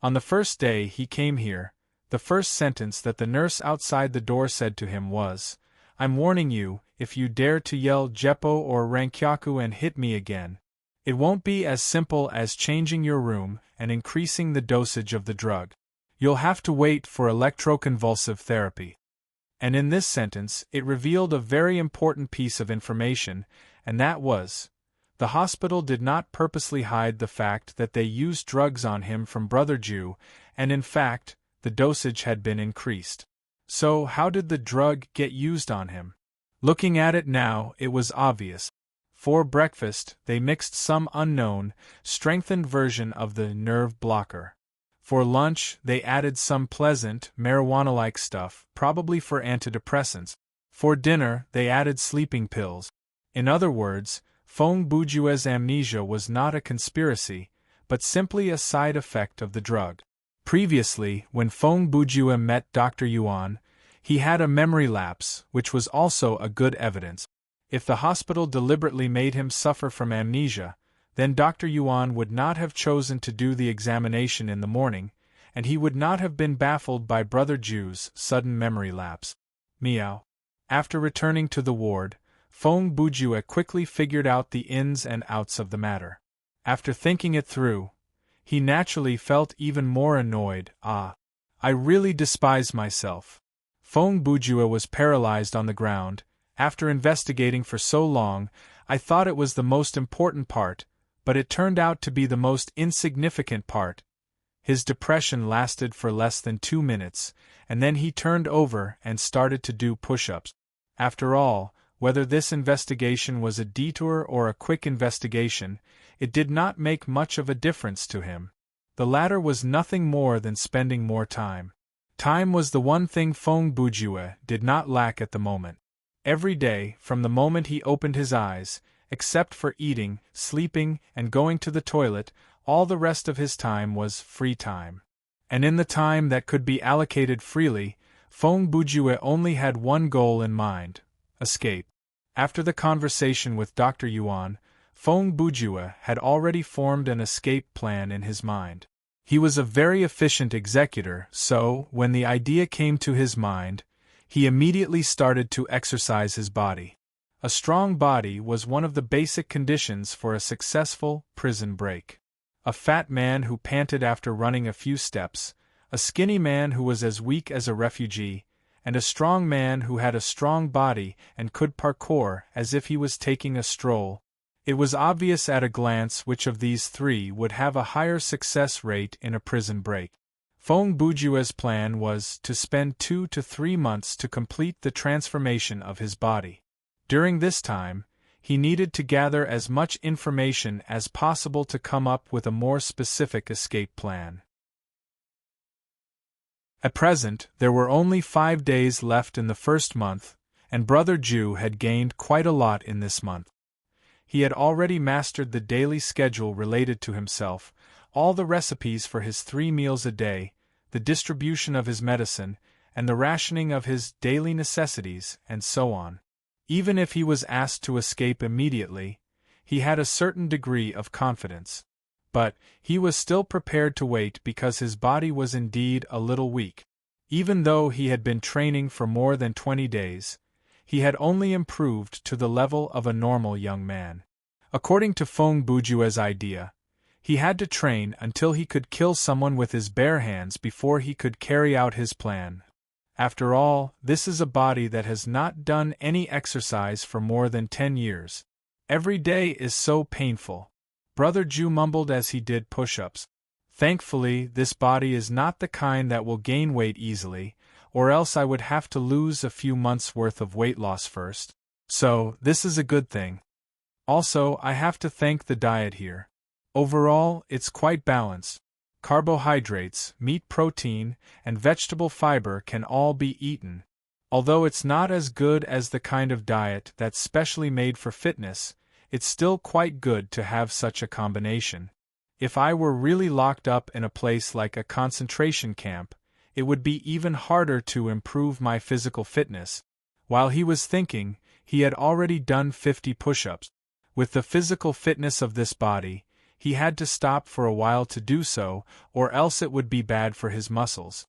On the first day he came here, the first sentence that the nurse outside the door said to him was, "I'm warning you, if you dare to yell Jeppo or Rankyaku and hit me again, it won't be as simple as changing your room and increasing the dosage of the drug. You'll have to wait for electroconvulsive therapy." And in this sentence, it revealed a very important piece of information, and that was, the hospital did not purposely hide the fact that they used drugs on him from Brother Jew, and in fact, the dosage had been increased. So how did the drug get used on him? Looking at it now, it was obvious. For breakfast, they mixed some unknown, strengthened version of the nerve blocker. For lunch, they added some pleasant, marijuana-like stuff, probably for antidepressants. For dinner, they added sleeping pills. In other words, Feng Bujue's amnesia was not a conspiracy, but simply a side effect of the drug. Previously, when Feng Bujue met Dr. Yuan, he had a memory lapse, which was also a good evidence. If the hospital deliberately made him suffer from amnesia, then Dr. Yuan would not have chosen to do the examination in the morning, and he would not have been baffled by Brother Jew's sudden memory lapse. Meow. After returning to the ward, Feng Bujue quickly figured out the ins and outs of the matter. After thinking it through, he naturally felt even more annoyed. I really despise myself. Feng Bujue was paralyzed on the ground. After investigating for so long, I thought it was the most important part, but it turned out to be the most insignificant part. His depression lasted for less than 2 minutes, and then he turned over and started to do push-ups. After all, whether this investigation was a detour or a quick investigation, it did not make much of a difference to him. The latter was nothing more than spending more time. Time was the one thing Feng Bujue did not lack at the moment. Every day, from the moment he opened his eyes, except for eating, sleeping, and going to the toilet, all the rest of his time was free time. And in the time that could be allocated freely, Feng Bujue only had one goal in mind: escape. After the conversation with Dr. Yuan, Feng Bujue had already formed an escape plan in his mind. He was a very efficient executor, so, when the idea came to his mind, he immediately started to exercise his body. A strong body was one of the basic conditions for a successful prison break. A fat man who panted after running a few steps, a skinny man who was as weak as a refugee, and a strong man who had a strong body and could parkour as if he was taking a stroll. It was obvious at a glance which of these three would have a higher success rate in a prison break. Feng Bujue's plan was to spend 2 to 3 months to complete the transformation of his body. During this time, he needed to gather as much information as possible to come up with a more specific escape plan. At present, there were only 5 days left in the first month, and Brother Ju had gained quite a lot in this month. He had already mastered the daily schedule related to himself, all the recipes for his 3 meals a day, the distribution of his medicine, and the rationing of his daily necessities, and so on. Even if he was asked to escape immediately, he had a certain degree of confidence. But he was still prepared to wait because his body was indeed a little weak. Even though he had been training for more than 20 days, he had only improved to the level of a normal young man. According to Feng Bujue's idea, he had to train until he could kill someone with his bare hands before he could carry out his plan. After all, this is a body that has not done any exercise for more than 10 years. Every day is so painful. Brother Ju mumbled as he did push-ups. Thankfully, this body is not the kind that will gain weight easily, or else I would have to lose a few months' worth of weight loss first. So, this is a good thing. Also, I have to thank the diet here. Overall, it's quite balanced. Carbohydrates, meat protein, and vegetable fiber can all be eaten. Although it's not as good as the kind of diet that's specially made for fitness, it's still quite good to have such a combination. If I were really locked up in a place like a concentration camp, it would be even harder to improve my physical fitness. While he was thinking, he had already done 50 push-ups. With the physical fitness of this body, he had to stop for a while to do so, or else it would be bad for his muscles.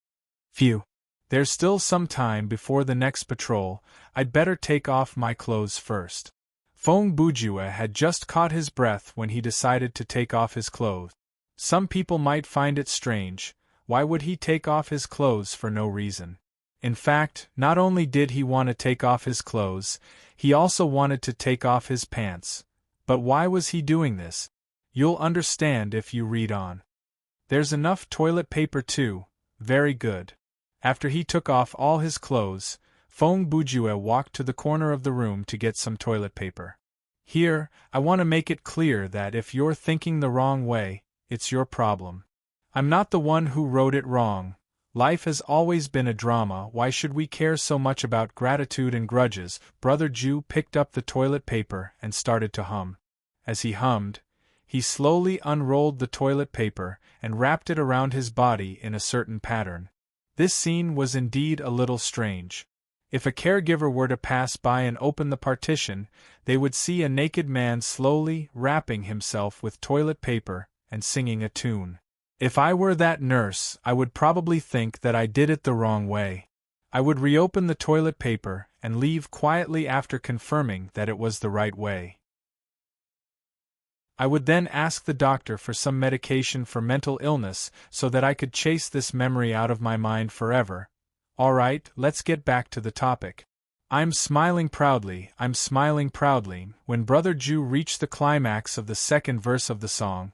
Phew. There's still some time before the next patrol. I'd better take off my clothes first. Feng Bujue had just caught his breath when he decided to take off his clothes. Some people might find it strange. Why would he take off his clothes for no reason? In fact, not only did he want to take off his clothes, he also wanted to take off his pants. But why was he doing this? You'll understand if you read on. There's enough toilet paper too. Very good. After he took off all his clothes, Feng Bujue walked to the corner of the room to get some toilet paper. Here, I want to make it clear that if you're thinking the wrong way, it's your problem. I'm not the one who wrote it wrong. Life has always been a drama. Why should we care so much about gratitude and grudges? Brother Ju picked up the toilet paper and started to hum. As he hummed, he slowly unrolled the toilet paper and wrapped it around his body in a certain pattern. This scene was indeed a little strange. If a caregiver were to pass by and open the partition, they would see a naked man slowly wrapping himself with toilet paper and singing a tune. If I were that nurse, I would probably think that I did it the wrong way. I would reopen the toilet paper and leave quietly after confirming that it was the right way. I would then ask the doctor for some medication for mental illness so that I could chase this memory out of my mind forever. Alright, let's get back to the topic. I'm smiling proudly, when Brother Ju reached the climax of the second verse of the song.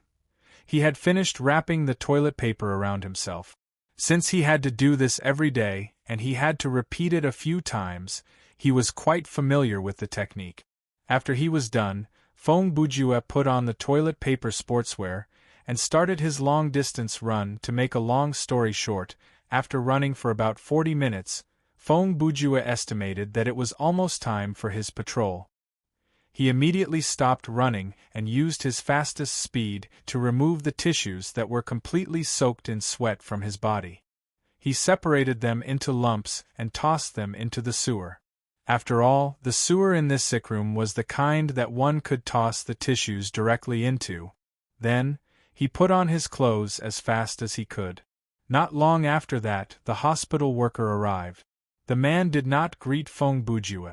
He had finished wrapping the toilet paper around himself. Since he had to do this every day, and he had to repeat it a few times, he was quite familiar with the technique. After he was done, Feng Bujue put on the toilet paper sportswear and started his long-distance run. To make a long story short, after running for about 40 minutes, Feng Bujue estimated that it was almost time for his patrol. He immediately stopped running and used his fastest speed to remove the tissues that were completely soaked in sweat from his body. He separated them into lumps and tossed them into the sewer. After all, the sewer in this sick room was the kind that one could toss the tissues directly into. Then, he put on his clothes as fast as he could. Not long after that, the hospital worker arrived. The man did not greet Feng Bujue.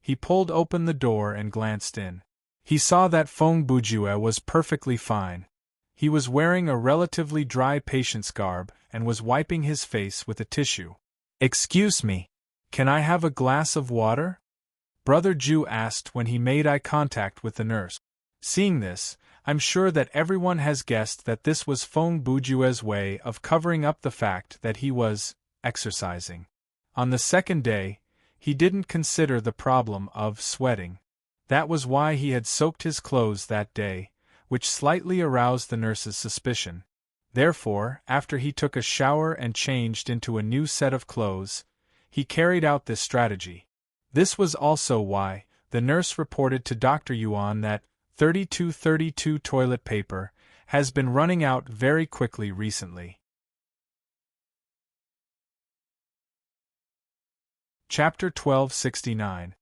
He pulled open the door and glanced in. He saw that Feng Bujue was perfectly fine. He was wearing a relatively dry patient's garb and was wiping his face with a tissue. "Excuse me," "Can I have a glass of water?" Brother Ju asked when he made eye contact with the nurse. Seeing this, I'm sure that everyone has guessed that this was Feng Bujue's way of covering up the fact that he was exercising. On the second day, he didn't consider the problem of sweating. That was why he had soaked his clothes that day, which slightly aroused the nurse's suspicion. Therefore, after he took a shower and changed into a new set of clothes, he carried out this strategy. This was also why the nurse reported to Dr. Yuan that 3232 toilet paper has been running out very quickly recently. Chapter 1269.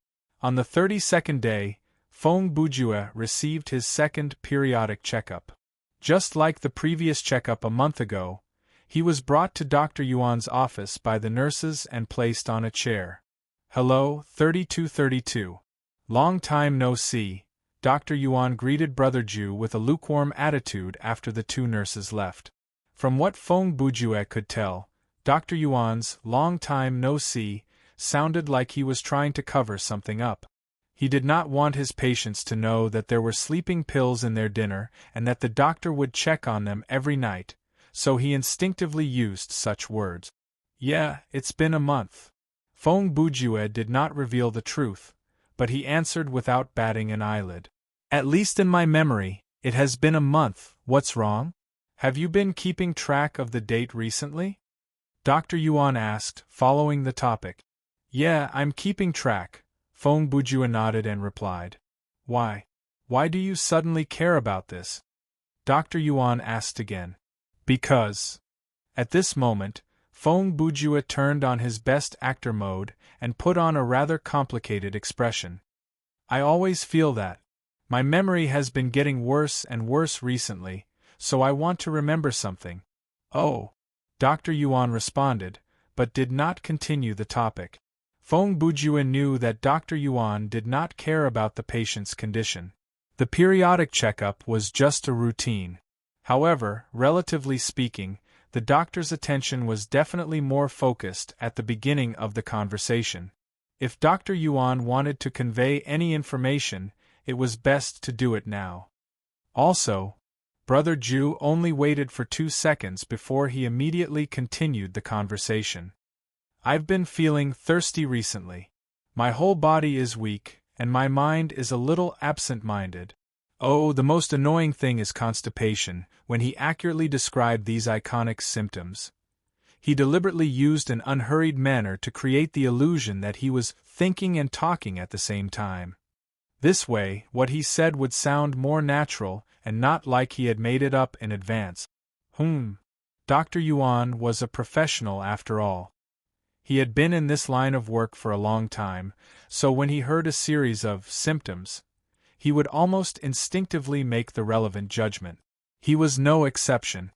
On the 32nd day, Feng Bujue received his second periodic checkup. Just like the previous checkup a month ago, he was brought to Dr. Yuan's office by the nurses and placed on a chair. "Hello, 3232. Long time no see," Dr. Yuan greeted Brother Ju with a lukewarm attitude after the two nurses left. From what Feng Bujue could tell, Dr. Yuan's "long time no see" sounded like he was trying to cover something up. He did not want his patients to know that there were sleeping pills in their dinner and that the doctor would check on them every night, so he instinctively used such words. "Yeah, it's been a month." Feng Bujue did not reveal the truth, but he answered without batting an eyelid. "At least in my memory, it has been a month. What's wrong? Have you been keeping track of the date recently?" Dr. Yuan asked, following the topic. "Yeah, I'm keeping track," Feng Bujue nodded and replied. "Why? Why do you suddenly care about this?" Dr. Yuan asked again. "Because." At this moment, Feng Bujue turned on his best actor mode and put on a rather complicated expression. "I always feel that. My memory has been getting worse and worse recently, so I want to remember something." "Oh," Dr. Yuan responded, but did not continue the topic. Feng Bujue knew that Dr. Yuan did not care about the patient's condition. The periodic checkup was just a routine. However, relatively speaking, the doctor's attention was definitely more focused at the beginning of the conversation. If Dr. Yuan wanted to convey any information, it was best to do it now. Also, Brother Ju only waited for 2 seconds before he immediately continued the conversation. "I've been feeling thirsty recently. My whole body is weak, and my mind is a little absent-minded. Oh, the most annoying thing is constipation." When he accurately described these iconic symptoms, he deliberately used an unhurried manner to create the illusion that he was thinking and talking at the same time. This way, what he said would sound more natural and not like he had made it up in advance. Dr. Yuan was a professional after all. He had been in this line of work for a long time, so when he heard a series of symptoms, he would almost instinctively make the relevant judgment. He was no exception.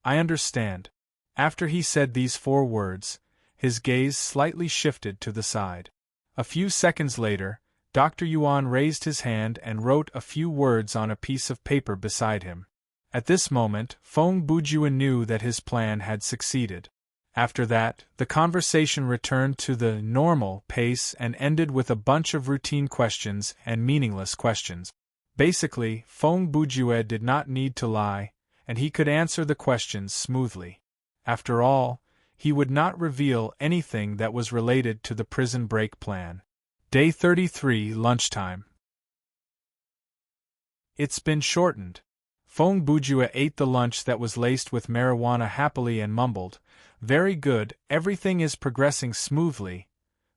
"I understand." After he said these 4 words, his gaze slightly shifted to the side. A few seconds later, Dr. Yuan raised his hand and wrote a few words on a piece of paper beside him. At this moment, Feng Bujue knew that his plan had succeeded. After that, the conversation returned to the normal pace and ended with a bunch of routine questions and meaningless questions. Basically, Feng Bujue did not need to lie, and he could answer the questions smoothly. After all, he would not reveal anything that was related to the prison break plan. Day 33, lunchtime. It's been shortened. Feng Bujue ate the lunch that was laced with marijuana happily and mumbled, "Very good, everything is progressing smoothly."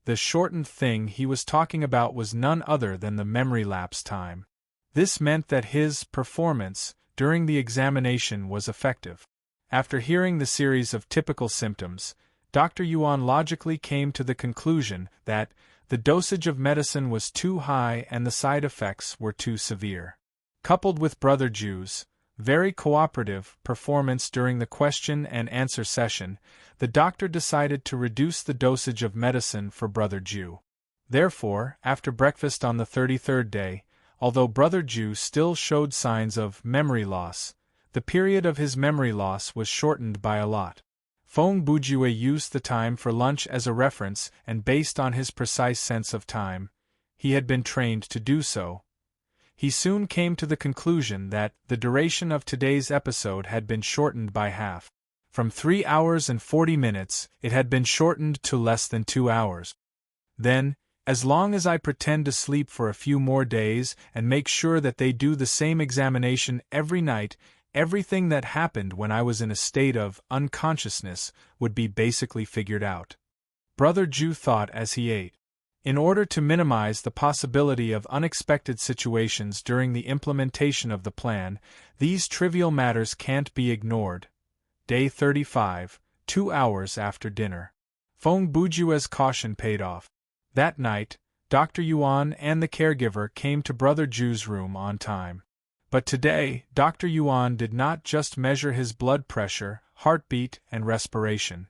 The shortened thing he was talking about was none other than the memory lapse time. This meant that his performance during the examination was effective. After hearing the series of typical symptoms, Dr. Yuan logically came to the conclusion that the dosage of medicine was too high and the side effects were too severe. Coupled with Brother Ju's very cooperative performance during the question and answer session, the doctor decided to reduce the dosage of medicine for Brother Ju. Therefore, after breakfast on the 33rd day, although Brother Ju still showed signs of memory loss, the period of his memory loss was shortened by a lot. Feng Bujue used the time for lunch as a reference, and based on his precise sense of time, he had been trained to do so. He soon came to the conclusion that the duration of today's episode had been shortened by half. From 3 hours and 40 minutes, it had been shortened to less than 2 hours. Then, as long as I pretend to sleep for a few more days and make sure that they do the same examination every night, everything that happened when I was in a state of unconsciousness would be basically figured out. Brother Ju thought as he ate. In order to minimize the possibility of unexpected situations during the implementation of the plan, these trivial matters can't be ignored. Day 35, 2 hours after dinner. Feng Bujue's caution paid off. That night, Dr. Yuan and the caregiver came to Brother Ju's room on time. But today, Dr. Yuan did not just measure his blood pressure, heartbeat, and respiration.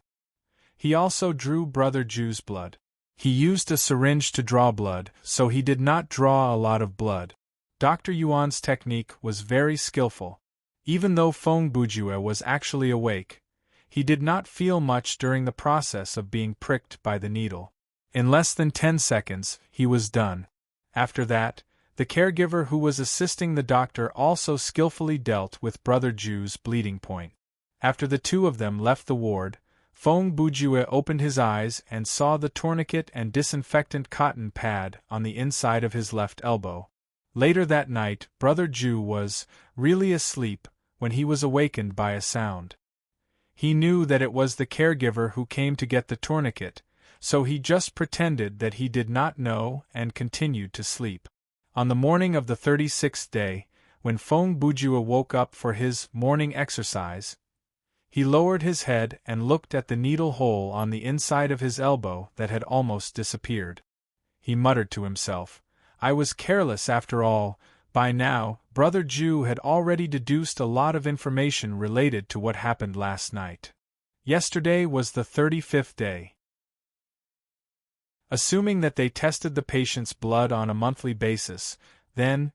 He also drew Brother Ju's blood. He used a syringe to draw blood, so he did not draw a lot of blood. Dr. Yuan's technique was very skillful. Even though Feng Bujue was actually awake, he did not feel much during the process of being pricked by the needle. In less than 10 seconds, he was done. After that, the caregiver who was assisting the doctor also skillfully dealt with Brother Ju's bleeding point. After the two of them left the ward, Feng Bujue opened his eyes and saw the tourniquet and disinfectant cotton pad on the inside of his left elbow. Later that night, Brother Ju was really asleep when he was awakened by a sound. He knew that it was the caregiver who came to get the tourniquet, so he just pretended that he did not know and continued to sleep. On the morning of the 36th day, when Feng Bujue woke up for his morning exercise, he lowered his head and looked at the needle hole on the inside of his elbow that had almost disappeared. He muttered to himself, "I was careless after all." By now, Brother Ju had already deduced a lot of information related to what happened last night. Yesterday was the 35th day. Assuming that they tested the patient's blood on a monthly basis, then,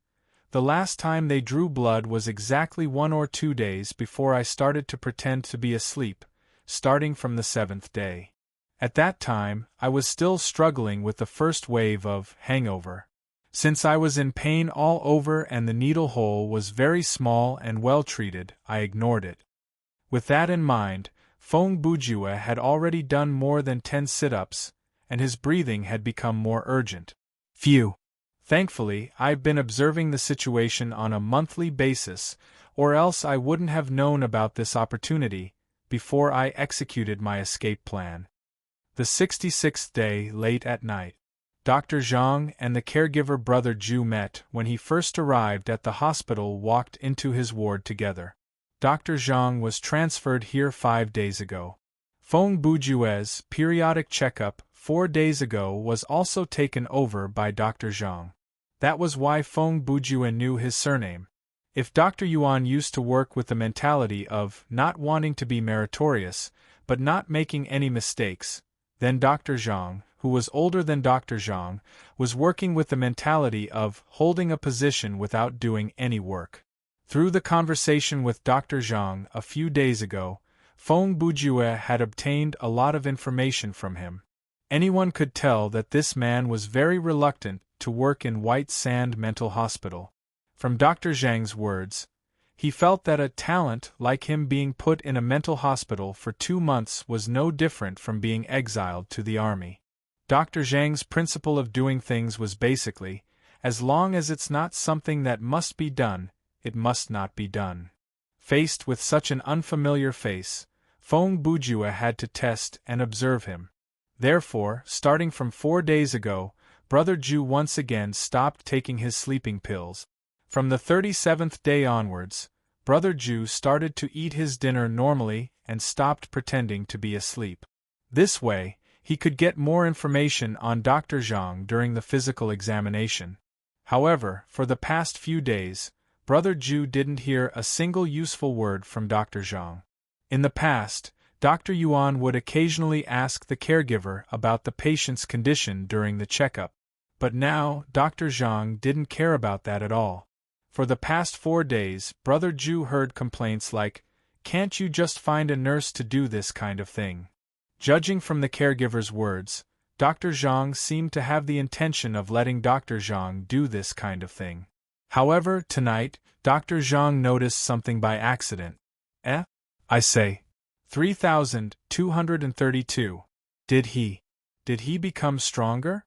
the last time they drew blood was exactly 1 or 2 days before I started to pretend to be asleep, starting from the 7th day. At that time, I was still struggling with the first wave of hangover. Since I was in pain all over and the needle hole was very small and well treated, I ignored it. With that in mind, Feng Bujue had already done more than 10 sit-ups, and his breathing had become more urgent. Phew! Thankfully, I've been observing the situation on a monthly basis, or else I wouldn't have known about this opportunity before I executed my escape plan. The 66th day, late at night. Dr. Zhang and the caregiver Brother Ju met when he first arrived at the hospital, walked into his ward together. Dr. Zhang was transferred here 5 days ago. Feng Bujue's periodic checkup 4 days ago was also taken over by Dr. Zhang. That was why Feng Bujue knew his surname. If Dr. Yuan used to work with the mentality of not wanting to be meritorious, but not making any mistakes, then Dr. Zhang, who was older than Dr. Zhang, was working with the mentality of holding a position without doing any work. Through the conversation with Dr. Zhang a few days ago, Feng Bujue had obtained a lot of information from him. Anyone could tell that this man was very reluctant to work in White Sand Mental Hospital. From Dr. Zhang's words, he felt that a talent like him being put in a mental hospital for 2 months was no different from being exiled to the army. Dr. Zhang's principle of doing things was basically, as long as it's not something that must be done, it must not be done. Faced with such an unfamiliar face, Feng Bujue had to test and observe him. Therefore, starting from 4 days ago, Brother Ju once again stopped taking his sleeping pills. From the 37th day onwards, Brother Ju started to eat his dinner normally and stopped pretending to be asleep. This way, he could get more information on Dr. Zhang during the physical examination. However, for the past few days, Brother Ju didn't hear a single useful word from Dr. Zhang. In the past, Dr. Yuan would occasionally ask the caregiver about the patient's condition during the checkup. But now, Dr. Zhang didn't care about that at all. For the past 4 days, Brother Ju heard complaints like, Can't you just find a nurse to do this kind of thing? Judging from the caregiver's words, Dr. Zhang seemed to have the intention of letting Dr. Zhang do this kind of thing. However, tonight, Dr. Zhang noticed something by accident. I say. 3,232. Did he become stronger?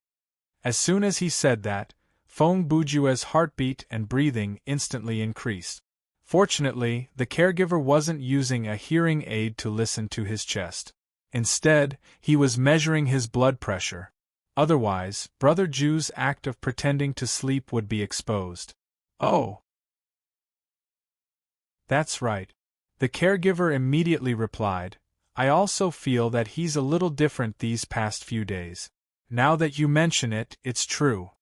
As soon as he said that, Feng Bujue's heartbeat and breathing instantly increased. Fortunately, the caregiver wasn't using a hearing aid to listen to his chest. Instead, he was measuring his blood pressure. Otherwise, Brother Ju's act of pretending to sleep would be exposed. Oh! That's right. The caregiver immediately replied, I also feel that he's a little different these past few days. Now that you mention it, it's true.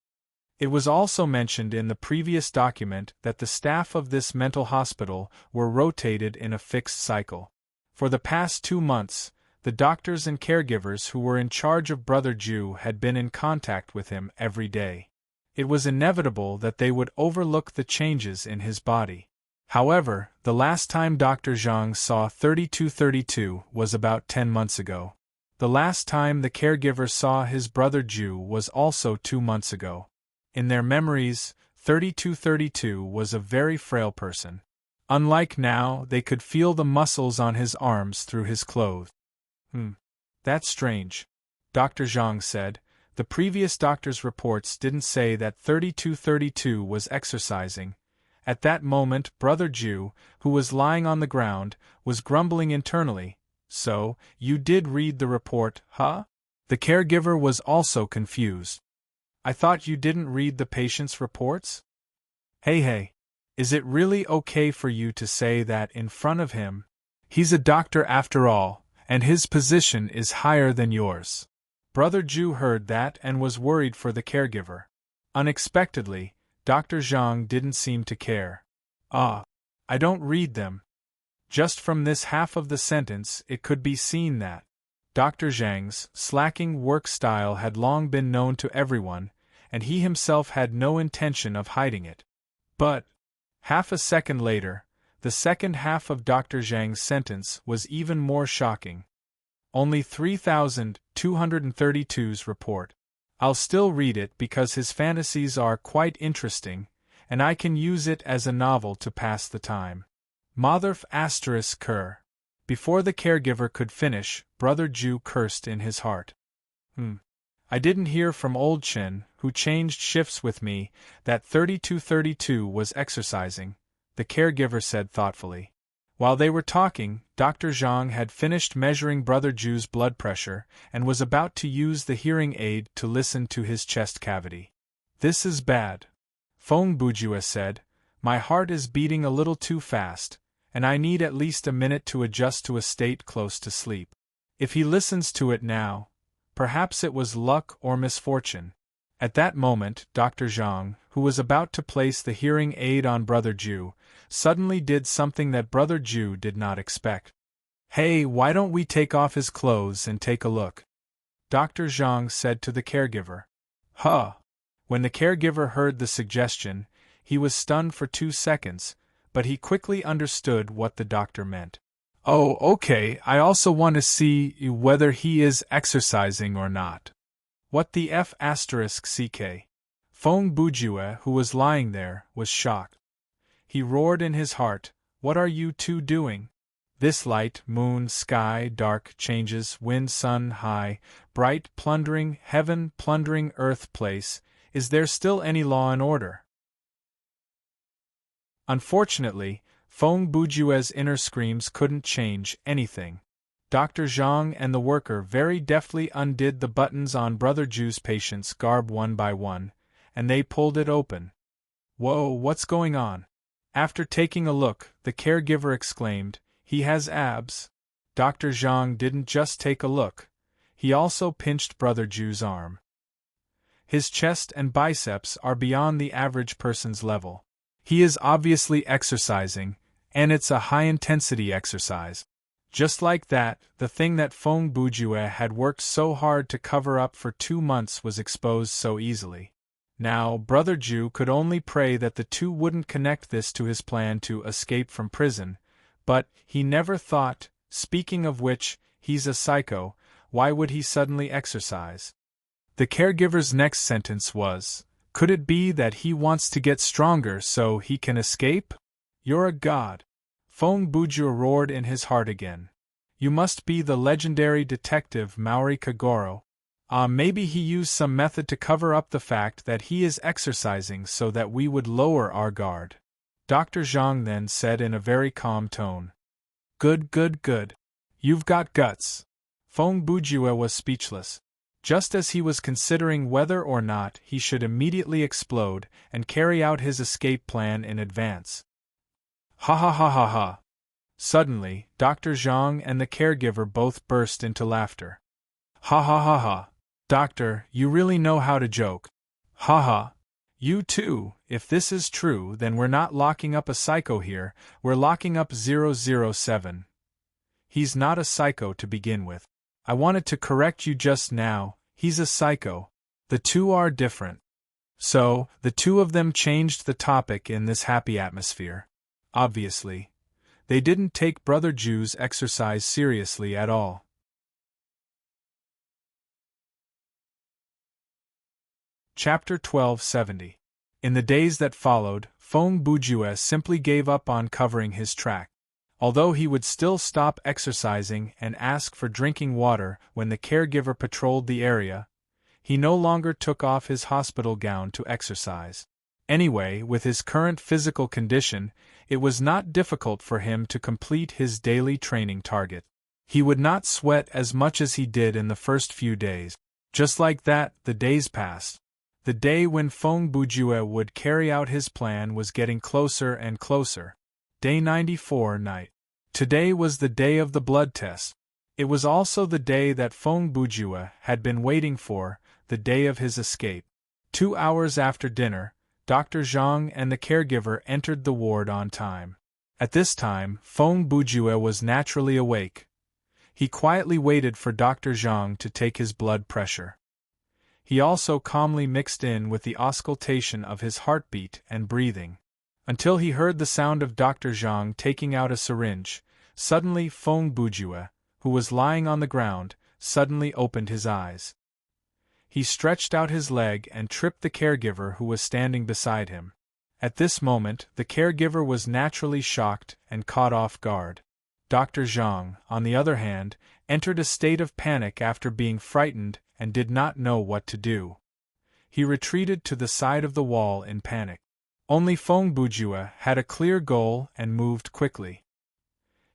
It was also mentioned in the previous document that the staff of this mental hospital were rotated in a fixed cycle. For the past 2 months, the doctors and caregivers who were in charge of Brother Ju had been in contact with him every day. It was inevitable that they would overlook the changes in his body. However, the last time Dr. Zhang saw 3232 was about 10 months ago. The last time the caregiver saw his brother Ju was also 2 months ago. In their memories, 3232 was a very frail person. Unlike now, they could feel the muscles on his arms through his clothes. That's strange, Dr. Zhang said. The previous doctor's reports didn't say that 3232 was exercising. At that moment, Brother Ju, who was lying on the ground, was grumbling internally. So, you did read the report, huh? The caregiver was also confused. I thought you didn't read the patient's reports? Hey, is it really okay for you to say that in front of him? He's a doctor after all, and his position is higher than yours. Brother Ju heard that and was worried for the caregiver. Unexpectedly, Dr. Zhang didn't seem to care. I don't read them. Just from this half of the sentence it could be seen that Dr. Zhang's slacking work style had long been known to everyone, and he himself had no intention of hiding it. But, half a second later, the second half of Dr. Zhang's sentence was even more shocking. Only 3,232's report. I'll still read it because his fantasies are quite interesting, and I can use it as a novel to pass the time. Motherf ** cur. Before the caregiver could finish, Brother Ju cursed in his heart. I didn't hear from old Chen, who changed shifts with me, that 3232 was exercising, the caregiver said thoughtfully. While they were talking, Dr. Zhang had finished measuring Brother Ju's blood pressure and was about to use the hearing aid to listen to his chest cavity. This is bad. Feng Bujue said, my heart is beating a little too fast, and I need at least a minute to adjust to a state close to sleep. If he listens to it now, perhaps it was luck or misfortune. At that moment, Dr. Zhang, who was about to place the hearing aid on Brother Ju, suddenly did something that Brother Ju did not expect. Hey, why don't we take off his clothes and take a look? Dr. Zhang said to the caregiver. When the caregiver heard the suggestion, he was stunned for 2 seconds, but he quickly understood what the doctor meant. Oh, okay, I also want to see whether he is exercising or not. What the F***? Feng Bujue, who was lying there, was shocked. He roared in his heart, what are you two doing? This light, moon, sky, dark, changes, wind, sun, high, bright, plundering, heaven, plundering, earth, place, is there still any law and order? Unfortunately, Feng Bujue's inner screams couldn't change anything. Dr. Zhang and the worker very deftly undid the buttons on Brother Ju's patient's garb one by one, and they pulled it open. Whoa, what's going on? After taking a look, the caregiver exclaimed, he has abs. Dr. Zhang didn't just take a look, he also pinched Brother Ju's arm. His chest and biceps are beyond the average person's level. He is obviously exercising, and it's a high-intensity exercise. Just like that, the thing that Feng Bujue had worked so hard to cover up for 2 months was exposed so easily. Now, Brother Ju could only pray that the two wouldn't connect this to his plan to escape from prison, But, he never thought, speaking of which, he's a psycho, why would he suddenly exercise? The caregiver's next sentence was, could it be that he wants to get stronger so he can escape? You're a god. Fong Bujua roared in his heart again. You must be the legendary detective Maori Kagoro. Maybe he used some method to cover up the fact that he is exercising so that we would lower our guard. Dr. Zhang then said in a very calm tone. Good, good, good. You've got guts. Fong Bujua was speechless. Just as he was considering whether or not he should immediately explode and carry out his escape plan in advance. Ha ha ha ha ha. Suddenly, Dr. Zhang and the caregiver both burst into laughter. Ha ha ha ha. Doctor, you really know how to joke. Ha ha. You too. If this is true, then we're not locking up a psycho here, we're locking up 007. He's not a psycho to begin with. I wanted to correct you just now, he's a psycho. The two are different. So, the two of them changed the topic in this happy atmosphere. Obviously, they didn't take Brother Ju's exercise seriously at all. Chapter 1270. In the days that followed, Fong Bujua simply gave up on covering his track. Although he would still stop exercising and ask for drinking water when the caregiver patrolled the area, he no longer took off his hospital gown to exercise. Anyway, with his current physical condition, it was not difficult for him to complete his daily training target. He would not sweat as much as he did in the first few days. Just like that, the days passed. The day when Fong Bujua would carry out his plan was getting closer and closer. Day 94 night. Today was the day of the blood test. It was also the day that Fong Bujua had been waiting for, the day of his escape. 2 hours after dinner, Dr. Zhang and the caregiver entered the ward on time. At this time, Fong Bujua was naturally awake. He quietly waited for Dr. Zhang to take his blood pressure. He also calmly mixed in with the auscultation of his heartbeat and breathing. Until he heard the sound of Dr. Zhang taking out a syringe. Suddenly Fong Bujua, who was lying on the ground, suddenly opened his eyes. He stretched out his leg and tripped the caregiver who was standing beside him. At this moment, the caregiver was naturally shocked and caught off guard. Dr. Zhang, on the other hand, entered a state of panic after being frightened and did not know what to do. He retreated to the side of the wall in panic. Only Fong Bujua had a clear goal and moved quickly.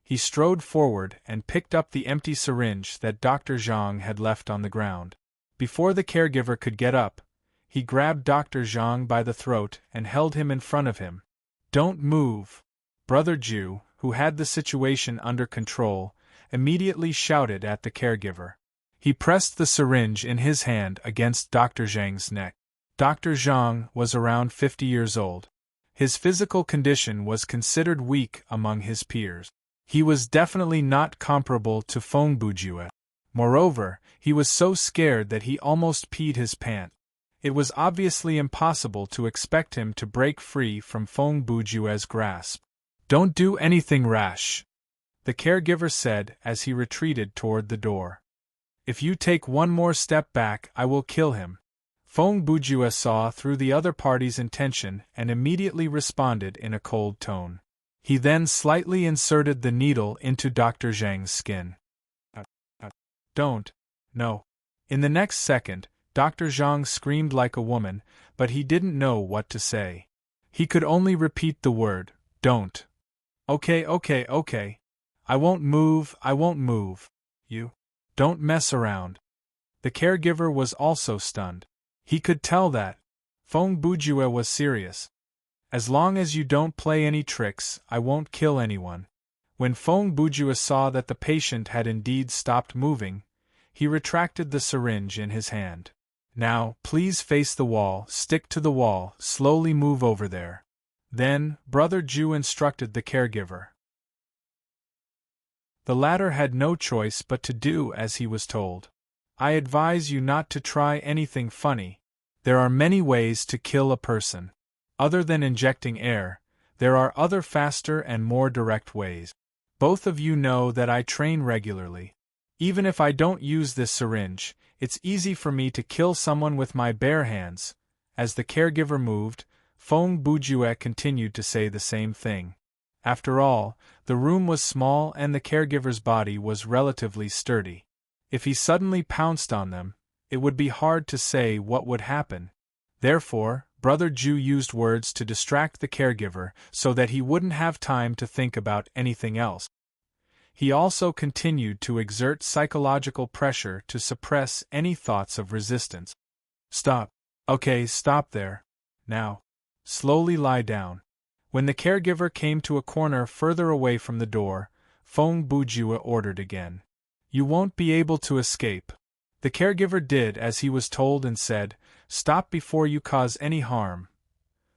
He strode forward and picked up the empty syringe that Dr. Zhang had left on the ground. Before the caregiver could get up, he grabbed Dr. Zhang by the throat and held him in front of him. Don't move. Brother Ju, who had the situation under control, immediately shouted at the caregiver. He pressed the syringe in his hand against Dr. Zhang's neck. Dr. Zhang was around 50 years old. His physical condition was considered weak among his peers. He was definitely not comparable to Fong Bujua. Moreover, he was so scared that he almost peed his pants. It was obviously impossible to expect him to break free from Fong Bujua's grasp. Don't do anything rash, the caregiver said as he retreated toward the door. If you take one more step back, I will kill him. Fong Bujua saw through the other party's intention and immediately responded in a cold tone. He then slightly inserted the needle into Dr. Zhang's skin. Don't. No. In the next second, Dr. Zhang screamed like a woman, but he didn't know what to say. He could only repeat the word, don't. Okay. I won't move. You. Don't mess around. The caregiver was also stunned. He could tell that Fong Bujua was serious. As long as you don't play any tricks, I won't kill anyone. When Fong Bujua saw that the patient had indeed stopped moving, he retracted the syringe in his hand. Now, please face the wall, stick to the wall, slowly move over there. Then, Brother Ju instructed the caregiver. The latter had no choice but to do as he was told. I advise you not to try anything funny. There are many ways to kill a person. Other than injecting air, there are other faster and more direct ways. Both of you know that I train regularly. Even if I don't use this syringe, it's easy for me to kill someone with my bare hands." As the caregiver moved, Feng Bujue continued to say the same thing. After all, the room was small and the caregiver's body was relatively sturdy. If he suddenly pounced on them, it would be hard to say what would happen. Therefore, Brother Ju used words to distract the caregiver so that he wouldn't have time to think about anything else. He also continued to exert psychological pressure to suppress any thoughts of resistance. "Stop. Okay, stop there. Now, slowly lie down." When the caregiver came to a corner further away from the door, Feng Bujue ordered again. "You won't be able to escape." The caregiver did as he was told and said, "Stop before you cause any harm.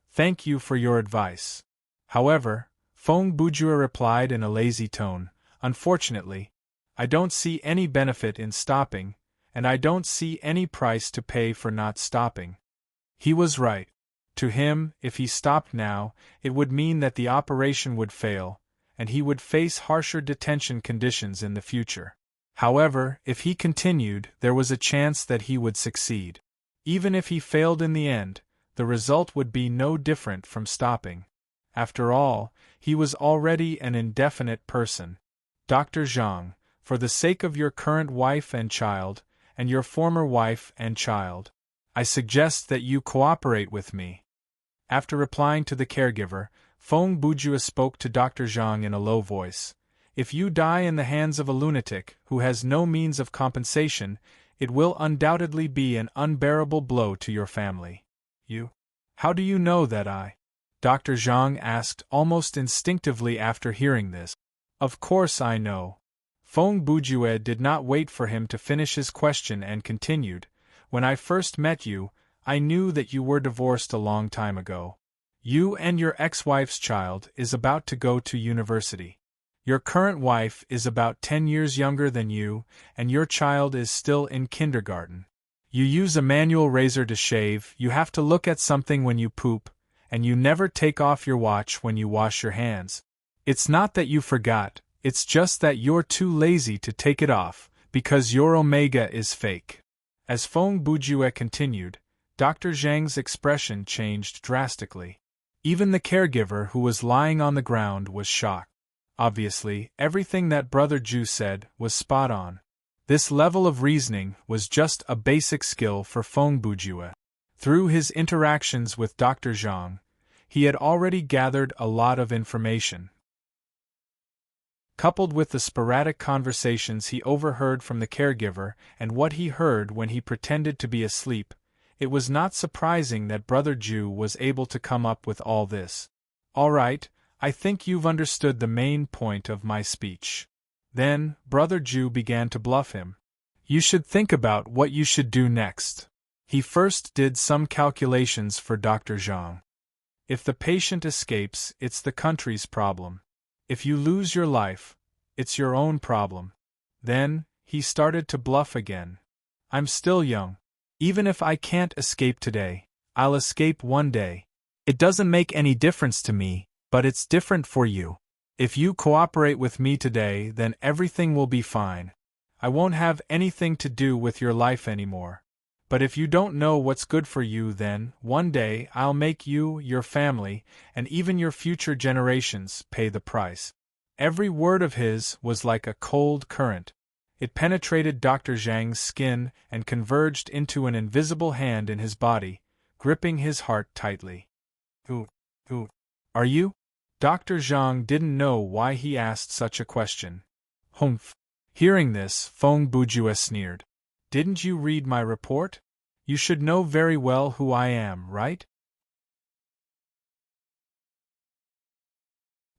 Thank you for your advice." However, Feng Bujue replied in a lazy tone, "Unfortunately, I don't see any benefit in stopping, and I don't see any price to pay for not stopping." He was right. To him, if he stopped now, it would mean that the operation would fail, and he would face harsher detention conditions in the future. However, if he continued, there was a chance that he would succeed. Even if he failed in the end, the result would be no different from stopping. After all, he was already an indefinite person. "Dr. Zhang, for the sake of your current wife and child, and your former wife and child, I suggest that you cooperate with me." After replying to the caregiver, Feng Bujue spoke to Dr. Zhang in a low voice. "If you die in the hands of a lunatic who has no means of compensation, it will undoubtedly be an unbearable blow to your family." "You? How do you know that I?" Dr. Zhang asked almost instinctively after hearing this. "Of course I know." Feng Bujue did not wait for him to finish his question and continued, "When I first met you, I knew that you were divorced a long time ago. You and your ex-wife's child is about to go to university. Your current wife is about 10 years younger than you, and your child is still in kindergarten. You use a manual razor to shave, you have to look at something when you poop, and you never take off your watch when you wash your hands. It's not that you forgot, it's just that you're too lazy to take it off, because your omega is fake." As Feng Bujue continued, Dr. Zhang's expression changed drastically. Even the caregiver who was lying on the ground was shocked. Obviously, everything that Brother Ju said was spot on. This level of reasoning was just a basic skill for Feng Bujue. Through his interactions with Dr. Zhang, he had already gathered a lot of information. Coupled with the sporadic conversations he overheard from the caregiver and what he heard when he pretended to be asleep, it was not surprising that Brother Ju was able to come up with all this. "All right, I think you've understood the main point of my speech." Then, Brother Ju began to bluff him. "You should think about what you should do next." He first did some calculations for Dr. Zhang. If the patient escapes, it's the country's problem. If you lose your life, it's your own problem. Then, he started to bluff again. "I'm still young. Even if I can't escape today, I'll escape one day. It doesn't make any difference to me, but it's different for you. If you cooperate with me today, then everything will be fine. I won't have anything to do with your life anymore. But if you don't know what's good for you, then, one day, I'll make you, your family, and even your future generations pay the price." Every word of his was like a cold current. It penetrated Dr. Zhang's skin and converged into an invisible hand in his body, gripping his heart tightly. Who are you?" Dr. Zhang didn't know why he asked such a question. "Humph." Hearing this, Feng Bujue sneered. "Didn't you read my report? You should know very well who I am, right?"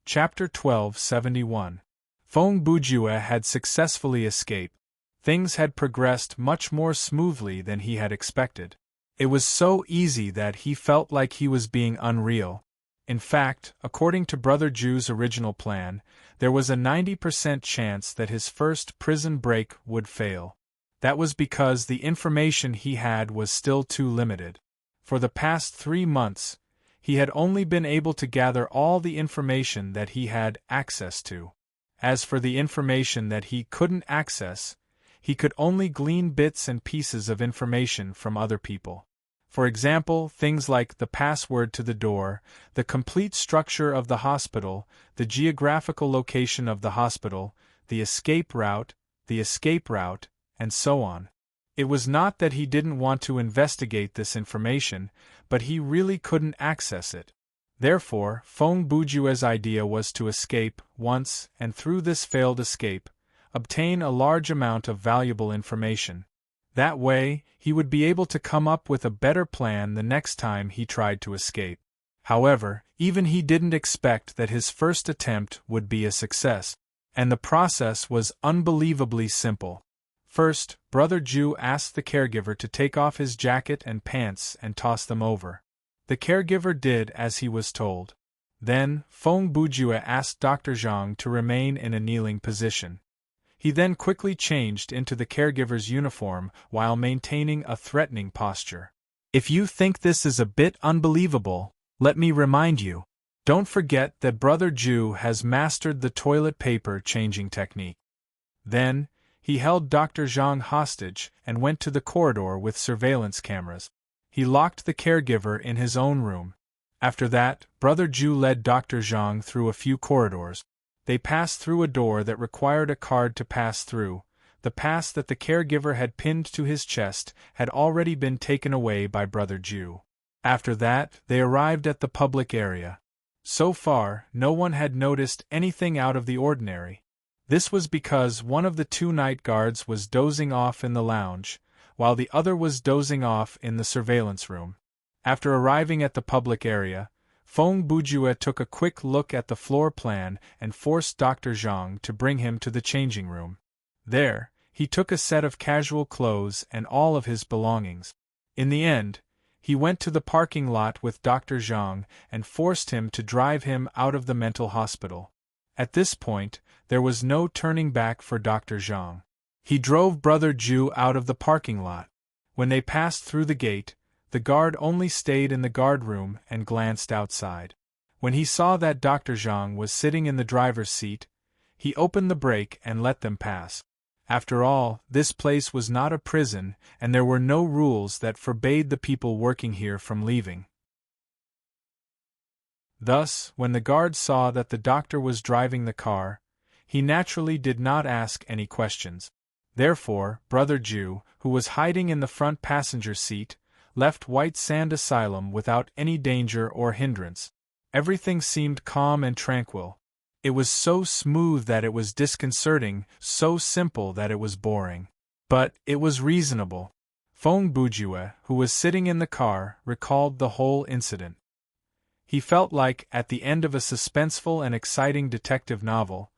Chapter 1271. Feng Bujue had successfully escaped. Things had progressed much more smoothly than he had expected. It was so easy that he felt like he was being unreal. In fact, according to Brother Ju's original plan, there was a 90% chance that his first prison break would fail. That was because the information he had was still too limited. For the past 3 months, he had only been able to gather all the information that he had access to. As for the information that he couldn't access, he could only glean bits and pieces of information from other people. For example, things like the password to the door, the complete structure of the hospital, the geographical location of the hospital, the escape route, and so on. It was not that he didn't want to investigate this information, but he really couldn't access it. Therefore, Feng Bujue's idea was to escape once, and through this failed escape, obtain a large amount of valuable information. That way, he would be able to come up with a better plan the next time he tried to escape. However, even he didn't expect that his first attempt would be a success, and the process was unbelievably simple. First, Brother Ju asked the caregiver to take off his jacket and pants and toss them over. The caregiver did as he was told. Then, Feng Bujue asked Dr. Zhang to remain in a kneeling position. He then quickly changed into the caregiver's uniform while maintaining a threatening posture. If you think this is a bit unbelievable, let me remind you. Don't forget that Brother Ju has mastered the toilet paper changing technique. Then, he held Dr. Zhang hostage and went to the corridor with surveillance cameras. He locked the caregiver in his own room. After that, Brother Ju led Dr. Zhang through a few corridors. They passed through a door that required a card to pass through. The pass that the caregiver had pinned to his chest had already been taken away by Brother Ju. After that, they arrived at the public area. So far, no one had noticed anything out of the ordinary. This was because one of the two night guards was dozing off in the lounge, while the other was dozing off in the surveillance room. After arriving at the public area, Feng Bujue took a quick look at the floor plan and forced Dr. Zhang to bring him to the changing room. There, he took a set of casual clothes and all of his belongings. In the end, he went to the parking lot with Dr. Zhang and forced him to drive him out of the mental hospital. At this point, there was no turning back for Dr. Zhang. He drove Brother Ju out of the parking lot. When they passed through the gate, the guard only stayed in the guard room and glanced outside. When he saw that Dr. Zhang was sitting in the driver's seat, he opened the brake and let them pass. After all, this place was not a prison, and there were no rules that forbade the people working here from leaving. Thus, when the guard saw that the doctor was driving the car, he naturally did not ask any questions. Therefore, Brother Ju, who was hiding in the front passenger seat, left White Sand Asylum without any danger or hindrance. Everything seemed calm and tranquil. It was so smooth that it was disconcerting, so simple that it was boring. But it was reasonable. Feng Bujue, who was sitting in the car, recalled the whole incident. He felt like, at the end of a suspenseful and exciting detective novel,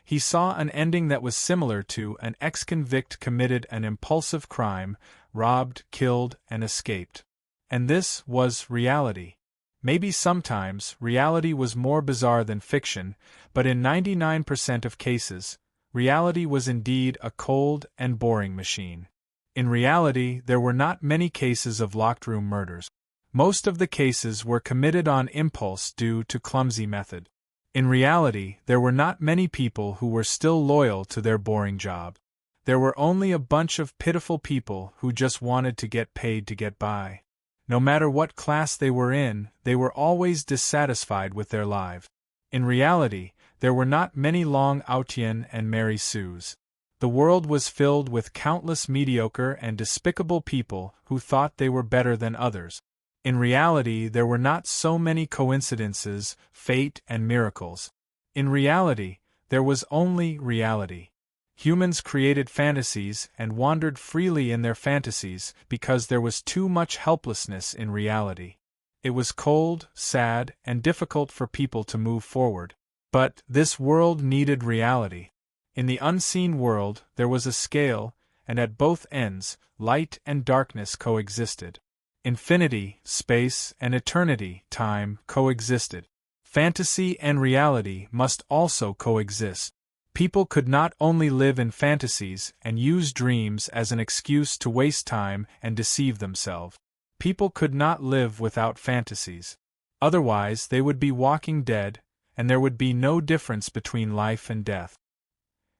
he saw an ending that was similar to an ex-convict committed an impulsive crime, robbed, killed, and escaped. And this was reality. Maybe sometimes, reality was more bizarre than fiction, but in 99% of cases, reality was indeed a cold and boring machine. In reality, there were not many cases of locked-room murders. Most of the cases were committed on impulse due to clumsy method. In reality, there were not many people who were still loyal to their boring job. There were only a bunch of pitiful people who just wanted to get paid to get by. No matter what class they were in, they were always dissatisfied with their lives. In reality, there were not many Long Aotian and Mary Sues. The world was filled with countless mediocre and despicable people who thought they were better than others. In reality, there were not so many coincidences, fate, and miracles. In reality, there was only reality. Humans created fantasies and wandered freely in their fantasies because there was too much helplessness in reality. It was cold, sad, and difficult for people to move forward. But this world needed reality. In the unseen world, there was a scale, and at both ends, light and darkness coexisted. Infinity, space, and eternity, time, coexisted. Fantasy and reality must also coexist. People could not only live in fantasies and use dreams as an excuse to waste time and deceive themselves. People could not live without fantasies. Otherwise, they would be walking dead, and there would be no difference between life and death.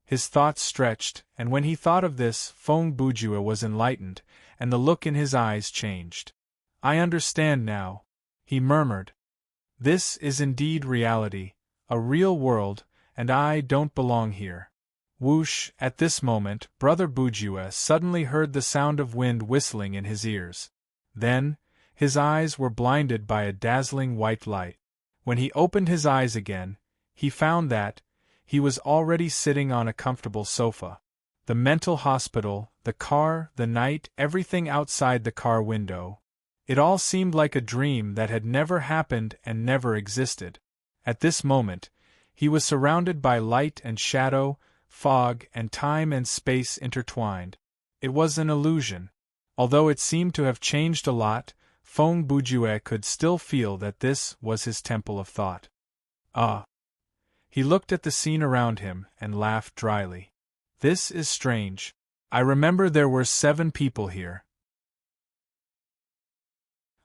His thoughts stretched, and when he thought of this, Feng Bujue was enlightened, and the look in his eyes changed. I understand now, he murmured. This is indeed reality, a real world, and I don't belong here. Whoosh! At this moment, Brother Bujue suddenly heard the sound of wind whistling in his ears. Then, his eyes were blinded by a dazzling white light. When he opened his eyes again, he found that he was already sitting on a comfortable sofa. The mental hospital, the car, the night, everything outside the car window. It all seemed like a dream that had never happened and never existed. At this moment, he was surrounded by light and shadow, fog and time and space intertwined. It was an illusion. Although it seemed to have changed a lot, Feng Bujue could still feel that this was his temple of thought. Ah! He looked at the scene around him and laughed dryly. This is strange. I remember there were 7 people here.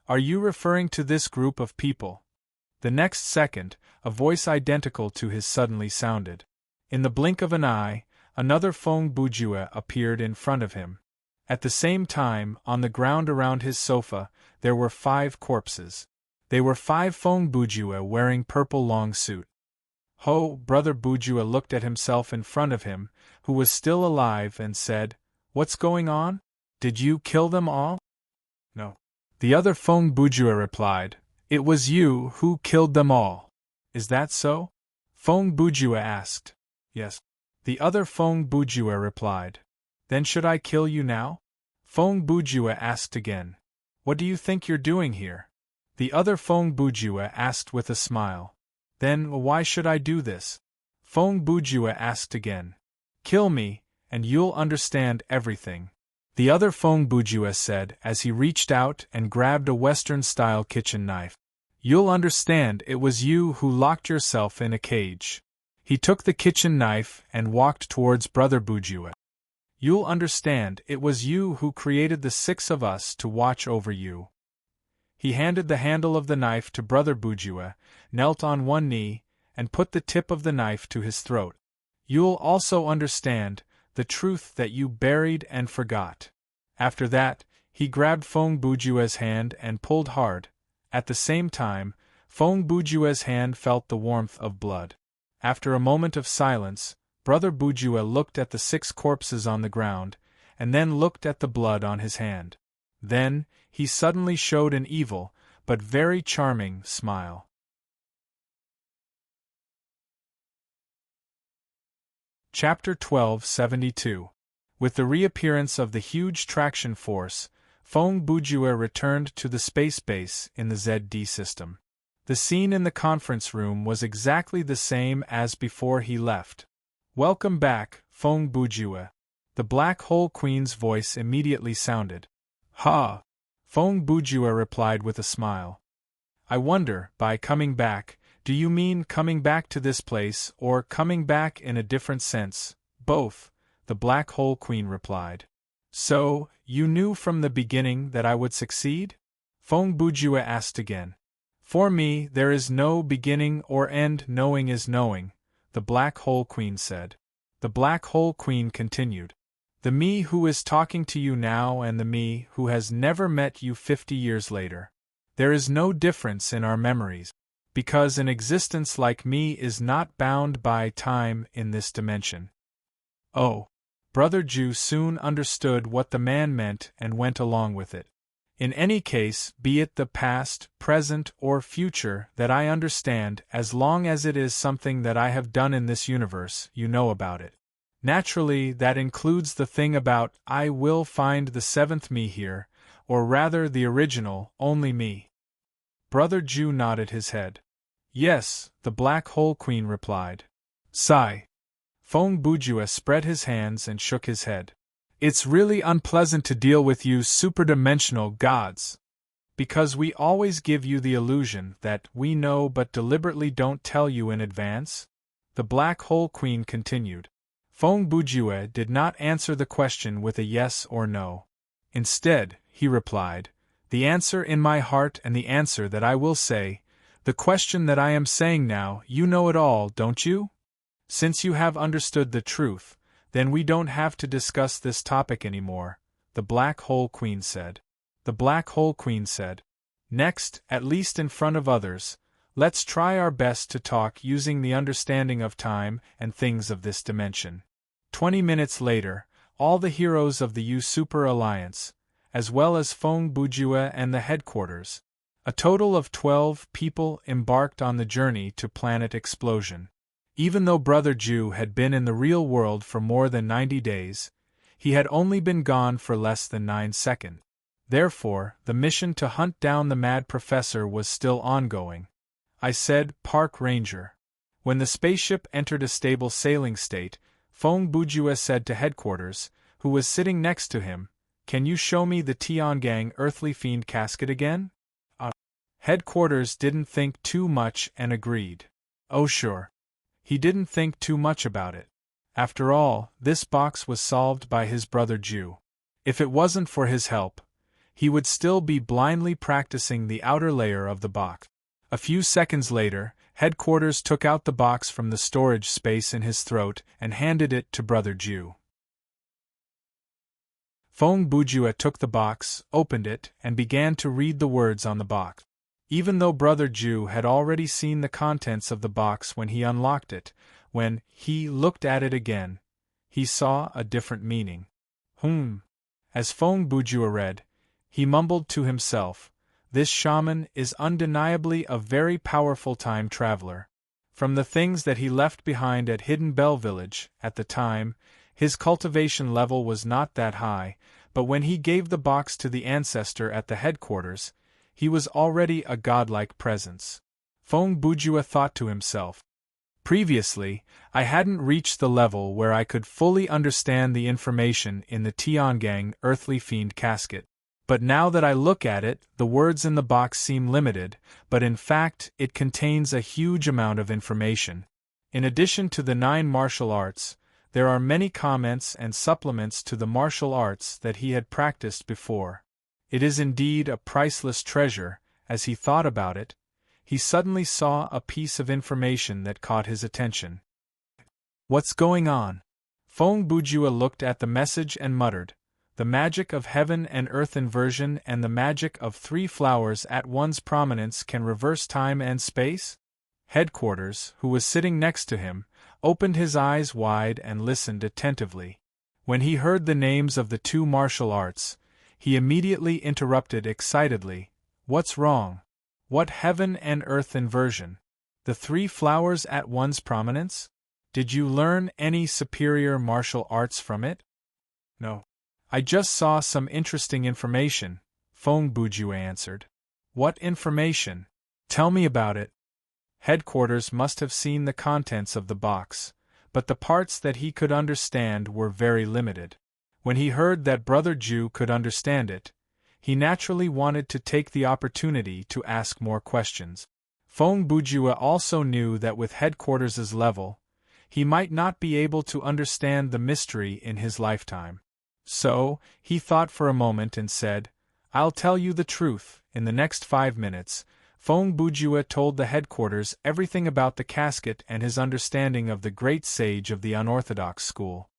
Are you referring to this group of people? The next second, a voice identical to his suddenly sounded. In the blink of an eye, another Feng Bujue appeared in front of him. At the same time, on the ground around his sofa, there were 5 corpses. They were 5 Feng Bujue wearing purple long suit. Ho! Brother Bujue looked at himself in front of him, who was still alive, and said, What's going on? Did you kill them all? No. The other Feng Bujue replied, It was you who killed them all. Is that so? Feng Bujue asked. Yes. The other Feng Bujue replied. Then should I kill you now? Feng Bujue asked again. What do you think you're doing here? The other Feng Bujue asked with a smile. Then why should I do this? Feng Bujue asked again. Kill me, and you'll understand everything. The other Feng Bujue said as he reached out and grabbed a Western-style kitchen knife. You'll understand it was you who locked yourself in a cage. He took the kitchen knife and walked towards Brother Bujue. You'll understand it was you who created the 6 of us to watch over you. He handed the handle of the knife to Brother Bujue, knelt on one knee, and put the tip of the knife to his throat. You'll also understand the truth that you buried and forgot. After that, he grabbed Feng Bujue's hand and pulled hard. At the same time, Feng Bujue's hand felt the warmth of blood. After a moment of silence, Brother Bujue looked at the 6 corpses on the ground, and then looked at the blood on his hand. Then, he suddenly showed an evil, but very charming, smile. Chapter 1272. With the reappearance of the huge traction force, Feng Bujue returned to the space base in the ZD system. The scene in the conference room was exactly the same as before he left. Welcome back, Feng Bujue. The Black Hole Queen's voice immediately sounded. Ha! Feng Bujue replied with a smile. I wonder, by coming back, do you mean coming back to this place or coming back in a different sense? Both, the Black Hole Queen replied. So, you knew from the beginning that I would succeed? Feng Bujue asked again. For me, there is no beginning or end, knowing is knowing, the Black Hole Queen said. The Black Hole Queen continued. The me who is talking to you now and the me who has never met you 50 years later. There is no difference in our memories, because an existence like me is not bound by time in this dimension. Oh! Brother Ju soon understood what the man meant and went along with it. In any case, be it the past, present, or future that I understand, as long as it is something that I have done in this universe, you know about it. Naturally, that includes the thing about I will find the 7th me here, or rather the original, only me. Brother Ju nodded his head. Yes, the Black Hole Queen replied. Sigh. Feng Bujue spread his hands and shook his head. It's really unpleasant to deal with you superdimensional gods. Because we always give you the illusion that we know but deliberately don't tell you in advance? The Black Hole Queen continued. Feng Bujue did not answer the question with a yes or no. Instead, he replied, the answer in my heart and the answer that I will say, the question that I am saying now, you know it all, don't you? Since you have understood the truth, then we don't have to discuss this topic anymore, the Black Hole Queen said. The Black Hole Queen said, next, at least in front of others, let's try our best to talk using the understanding of time and things of this dimension. 20 minutes later, all the heroes of the U-Super Alliance, as well as Feng Bujue and the headquarters, a total of 12 people embarked on the journey to Planet Explosion. Even though Brother Ju had been in the real world for more than 90 days, he had only been gone for less than 9 seconds. Therefore, the mission to hunt down the mad professor was still ongoing. I said, Park Ranger. When the spaceship entered a stable sailing state, Feng Bujue said to headquarters, who was sitting next to him, "Can you show me the Tiangang Earthly Fiend casket again?" Headquarters didn't think too much and agreed. Oh sure. He didn't think too much about it. After all, this box was solved by his brother Ju. If it wasn't for his help, he would still be blindly practicing the outer layer of the box. A few seconds later, headquarters took out the box from the storage space in his throat and handed it to Brother Ju. Feng Bujue took the box, opened it, and began to read the words on the box. Even though Brother Ju had already seen the contents of the box when he unlocked it, when he looked at it again, he saw a different meaning. As Feng Bujue read, he mumbled to himself, "This shaman is undeniably a very powerful time traveler. From the things that he left behind at Hidden Bell Village, at the time, his cultivation level was not that high, but when he gave the box to the ancestor at the headquarters, he was already a godlike presence." Feng Bujue thought to himself, "Previously, I hadn't reached the level where I could fully understand the information in the Tiangang Earthly Fiend casket. But now that I look at it, the words in the box seem limited, but in fact it contains a huge amount of information. In addition to the 9 martial arts, there are many comments and supplements to the martial arts that he had practiced before. It is indeed a priceless treasure." As he thought about it, he suddenly saw a piece of information that caught his attention. "What's going on?" Feng Bujue looked at the message and muttered, "The magic of heaven and earth inversion and the magic of 3 flowers at one's prominence can reverse time and space?" Headquarters, who was sitting next to him, opened his eyes wide and listened attentively. When he heard the names of the 2 martial arts, he immediately interrupted excitedly, "What's wrong? What heaven and earth inversion? The 3 flowers at one's prominence? Did you learn any superior martial arts from it?" "No. I just saw some interesting information," Feng Bujue answered. "What information? Tell me about it." Headquarters must have seen the contents of the box, but the parts that he could understand were very limited. When he heard that Brother Ju could understand it, he naturally wanted to take the opportunity to ask more questions. Feng Bujue also knew that with Headquarters' level, he might not be able to understand the mystery in his lifetime. So, he thought for a moment and said, "I'll tell you the truth." In the next 5 minutes, Feng Bujue told the headquarters everything about the casket and his understanding of the great sage of the unorthodox school.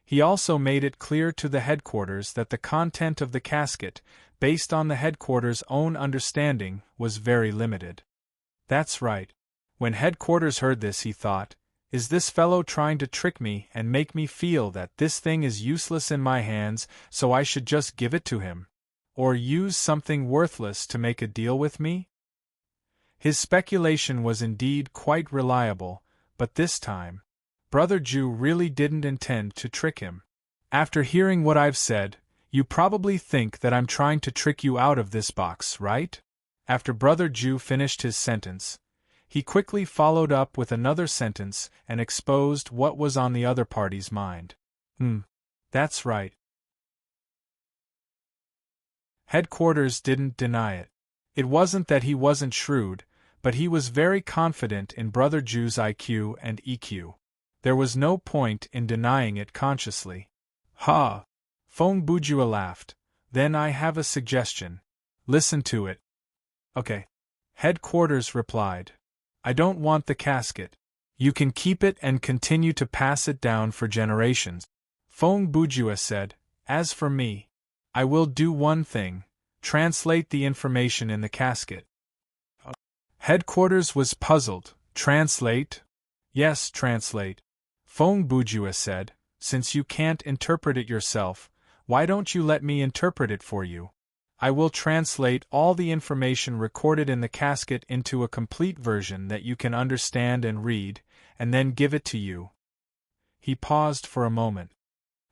He also made it clear to the headquarters that the content of the casket, based on the headquarters' own understanding, was very limited. That's right. When headquarters heard this, he thought, "Is this fellow trying to trick me and make me feel that this thing is useless in my hands, so I should just give it to him? Or use something worthless to make a deal with me?" His speculation was indeed quite reliable, but this time, Brother Ju really didn't intend to trick him. "After hearing what I've said, you probably think that I'm trying to trick you out of this box, right?" After Brother Ju finished his sentence, he quickly followed up with another sentence and exposed what was on the other party's mind. That's right." Headquarters didn't deny it. It wasn't that he wasn't shrewd, but he was very confident in Brother Ju's IQ and EQ. There was no point in denying it consciously. "Ha!" Feng Bujue laughed. "Then I have a suggestion. Listen to it." "Okay." Headquarters replied. "I don't want the casket. You can keep it and continue to pass it down for generations. Feng Bujua said, As for me, I will do one thing: translate the information in the casket. Headquarters was puzzled. Translate? Yes, translate. Feng Bujua said, Since you can't interpret it yourself, why don't you let me interpret it for you? I will translate all the information recorded in the casket into a complete version that you can understand and read, and then give it to you. He paused for a moment.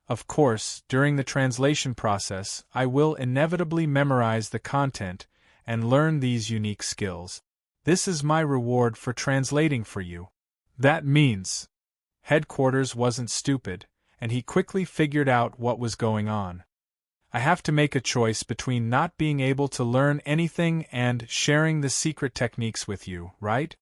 Of course, during the translation process, I will inevitably memorize the content and learn these unique skills. This is my reward for translating for you. That means. Headquarters wasn't stupid, and he quickly figured out what was going on. I have to make a choice between not being able to learn anything and sharing the secret techniques with you, right?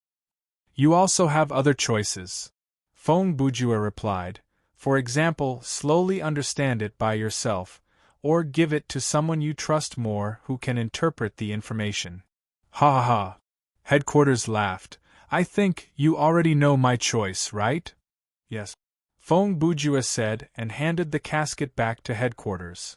You also have other choices. Feng Bujua replied. For example, slowly understand it by yourself, or give it to someone you trust more who can interpret the information. Ha ha ha. Headquarters laughed. I think you already know my choice, right? Yes. Feng Bujua said and handed the casket back to Headquarters.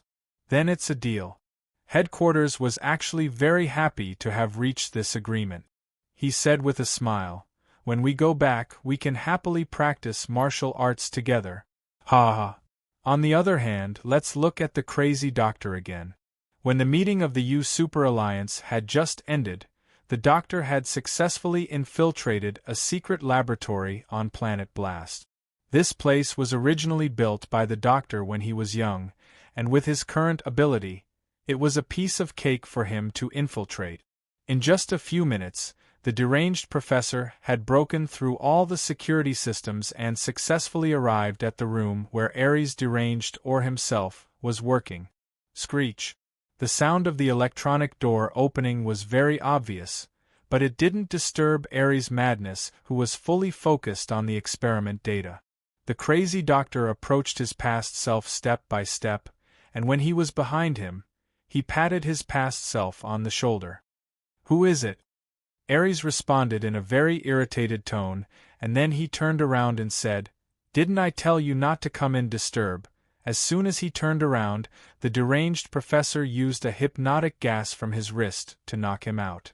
Then it's a deal. Headquarters was actually very happy to have reached this agreement. He said with a smile, When we go back, we can happily practice martial arts together. Ha ha. On the other hand, let's look at the crazy doctor again. When the meeting of the U Super Alliance had just ended, the doctor had successfully infiltrated a secret laboratory on planet Blast. This place was originally built by the doctor when he was young, and with his current ability, it was a piece of cake for him to infiltrate. In just a few minutes, the deranged professor had broken through all the security systems and successfully arrived at the room where Ares deranged or himself was working. Screech. The sound of the electronic door opening was very obvious, but it didn't disturb Ares' madness, who was fully focused on the experiment data. The crazy doctor approached his past self step by step, and when he was behind him, he patted his past self on the shoulder. Who is it? Ares responded in a very irritated tone, and then he turned around and said, Didn't I tell you not to come in disturb? As soon as he turned around, the deranged professor used a hypnotic gas from his wrist to knock him out.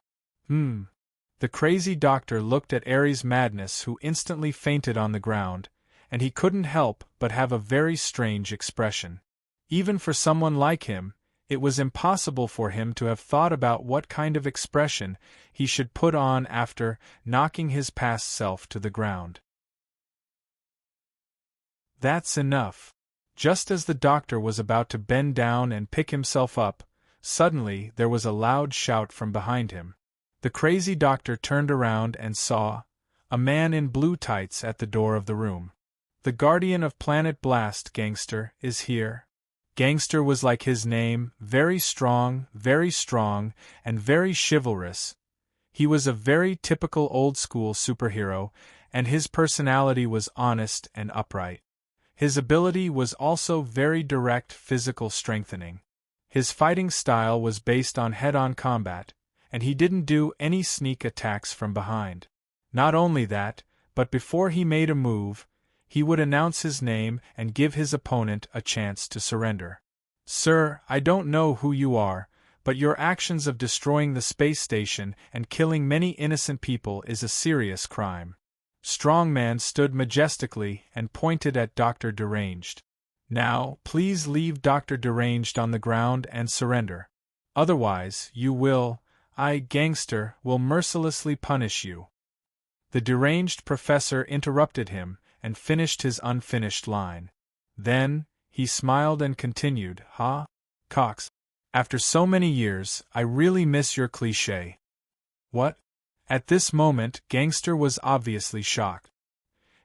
The crazy doctor looked at Ares' madness, who instantly fainted on the ground, and he couldn't help but have a very strange expression. Even for someone like him, it was impossible for him to have thought about what kind of expression he should put on after knocking his past self to the ground. That's enough. Just as the doctor was about to bend down and pick himself up, suddenly there was a loud shout from behind him. The crazy doctor turned around and saw a man in blue tights at the door of the room. The guardian of Planet Blast, Gangster, is here. Gangster was like his name, very strong, and very chivalrous. He was a very typical old-school superhero, and his personality was honest and upright. His ability was also very direct physical strengthening. His fighting style was based on head-on combat, and he didn't do any sneak attacks from behind. Not only that, but before he made a move, he would announce his name and give his opponent a chance to surrender. Sir, I don't know who you are, but your actions of destroying the space station and killing many innocent people is a serious crime. Strongman stood majestically and pointed at Dr. Deranged. Now, please leave Dr. Deranged on the ground and surrender. Otherwise, Gangster, will mercilessly punish you. The deranged professor interrupted him and finished his unfinished line. Then, he smiled and continued, Cox, after so many years, I really miss your cliché. What? At this moment, Gangster was obviously shocked.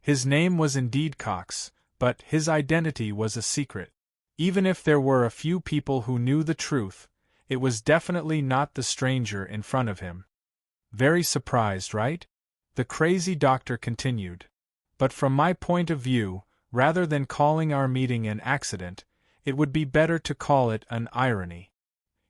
His name was indeed Cox, but his identity was a secret. Even if there were a few people who knew the truth, it was definitely not the stranger in front of him. Very surprised, right? The crazy doctor continued. But from my point of view, rather than calling our meeting an accident, it would be better to call it an irony.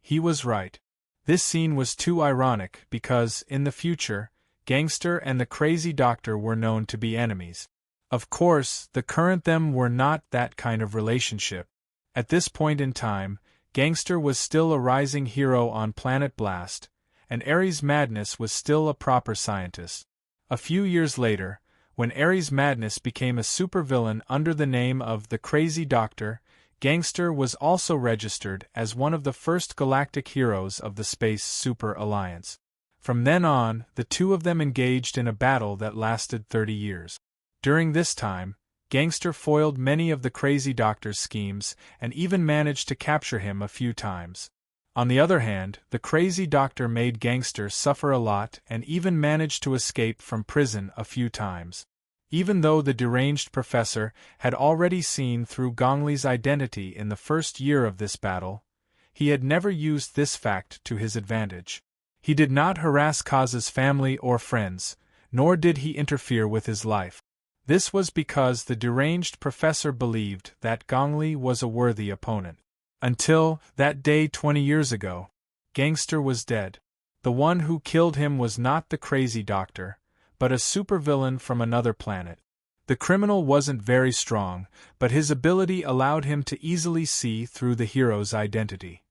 He was right. This scene was too ironic because, in the future, Gangster and the crazy doctor were known to be enemies. Of course, the current them were not that kind of relationship. At this point in time, Gangster was still a rising hero on Planet Blast, and Ares Madness was still a proper scientist. A few years later, when Ares Madness became a supervillain under the name of the Crazy Doctor, Gangster was also registered as one of the first galactic heroes of the Space Super Alliance. From then on, the two of them engaged in a battle that lasted 30 years. During this time, Gangster foiled many of the Crazy Doctor's schemes and even managed to capture him a few times. On the other hand, the Crazy Doctor made Gangster suffer a lot and even managed to escape from prison a few times. Even though the deranged professor had already seen through Gongli's identity in the first year of this battle, he had never used this fact to his advantage. He did not harass Kaz's family or friends, nor did he interfere with his life. This was because the deranged professor believed that Gongli was a worthy opponent. Until that day 20 years ago, Gangster was dead. The one who killed him was not the Crazy Doctor, but a supervillain from another planet. The criminal wasn't very strong, but his ability allowed him to easily see through the hero's identity.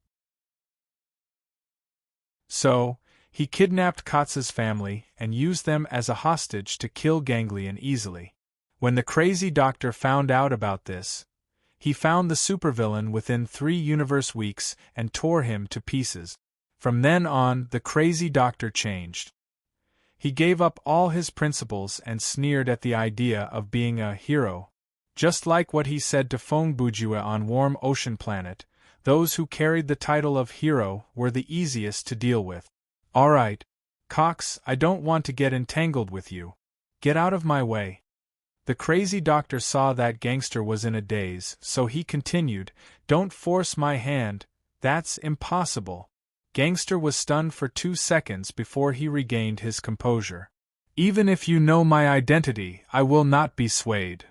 So, he kidnapped Katz's family and used them as a hostage to kill Ganglion easily. When the Crazy Doctor found out about this, he found the supervillain within 3 universe weeks and tore him to pieces. From then on, the Crazy Doctor changed. He gave up all his principles and sneered at the idea of being a hero. Just like what he said to Fong Bujua on Warm Ocean Planet, those who carried the title of hero were the easiest to deal with. "Alright, Cox, I don't want to get entangled with you. Get out of my way." The Crazy Doctor saw that Gangster was in a daze, so he continued, "Don't force my hand, that's impossible." Gangster was stunned for 2 seconds before he regained his composure. "Even if you know my identity, I will not be swayed."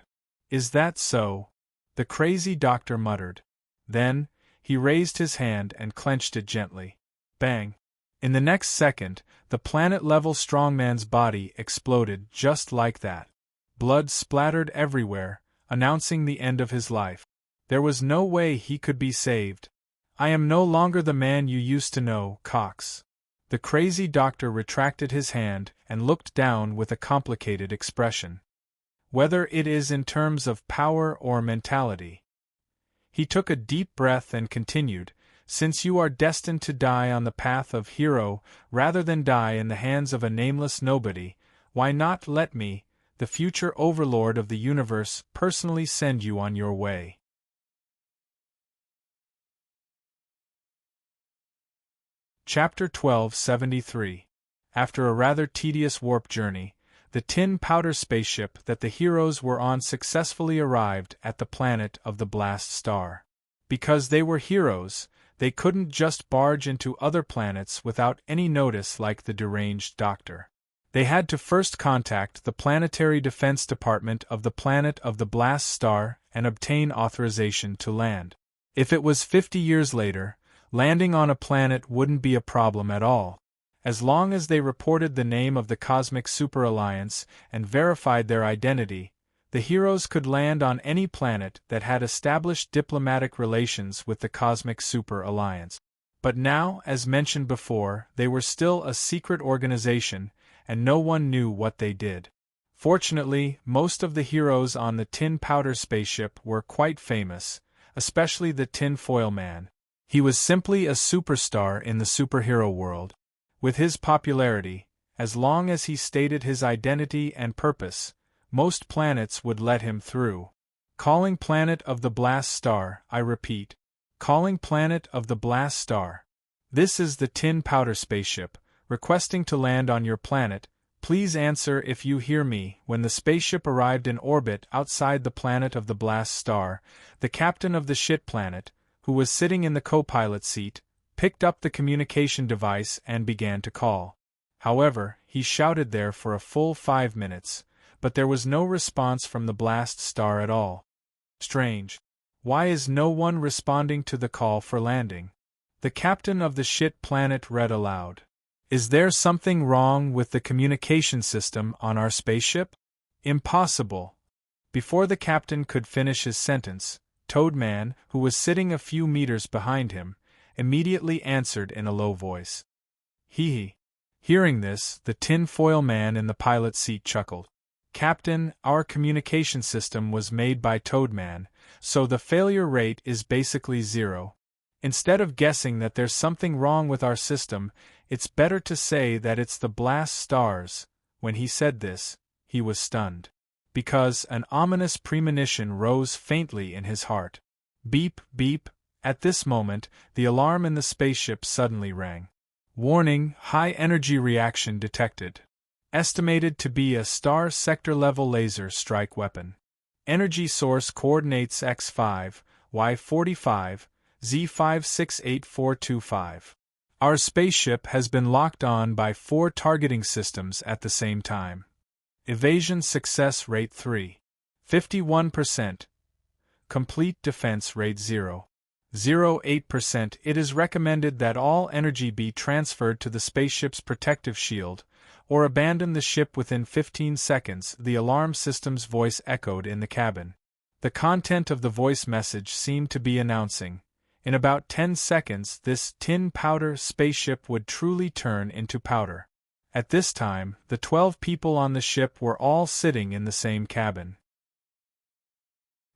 "Is that so?" the Crazy Doctor muttered. Then, he raised his hand and clenched it gently. Bang! In the next second, the planet-level strongman's body exploded just like that. Blood splattered everywhere, announcing the end of his life. There was no way he could be saved. "I am no longer the man you used to know, Cox." The Crazy Doctor retracted his hand and looked down with a complicated expression. "Whether it is in terms of power or mentality." He took a deep breath and continued, "Since you are destined to die on the path of hero rather than die in the hands of a nameless nobody, why not let me, the future overlord of the universe, personally send you on your way?" Chapter 1273. After a rather tedious warp journey, the tin powder spaceship that the heroes were on successfully arrived at the planet of the Blast Star. Because they were heroes, they couldn't just barge into other planets without any notice like the deranged doctor. They had to first contact the Planetary Defense Department of the planet of the Blast Star and obtain authorization to land. If it was 50 years later, landing on a planet wouldn't be a problem at all. As long as they reported the name of the Cosmic Super Alliance and verified their identity, the heroes could land on any planet that had established diplomatic relations with the Cosmic Super Alliance. But now, as mentioned before, they were still a secret organization, and no one knew what they did. Fortunately, most of the heroes on the tin powder spaceship were quite famous, especially the Tin Foil Man. He was simply a superstar in the superhero world. With his popularity, as long as he stated his identity and purpose, most planets would let him through. "Calling planet of the Blast Star, I repeat. Calling planet of the Blast Star. This is the tin powder spaceship, requesting to land on your planet. Please answer if you hear me." When the spaceship arrived in orbit outside the planet of the Blast Star, the captain of the shit planet, who was sitting in the co-pilot seat, picked up the communication device and began to call. However, he shouted there for a full 5 minutes, but there was no response from the Blast Star at all. Strange. Why is no one responding to the call for landing? The captain of the shit planet read aloud. Is there something wrong with the communication system on our spaceship? Impossible. Before the captain could finish his sentence, Toadman, who was sitting a few meters behind him, immediately answered in a low voice. Hee. Hearing this, the tin-foil man in the pilot's seat chuckled. Captain, our communication system was made by Toadman, so the failure rate is basically 0. Instead of guessing that there's something wrong with our system, it's better to say that it's the blast stars. When he said this, he was stunned, because an ominous premonition rose faintly in his heart. Beep, beep. At this moment, the alarm in the spaceship suddenly rang. Warning, high-energy reaction detected. Estimated to be a star sector-level laser strike weapon. Energy source coordinates X5, Y45, Z568425. Our spaceship has been locked on by 4 targeting systems at the same time. Evasion success rate 3. 51%. Complete defense rate 0.08%. It is recommended that all energy be transferred to the spaceship's protective shield, or abandon the ship within 15 seconds, the alarm system's voice echoed in the cabin. The content of the voice message seemed to be announcing, in about 10 seconds this tin powder spaceship would truly turn into powder. At this time, the 12 people on the ship were all sitting in the same cabin.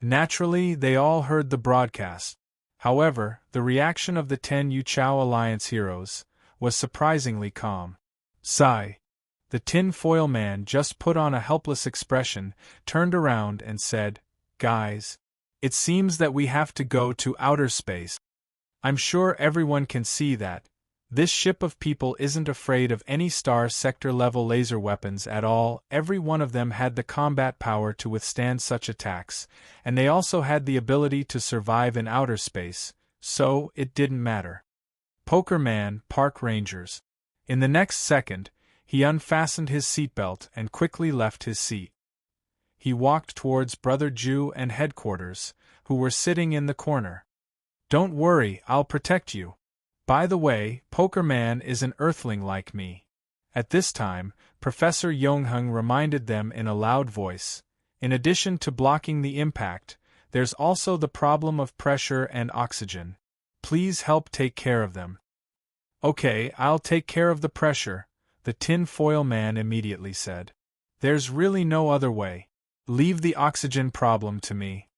Naturally, they all heard the broadcast. However, the reaction of the 10 Yu-Chao Alliance heroes was surprisingly calm. Sigh. The tin-foil man just put on a helpless expression, turned around and said, Guys, it seems that we have to go to outer space. I'm sure everyone can see that. This ship of people isn't afraid of any star sector-level laser weapons at all. Every one of them had the combat power to withstand such attacks, and they also had the ability to survive in outer space, so it didn't matter. Poker Man, Park Rangers. In the next second, he unfastened his seatbelt and quickly left his seat. He walked towards Brother Jew and Headquarters, who were sitting in the corner. Don't worry, I'll protect you. By the way, Poker Man is an Earthling like me. At this time, Professor Yongheng reminded them in a loud voice, in addition to blocking the impact, there's also the problem of pressure and oxygen. Please help take care of them. Okay, I'll take care of the pressure, the tin-foil man immediately said. There's really no other way. Leave the oxygen problem to me.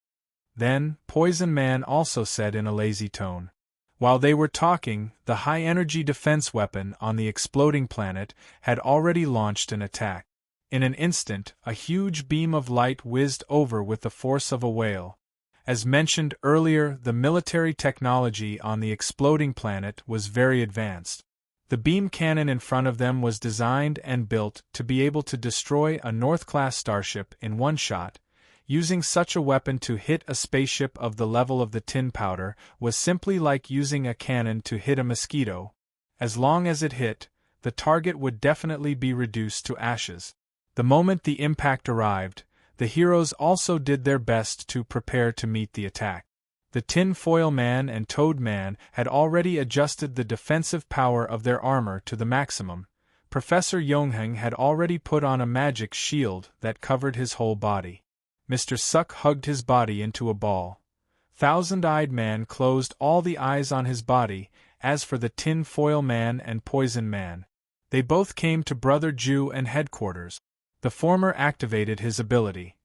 Then, Poison Man also said in a lazy tone. While they were talking, the high-energy defense weapon on the exploding planet had already launched an attack. In an instant, a huge beam of light whizzed over with the force of a whale. As mentioned earlier, the military technology on the exploding planet was very advanced. The beam cannon in front of them was designed and built to be able to destroy a North-class starship in one shot. Using such a weapon to hit a spaceship of the level of the tin powder was simply like using a cannon to hit a mosquito. As long as it hit, the target would definitely be reduced to ashes. The moment the impact arrived, the heroes also did their best to prepare to meet the attack. The tin-foil man and Toad Man had already adjusted the defensive power of their armor to the maximum. Professor Yongheng had already put on a magic shield that covered his whole body. Mr. Suck hugged his body into a ball. Thousand-Eyed Man closed all the eyes on his body. As for the tin-foil man and Poison Man, they both came to Brother Jew and Headquarters. The former activated his ability,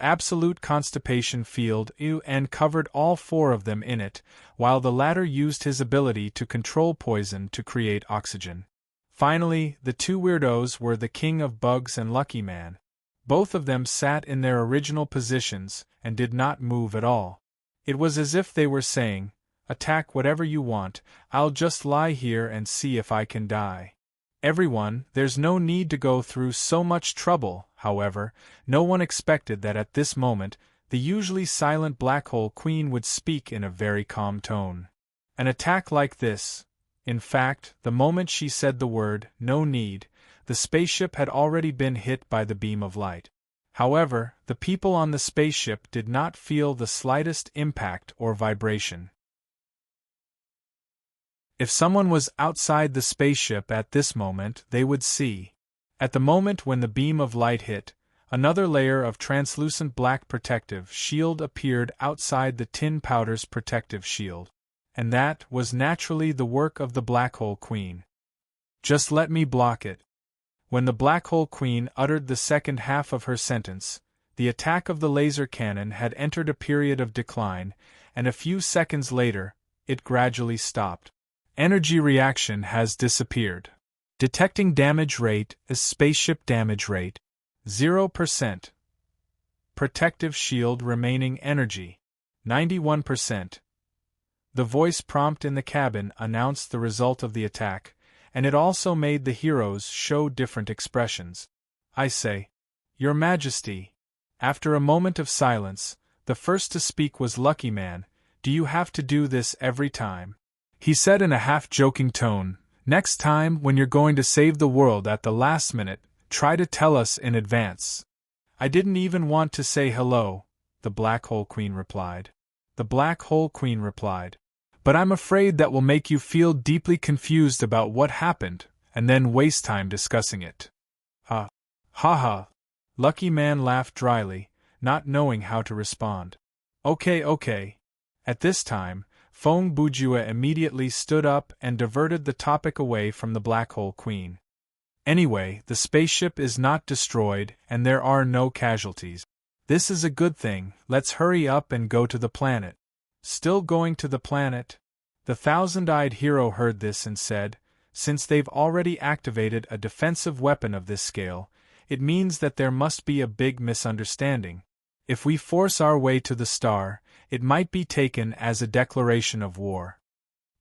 Absolute Constipation Field, and covered all 4 of them in it, while the latter used his ability to control poison to create oxygen. Finally, the 2 weirdos were the King of Bugs and Lucky Man. Both of them sat in their original positions and did not move at all. It was as if they were saying, "Attack whatever you want, I'll just lie here and see if I can die." Everyone, there's no need to go through so much trouble. However, no one expected that at this moment, the usually silent Black Hole Queen would speak in a very calm tone. An attack like this, in fact, the moment she said the word, "no need," the spaceship had already been hit by the beam of light. However, the people on the spaceship did not feel the slightest impact or vibration. If someone was outside the spaceship at this moment, they would see. At the moment when the beam of light hit, another layer of translucent black protective shield appeared outside the tin powder's protective shield. And that was naturally the work of the Black Hole Queen. Just let me block it. When the Black Hole Queen uttered the second half of her sentence, the attack of the laser cannon had entered a period of decline, and a few seconds later, it gradually stopped. Energy reaction has disappeared. Detecting damage rate is spaceship damage rate. 0%. Protective shield remaining energy. 91%. The voice prompt in the cabin announced the result of the attack, and it also made the heroes show different expressions. I say, Your Majesty. After a moment of silence, the first to speak was Lucky Man. Do you have to do this every time? He said in a half-joking tone, Next time, when you're going to save the world at the last minute, try to tell us in advance. I didn't even want to say hello, the Black Hole Queen replied. The Black Hole Queen replied. But I'm afraid that will make you feel deeply confused about what happened, and then waste time discussing it. Ha ha. Lucky Man laughed dryly, not knowing how to respond. Okay. At this time, Fong Bujua immediately stood up and diverted the topic away from the Black Hole Queen. Anyway, the spaceship is not destroyed and there are no casualties. This is a good thing. Let's hurry up and go to the planet. Still going to the planet? The thousand-eyed hero heard this and said, Since they've already activated a defensive weapon of this scale, it means that there must be a big misunderstanding. If we force our way to the star, it might be taken as a declaration of war.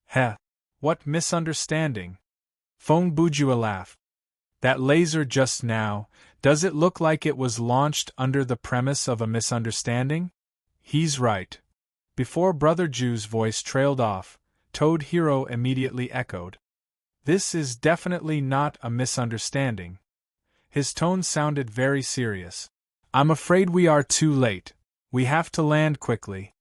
Heh! What misunderstanding? Fong Bujua laughed. That laser just now, does it look like it was launched under the premise of a misunderstanding? He's right. Before Brother Ju's voice trailed off, Toad Hero immediately echoed. This is definitely not a misunderstanding. His tone sounded very serious. I'm afraid we are too late. We have to land quickly.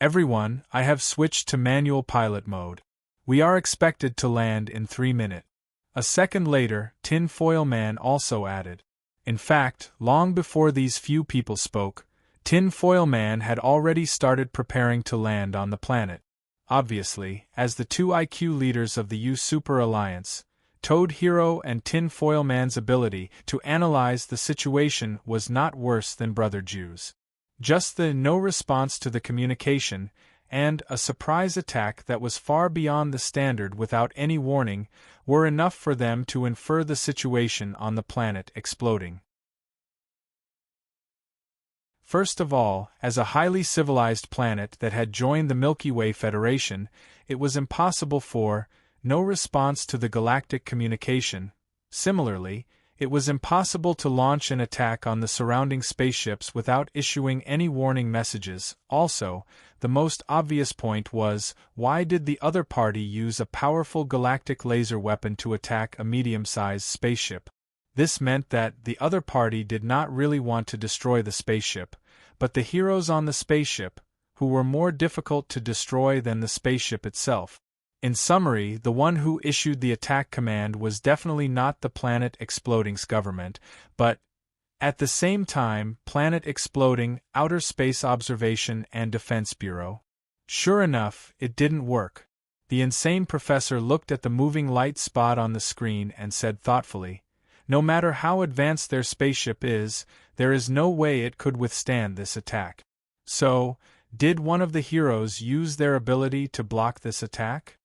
Everyone, I have switched to manual pilot mode. We are expected to land in 3 minutes. A second later, Tin Foil Man also added. In fact, long before these few people spoke, Tin Foil Man had already started preparing to land on the planet. Obviously, as the two IQ leaders of the U Super Alliance, Toad Hero and Tin Foil Man's ability to analyze the situation was not worse than Brother Ju's. Just the no response to the communication, and a surprise attack that was far beyond the standard without any warning, were enough for them to infer the situation on the planet exploding. First of all, as a highly civilized planet that had joined the Milky Way Federation, it was impossible for no response to the galactic communication. Similarly, it was impossible to launch an attack on the surrounding spaceships without issuing any warning messages. Also, the most obvious point was, why did the other party use a powerful galactic laser weapon to attack a medium-sized spaceship? This meant that the other party did not really want to destroy the spaceship, but the heroes on the spaceship, who were more difficult to destroy than the spaceship itself. In summary, the one who issued the attack command was definitely not the Planet Exploding's government, but, at the same time, Planet Exploding, Outer Space Observation and Defense Bureau. Sure enough, it didn't work. The insane professor looked at the moving light spot on the screen and said thoughtfully, No matter how advanced their spaceship is, there is no way it could withstand this attack. So, did one of the heroes use their ability to block this attack?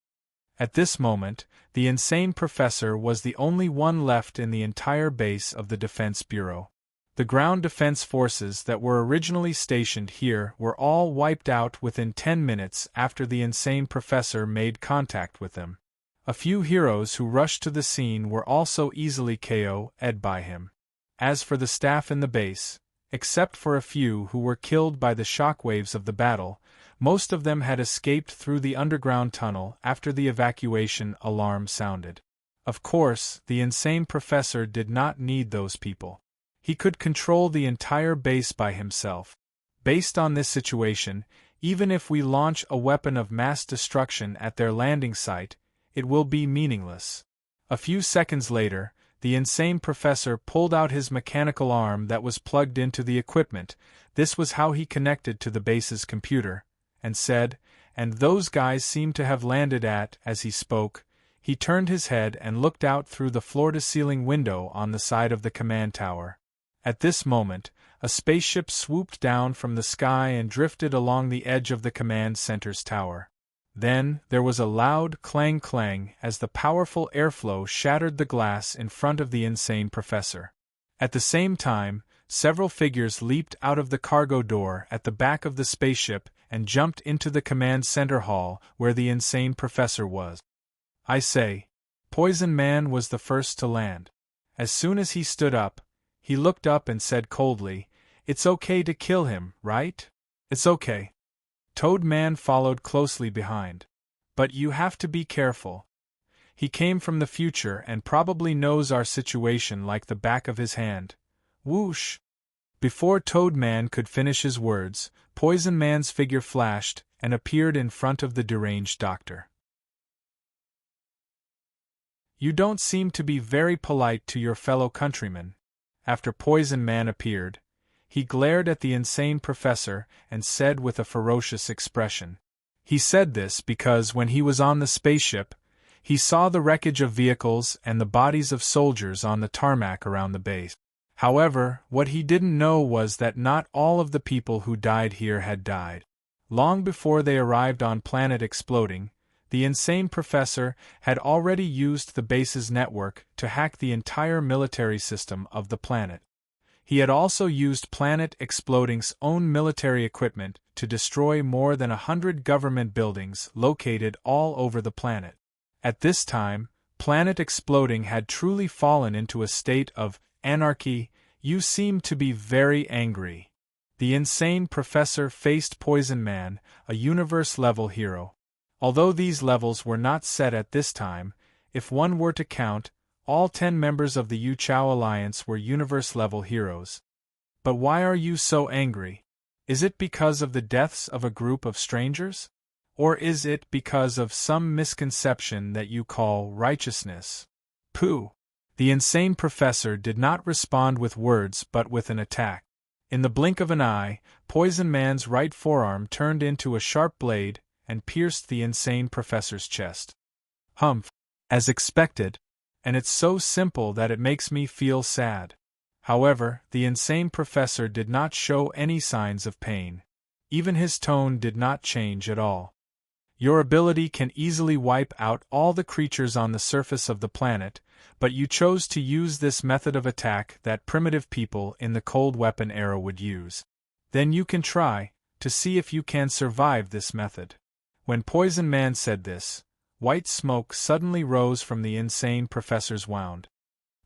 At this moment, the insane professor was the only one left in the entire base of the Defense Bureau. The ground defense forces that were originally stationed here were all wiped out within 10 minutes after the insane professor made contact with them. A few heroes who rushed to the scene were also easily KO'd by him. As for the staff in the base, except for a few who were killed by the shockwaves of the battle, most of them had escaped through the underground tunnel after the evacuation alarm sounded. Of course, the insane professor did not need those people. He could control the entire base by himself. Based on this situation, even if we launch a weapon of mass destruction at their landing site, it will be meaningless. A few seconds later, the insane professor pulled out his mechanical arm that was plugged into the equipment. This was how he connected to the base's computer, and said, "And those guys seem to have landed at," as he spoke, he turned his head and looked out through the floor-to-ceiling window on the side of the command tower. At this moment, a spaceship swooped down from the sky and drifted along the edge of the command center's tower. Then, there was a loud clang-clang as the powerful airflow shattered the glass in front of the insane professor. At the same time, several figures leaped out of the cargo door at the back of the spaceship and jumped into the command center hall where the insane professor was. I say, Poison Man was the first to land. As soon as he stood up, he looked up and said coldly, "It's okay to kill him, right? It's okay." Toad Man followed closely behind. "But you have to be careful. He came from the future and probably knows our situation like the back of his hand." Whoosh! Before Toad Man could finish his words, Poison Man's figure flashed and appeared in front of the deranged doctor. "You don't seem to be very polite to your fellow countrymen." After Poison Man appeared, he glared at the insane professor and said with a ferocious expression. He said this because when he was on the spaceship, he saw the wreckage of vehicles and the bodies of soldiers on the tarmac around the base. However, what he didn't know was that not all of the people who died here had died. Long before they arrived on Planet Exploding, the insane professor had already used the base's network to hack the entire military system of the planet. He had also used Planet Exploding's own military equipment to destroy more than 100 government buildings located all over the planet. At this time, Planet Exploding had truly fallen into a state of anarchy. "You seem to be very angry." The insane professor faced Poison Man, a universe-level hero. Although these levels were not set at this time, if one were to count, all 10 members of the Yu-Chao Alliance were universe-level heroes. "But why are you so angry? Is it because of the deaths of a group of strangers? Or is it because of some misconception that you call righteousness?" Pooh! The insane professor did not respond with words but with an attack. In the blink of an eye, Poison Man's right forearm turned into a sharp blade and pierced the insane professor's chest. "Humph! As expected. And it's so simple that it makes me feel sad." However, the insane professor did not show any signs of pain. Even his tone did not change at all. "Your ability can easily wipe out all the creatures on the surface of the planet, but you chose to use this method of attack that primitive people in the cold weapon era would use. Then you can try to see if you can survive this method." When Poison Man said this, white smoke suddenly rose from the insane professor's wound.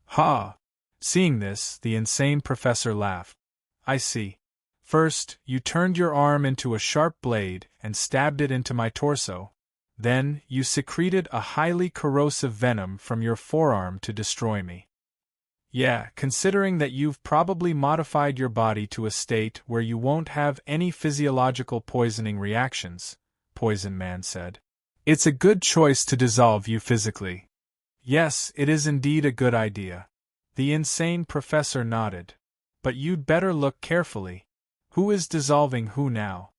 "Ha!" Seeing this, the insane professor laughed. "I see. First, you turned your arm into a sharp blade and stabbed it into my torso. Then, you secreted a highly corrosive venom from your forearm to destroy me. Yeah, considering that you've probably modified your body to a state where you won't have any physiological poisoning reactions," Poison Man said. "It's a good choice to dissolve you physically." "Yes, it is indeed a good idea." The insane professor nodded. "But you'd better look carefully. Who is dissolving who now?"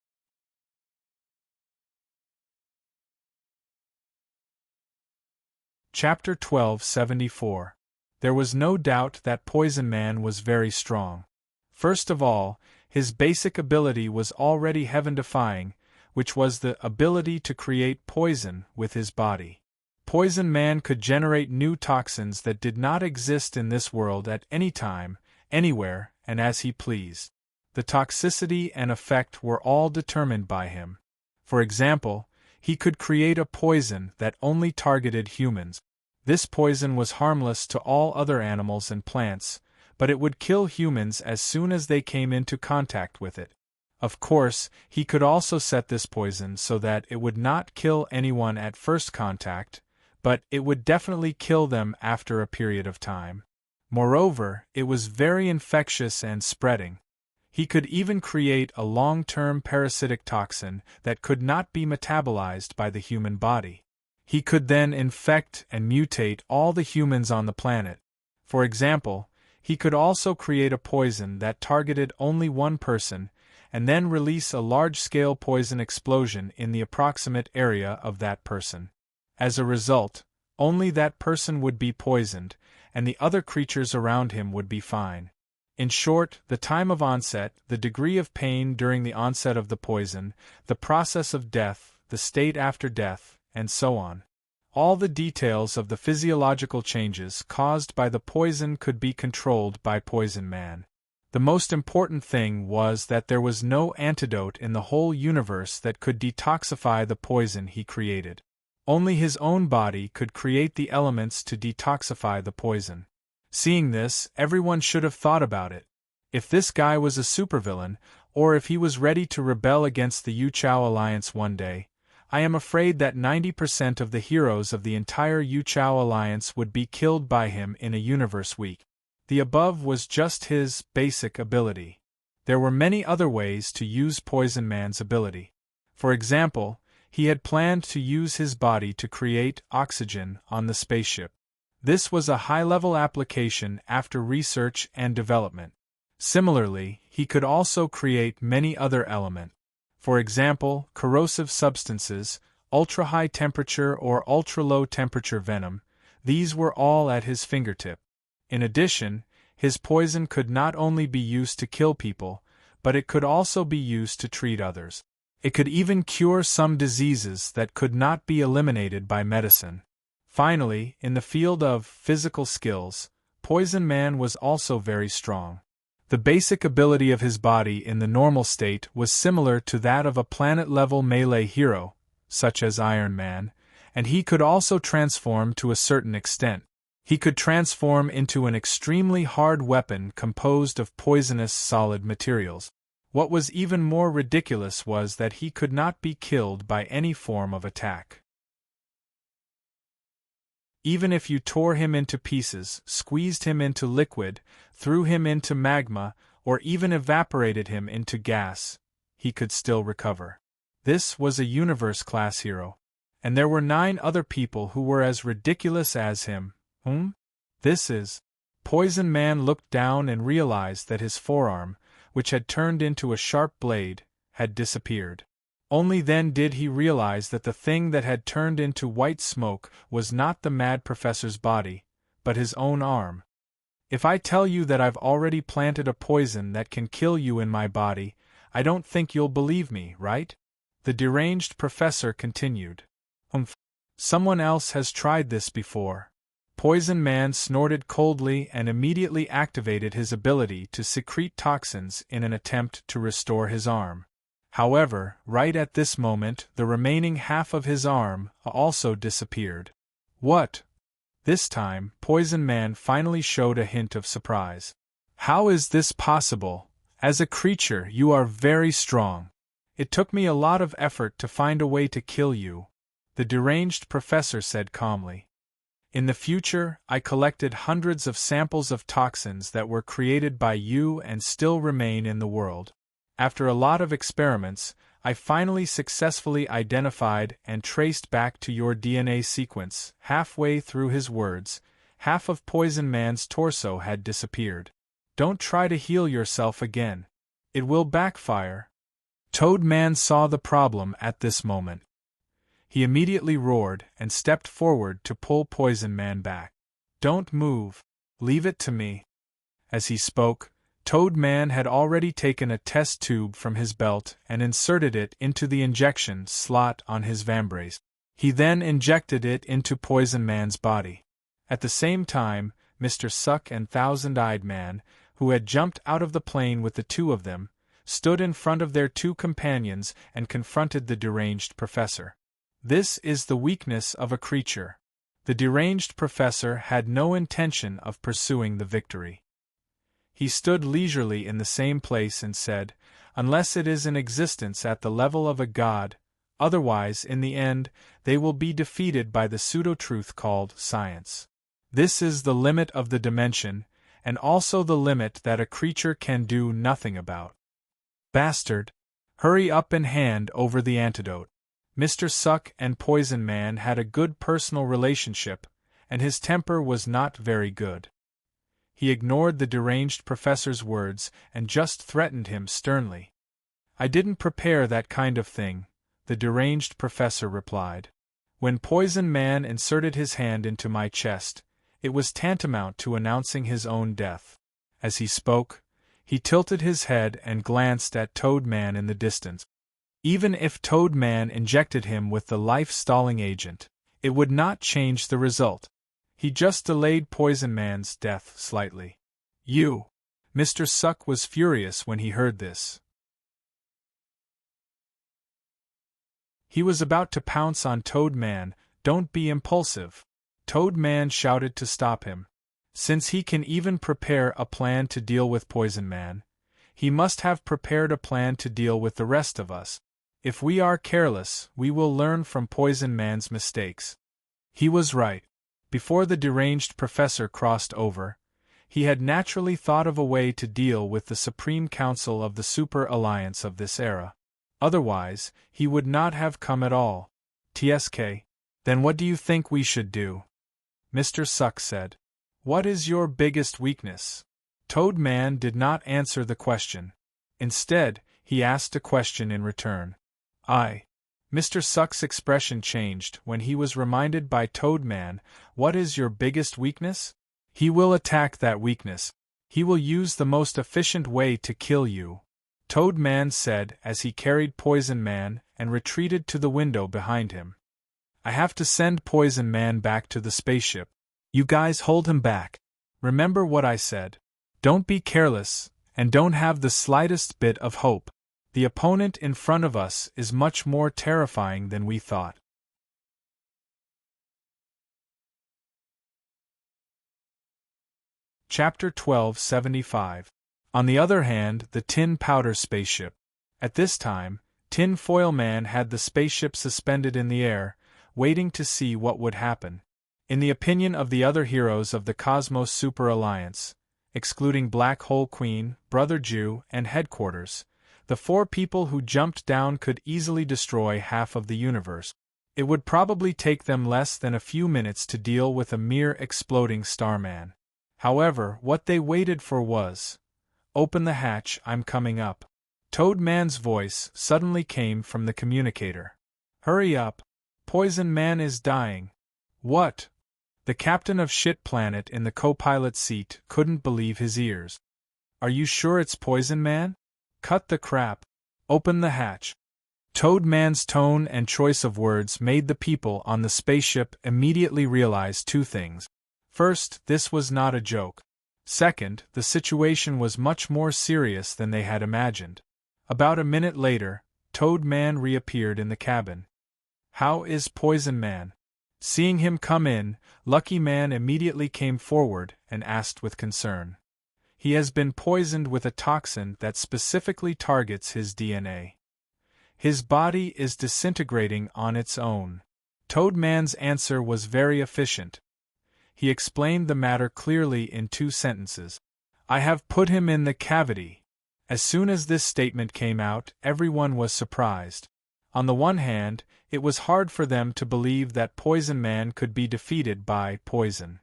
Chapter 1274. There was no doubt that Poison Man was very strong. First of all, his basic ability was already heaven-defying, which was the ability to create poison with his body. Poison Man could generate new toxins that did not exist in this world at any time, anywhere, and as he pleased. The toxicity and effect were all determined by him. For example, he could create a poison that only targeted humans. This poison was harmless to all other animals and plants, but it would kill humans as soon as they came into contact with it. Of course, he could also set this poison so that it would not kill anyone at first contact, but it would definitely kill them after a period of time. Moreover, it was very infectious and spreading. He could even create a long-term parasitic toxin that could not be metabolized by the human body. He could then infect and mutate all the humans on the planet. For example, he could also create a poison that targeted only one person, and then release a large-scale poison explosion in the approximate area of that person. As a result, only that person would be poisoned, and the other creatures around him would be fine. In short, the time of onset, the degree of pain during the onset of the poison, the process of death, the state after death, and so on. All the details of the physiological changes caused by the poison could be controlled by Poison Man. The most important thing was that there was no antidote in the whole universe that could detoxify the poison he created. Only his own body could create the elements to detoxify the poison. Seeing this, everyone should have thought about it. If this guy was a supervillain, or if he was ready to rebel against the Yu Chao Alliance one day, I am afraid that 90% of the heroes of the entire Yu Chao Alliance would be killed by him in a universe week. The above was just his basic ability. There were many other ways to use Poison Man's ability. For example, he had planned to use his body to create oxygen on the spaceship. This was a high-level application after research and development. Similarly, he could also create many other elements. For example, corrosive substances, ultra-high temperature or ultra-low temperature venom, these were all at his fingertip. In addition, his poison could not only be used to kill people, but it could also be used to treat others. It could even cure some diseases that could not be eliminated by medicine. Finally, in the field of physical skills, Poison Man was also very strong. The basic ability of his body in the normal state was similar to that of a planet-level melee hero, such as Iron Man, and he could also transform to a certain extent. He could transform into an extremely hard weapon composed of poisonous solid materials. What was even more ridiculous was that he could not be killed by any form of attack. Even if you tore him into pieces, squeezed him into liquid, threw him into magma, or even evaporated him into gas, he could still recover. This was a universe-class hero. And there were 9 other people who were as ridiculous as him. This is. Poison Man looked down and realized that his forearm, which had turned into a sharp blade, had disappeared. Only then did he realize that the thing that had turned into white smoke was not the mad professor's body, but his own arm. If I tell you that I've already planted a poison that can kill you in my body, I don't think you'll believe me, right? The deranged professor continued. Someone else has tried this before. Poison Man snorted coldly and immediately activated his ability to secrete toxins in an attempt to restore his arm. However, right at this moment, the remaining half of his arm also disappeared. What? This time, Poison Man finally showed a hint of surprise. How is this possible? As a creature, you are very strong. It took me a lot of effort to find a way to kill you, the deranged professor said calmly. In the future, I collected hundreds of samples of toxins that were created by you and still remain in the world. After a lot of experiments, I finally successfully identified and traced back to your DNA sequence. Halfway through his words, half of Poison Man's torso had disappeared. Don't try to heal yourself again. It will backfire. Toad Man saw the problem at this moment. He immediately roared and stepped forward to pull Poison Man back. Don't move. Leave it to me. As he spoke, Toad Man had already taken a test tube from his belt and inserted it into the injection slot on his vambrace. He then injected it into Poison Man's body. At the same time, Mr. Suck and Thousand-Eyed Man, who had jumped out of the plane with the 2 of them, stood in front of their 2 companions and confronted the deranged professor. This is the weakness of a creature. The deranged professor had no intention of pursuing the victory. He stood leisurely in the same place and said, unless it is in existence at the level of a god, otherwise, in the end, they will be defeated by the pseudo-truth called science. This is the limit of the dimension, and also the limit that a creature can do nothing about. Bastard! Hurry up and hand over the antidote. Mr. Suck and Poison Man had a good personal relationship, and his temper was not very good. He ignored the deranged professor's words and just threatened him sternly. "I didn't prepare that kind of thing," the deranged professor replied. "When Poison Man inserted his hand into my chest, it was tantamount to announcing his own death." As he spoke, he tilted his head and glanced at Toad Man in the distance. Even if Toad Man injected him with the life-stalling agent, it would not change the result. He just delayed Poison Man's death slightly. "You!" Mr. Suck was furious when he heard this. He was about to pounce on Toad Man. "Don't be impulsive," Toad Man shouted to stop him. "Since he can even prepare a plan to deal with Poison Man, he must have prepared a plan to deal with the rest of us. If we are careless, we will learn from Poison Man's mistakes." He was right. Before the deranged professor crossed over, he had naturally thought of a way to deal with the Supreme Council of the Super Alliance of this era. Otherwise, he would not have come at all. "TSK. Then what do you think we should do?" Mr. Suck said. "What is your biggest weakness?" Toad Man did not answer the question. Instead, he asked a question in return. Mr. Suck's expression changed when he was reminded by Toad Man, "What is your biggest weakness?" "He will attack that weakness. He will use the most efficient way to kill you," Toad Man said as he carried Poison Man and retreated to the window behind him. "I have to send Poison Man back to the spaceship. You guys hold him back. Remember what I said. Don't be careless, and don't have the slightest bit of hope. The opponent in front of us is much more terrifying than we thought." Chapter 1275. On the other hand, the Tin Powder Spaceship. At this time, Tin Foil Man had the spaceship suspended in the air, waiting to see what would happen. In the opinion of the other heroes of the Cosmos Super Alliance, excluding Black Hole Queen, Brother Jew, and Headquarters, the 4 people who jumped down could easily destroy half of the universe. It would probably take them less than a few minutes to deal with a mere exploding Starman. However, what they waited for was, "Open the hatch, I'm coming up." Toad Man's voice suddenly came from the communicator. "Hurry up. Poison Man is dying." "What?" The captain of Shit Planet in the co-pilot seat couldn't believe his ears. "Are you sure it's Poison Man? Cut the crap. Open the hatch." Toad Man's tone and choice of words made the people on the spaceship immediately realize 2 things. First, this was not a joke. Second, the situation was much more serious than they had imagined. About a minute later, Toad Man reappeared in the cabin. "How is Poison Man?" Seeing him come in, Lucky Man immediately came forward and asked with concern. "He has been poisoned with a toxin that specifically targets his DNA. His body is disintegrating on its own." Toad Man's answer was very efficient. He explained the matter clearly in 2 sentences. "I have put him in the cavity." As soon as this statement came out, everyone was surprised. On the one hand, it was hard for them to believe that Poison Man could be defeated by poison.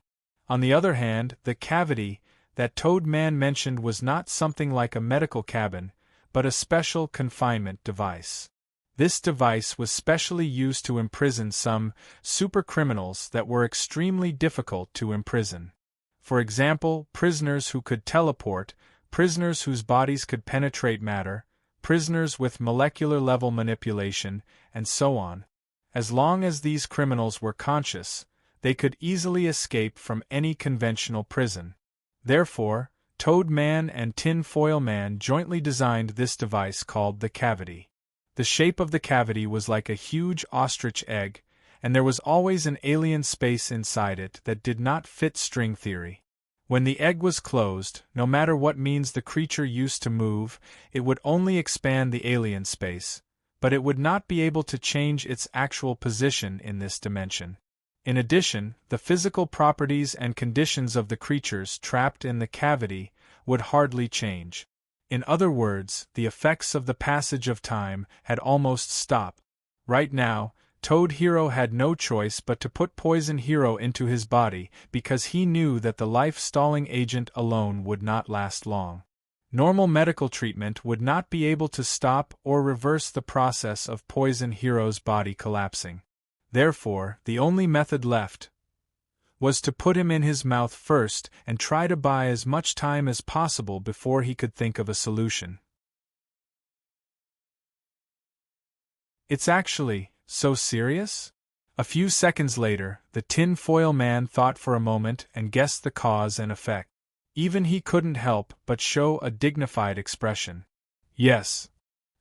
On the other hand, the cavity that Toad Man mentioned was not something like a medical cabin, but a special confinement device. This device was specially used to imprison some supercriminals that were extremely difficult to imprison. For example, prisoners who could teleport, prisoners whose bodies could penetrate matter, prisoners with molecular-level manipulation, and so on. As long as these criminals were conscious, they could easily escape from any conventional prison. Therefore, Toad Man and Tin Foil Man jointly designed this device called the cavity. The shape of the cavity was like a huge ostrich egg, and there was always an alien space inside it that did not fit string theory. When the egg was closed, no matter what means the creature used to move, it would only expand the alien space, but it would not be able to change its actual position in this dimension. In addition, the physical properties and conditions of the creatures trapped in the cavity would hardly change. In other words, the effects of the passage of time had almost stopped. Right now, Toad Hero had no choice but to put Poison Hero into his body because he knew that the life-stalling agent alone would not last long. Normal medical treatment would not be able to stop or reverse the process of Poison Hero's body collapsing. Therefore, the only method left was to put him in his mouth first and try to buy as much time as possible before he could think of a solution. It's actually so serious? A few seconds later, the tin-foil man thought for a moment and guessed the cause and effect. Even he couldn't help but show a dignified expression. Yes.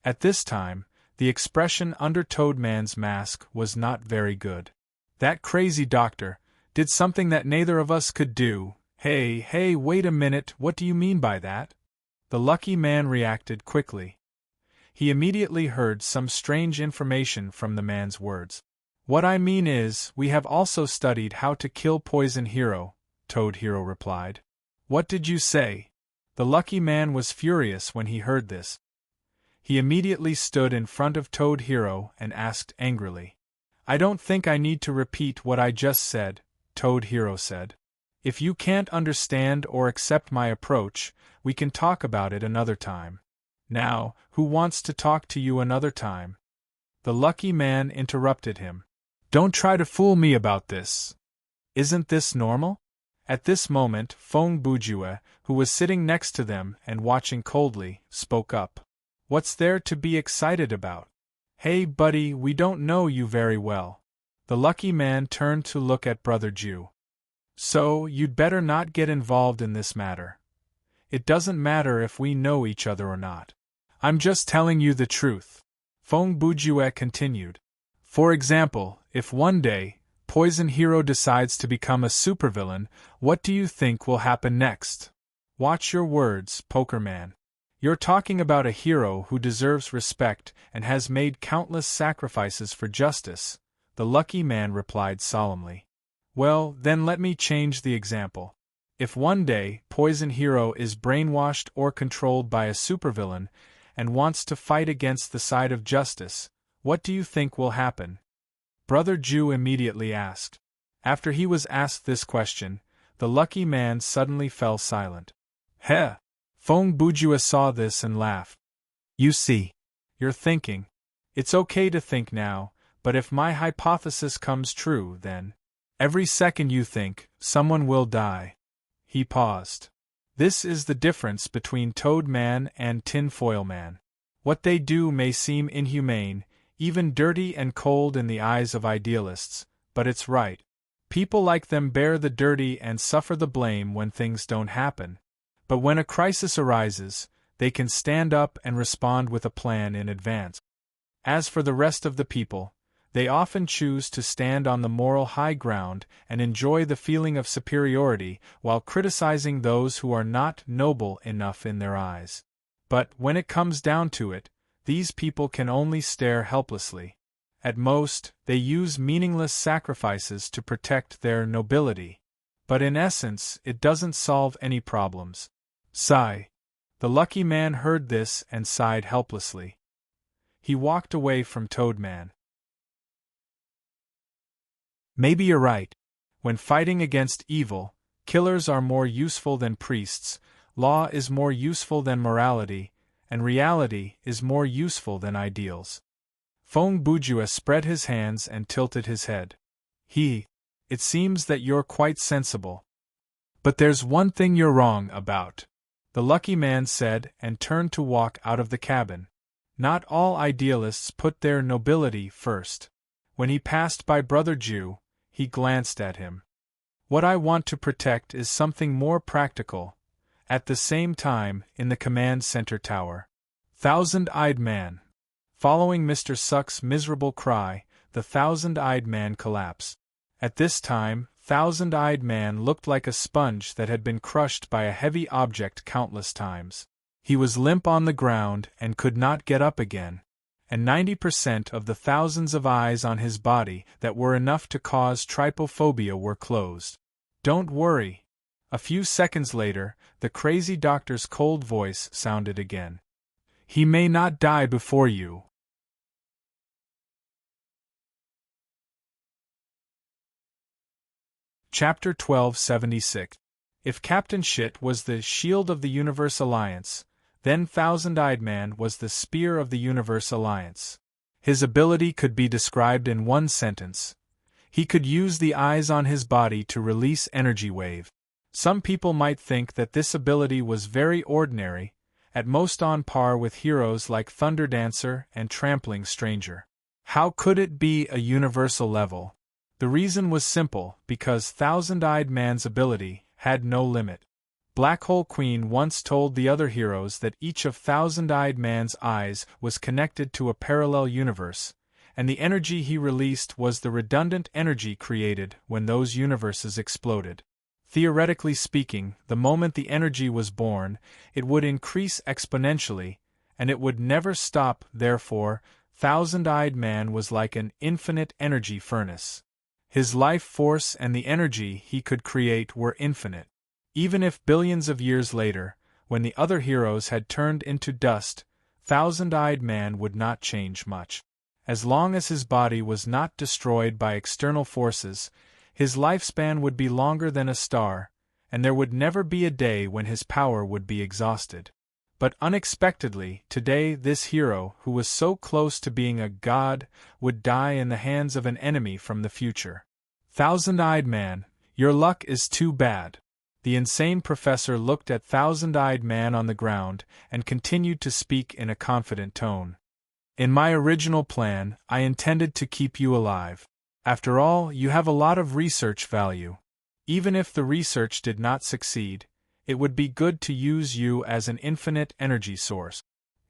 At this time, the expression under Toadman's mask was not very good. That crazy doctor did something that neither of us could do. Hey, wait a minute, what do you mean by that? The lucky man reacted quickly. He immediately heard some strange information from the man's words. What I mean is, we have also studied how to kill Poison Hero, Toad Hero replied. What did you say? The lucky man was furious when he heard this. He immediately stood in front of Toad Hero and asked angrily. I don't think I need to repeat what I just said, Toad Hero said. If you can't understand or accept my approach, we can talk about it another time. Now, who wants to talk to you another time? The lucky man interrupted him. Don't try to fool me about this. Isn't this normal? At this moment, Fong Bujue, who was sitting next to them and watching coldly, spoke up. What's there to be excited about? Hey buddy, we don't know you very well. The lucky man turned to look at Brother Ju. So, you'd better not get involved in this matter. It doesn't matter if we know each other or not. I'm just telling you the truth. Fong Bujue continued. For example, if one day, Poison Hero decides to become a supervillain, what do you think will happen next? Watch your words, Pokerman. You're talking about a hero who deserves respect and has made countless sacrifices for justice, the lucky man replied solemnly. Well, then let me change the example. If one day, Poison Hero is brainwashed or controlled by a supervillain and wants to fight against the side of justice, what do you think will happen? Brother Ju immediately asked. After he was asked this question, the lucky man suddenly fell silent. Heh! Fong Bujue saw this and laughed. You see. You're thinking. It's okay to think now, but if my hypothesis comes true, then every second you think, someone will die. He paused. This is the difference between Toad Man and Tin-Foil Man. What they do may seem inhumane, even dirty and cold in the eyes of idealists, but it's right. People like them bear the dirty and suffer the blame when things don't happen. But when a crisis arises, they can stand up and respond with a plan in advance. As for the rest of the people, they often choose to stand on the moral high ground and enjoy the feeling of superiority while criticizing those who are not noble enough in their eyes. But when it comes down to it, these people can only stare helplessly. At most, they use meaningless sacrifices to protect their nobility. But in essence, it doesn't solve any problems. Sigh. The lucky man heard this and sighed helplessly. He walked away from Toadman. Maybe you're right. When fighting against evil, killers are more useful than priests, law is more useful than morality, and reality is more useful than ideals. Fong Bujue spread his hands and tilted his head. It seems that you're quite sensible. But there's one thing you're wrong about, the lucky man said and turned to walk out of the cabin. Not all idealists put their nobility first. When he passed by Brother Ju, he glanced at him. What I want to protect is something more practical. At the same time, in the command center tower, Thousand-Eyed Man. Following Mr. Suck's miserable cry, the Thousand-Eyed Man collapsed. At this time, Thousand-Eyed Man looked like a sponge that had been crushed by a heavy object countless times. He was limp on the ground and could not get up again, and 90% of the thousands of eyes on his body that were enough to cause trypophobia were closed. Don't worry. A few seconds later, the crazy doctor's cold voice sounded again. He may not die before you. Chapter 1276. If Captain Shit was the Shield of the Universe Alliance, then Thousand-Eyed Man was the Spear of the Universe Alliance. His ability could be described in one sentence. He could use the eyes on his body to release energy wave. Some people might think that this ability was very ordinary, at most on par with heroes like Thunder Dancer and Trampling Stranger. How could it be a universal level? The reason was simple, because Thousand-Eyed Man's ability had no limit. Black Hole Queen once told the other heroes that each of Thousand-Eyed Man's eyes was connected to a parallel universe, and the energy he released was the redundant energy created when those universes exploded. Theoretically speaking, the moment the energy was born, it would increase exponentially, and it would never stop. Therefore, Thousand-Eyed Man was like an infinite energy furnace. His life force and the energy he could create were infinite. Even if billions of years later, when the other heroes had turned into dust, Thousand-Eyed Man would not change much. As long as his body was not destroyed by external forces, his lifespan would be longer than a star, and there would never be a day when his power would be exhausted. But unexpectedly, today this hero, who was so close to being a god, would die in the hands of an enemy from the future. Thousand-Eyed Man, your luck is too bad. The insane professor looked at Thousand-Eyed Man on the ground and continued to speak in a confident tone. In my original plan, I intended to keep you alive. After all, you have a lot of research value. Even if the research did not succeed, it would be good to use you as an infinite energy source.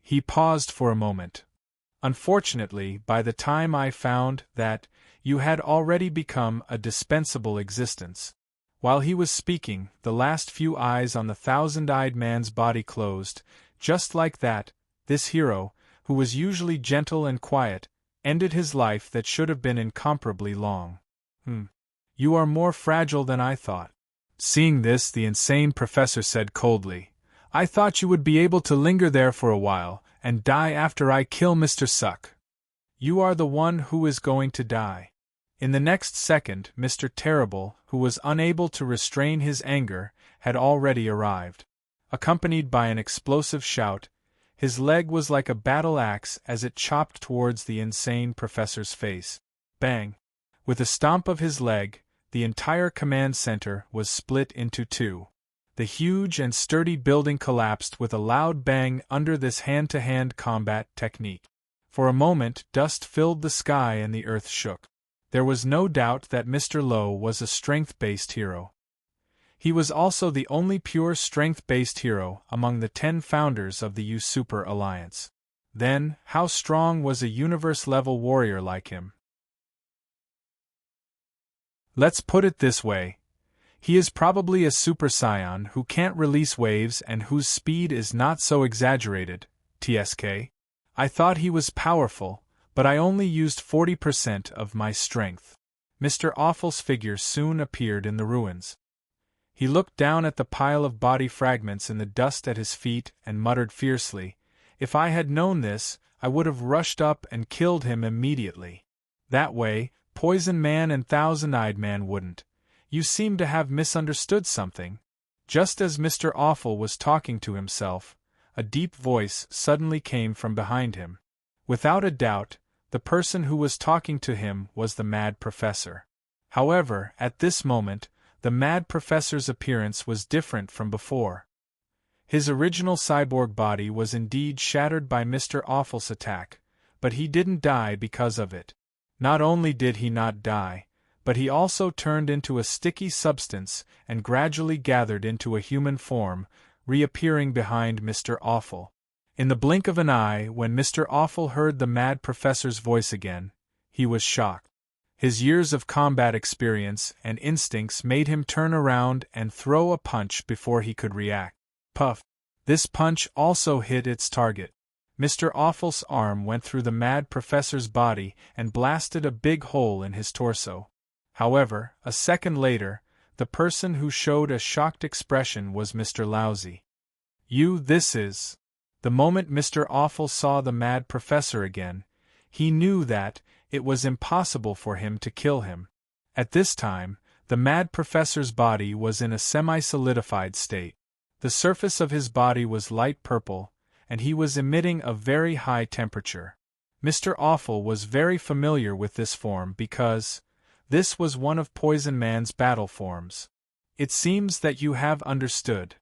He paused for a moment. Unfortunately, by the time I found that, you had already become a dispensable existence. While he was speaking, the last few eyes on the Thousand-Eyed Man's body closed. Just like that, this hero, who was usually gentle and quiet, ended his life that should have been incomparably long. You are more fragile than I thought. Seeing this, the insane professor said coldly, I thought you would be able to linger there for a while, and die after I kill Mr. Suck. You are the one who is going to die. In the next second, Mr. Terrible, who was unable to restrain his anger, had already arrived. Accompanied by an explosive shout, his leg was like a battle axe as it chopped towards the insane professor's face. Bang! With a stomp of his leg, the entire command center was split into two. The huge and sturdy building collapsed with a loud bang under this hand-to-hand combat technique. For a moment, dust filled the sky and the earth shook. There was no doubt that Mr. Lowe was a strength-based hero. He was also the only pure strength-based hero among the 10 founders of the U-Super Alliance. Then, how strong was a universe-level warrior like him? Let's put it this way. He is probably a Super Saiyan who can't release waves and whose speed is not so exaggerated, TSK. I thought he was powerful, but I only used 40% of my strength. Mr. Awful's figure soon appeared in the ruins. He looked down at the pile of body fragments in the dust at his feet and muttered fiercely, If I had known this, I would have rushed up and killed him immediately. That way, Poison Man and Thousand-Eyed Man wouldn't. You seem to have misunderstood something. Just as Mr. Awful was talking to himself, a deep voice suddenly came from behind him. Without a doubt, the person who was talking to him was the Mad Professor. However, at this moment, the Mad Professor's appearance was different from before. His original cyborg body was indeed shattered by Mr. Awful's attack, but he didn't die because of it. Not only did he not die, but he also turned into a sticky substance and gradually gathered into a human form, reappearing behind Mr. Awful. In the blink of an eye, when Mr. Awful heard the Mad Professor's voice again, he was shocked. His years of combat experience and instincts made him turn around and throw a punch before he could react. Puff! This punch also hit its target. Mr. Awful's arm went through the Mad Professor's body and blasted a big hole in his torso. However, a second later, the person who showed a shocked expression was Mr. Lousy. This is... The moment Mr. Awful saw the Mad Professor again, he knew that it was impossible for him to kill him. At this time, The mad professor's body was in a semi-solidified state. The surface of his body was light purple, and he was emitting a very high temperature. Mr. Awful was very familiar with this form because this was one of Poison Man's battle forms. It seems that you have understood.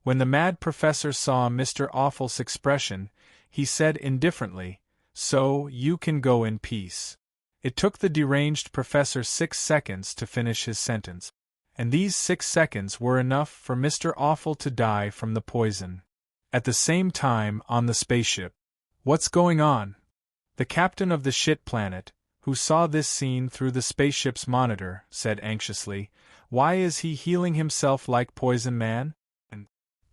When the mad professor saw Mr. Awful's expression, he said indifferently, "So, you can go in peace." It took the deranged professor 6 seconds to finish his sentence, and these 6 seconds were enough for Mr. Awful to die from the poison. At the same time, on the spaceship. "What's going on?" The captain of the shit planet, who saw this scene through the spaceship's monitor, said anxiously, "Why is he healing himself like Poison Man?"